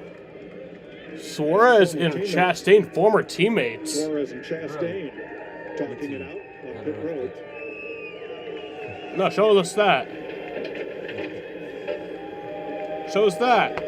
Suarez and Chastain, former teammates. Suarez and Chastain talking it out on pit road. No, show us that. Show us that.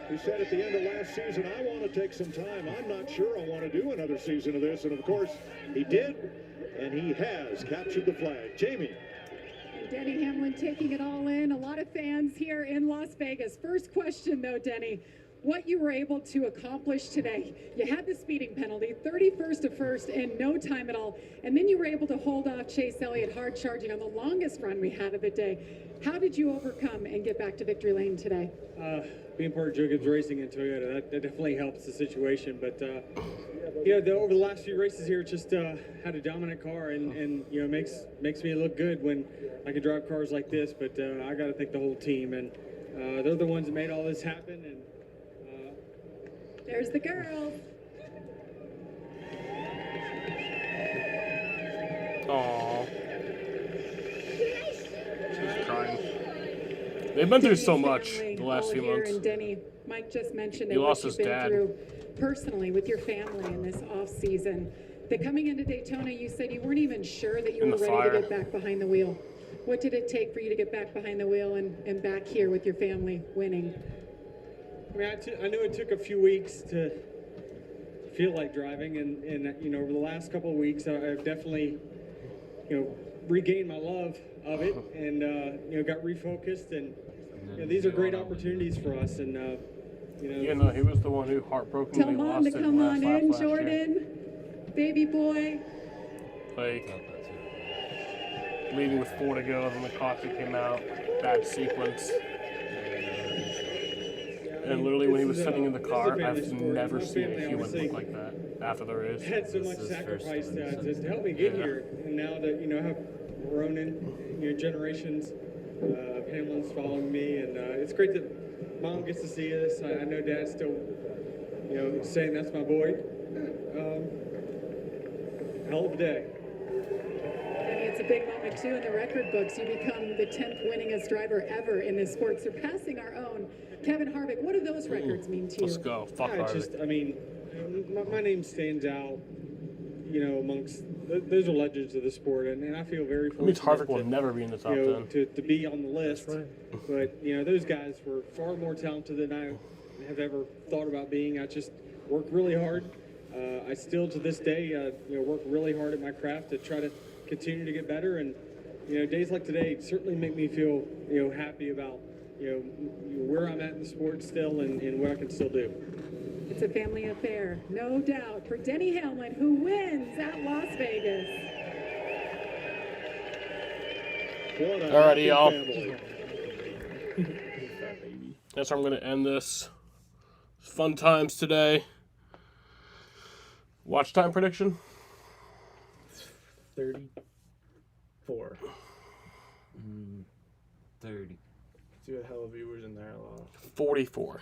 He said at the end of last season, I want to take some time. I'm not sure I want to do another season of this. And of course, he did, and he has captured the flag. Jamie. Denny Hamlin taking it all in. A lot of fans here in Las Vegas. First question, though, Denny. What you were able to accomplish today. You had the speeding penalty, 31st to first, and no time at all. And then you were able to hold off Chase Elliott hard charging on the longest run we had of the day. How did you overcome and get back to victory lane today? Being part of Joe Gibbs Racing and Toyota, that definitely helps the situation. But you know, over the last few races here, just had a dominant car, and you know, makes me look good when I can drive cars like this. But I got to thank the whole team, and they're the ones that made all this happen. And there's the girls. Aww. She's crying. They've been through so much the last few months. And Denny, Mike just mentioned He lost what his you've been dad. through personally with your family in this off season. That coming into Daytona, you said you weren't even sure that you In were the ready fire. to get back behind the wheel. What did it take for you to get back behind the wheel and back here with your family winning? I mean, I knew it took a few weeks to feel like driving, and you know, over the last couple of weeks, I've definitely, you know, regained my love of it, and you know, got refocused, and you know, these are great opportunities for us, and you know. You know, he was the one who heartbrokenly Tell Mom lost to it come last on lap in, last year. Jordan, baby boy. Like, leading with 4 to go, then the caution came out, bad sequence. And literally when he was sitting in the car, I've never seen a human look like that after the race. Had so much sacrifice to help me get here, and now that, you know, I have Ronan, you know, generations of Hamlins following me, and it's great that Mom gets to see this. I know Dad's still, you know, saying that's my boy. Hell of a day. And it's a big moment too in the record books. You become the 10th winningest driver ever in this sport, surpassing our own Kevin Harvick. What do those records mean to you? Let's go. Fuck Yeah, it's Harvick. just, I mean, my name stands out, you know, amongst those are legends of the sport, and I feel very That means fortunate Harvick will never be in the top you know, 10. to be on the list. But you know, those guys were far more talented than I have ever thought about being. I just work really hard. I still, to this day, you know, work really hard at my craft to try to continue to get better. And you know, days like today certainly make me feel, you know, happy about, you know, where I'm at in the sport still, and what I can still do. It's a family affair, no doubt, for Denny Hamlin, who wins at Las Vegas. Alrighty, y'all. That's where I'm going to end this. Fun times today. Watch time prediction? 34. 30. See what hell of viewers in there. 44.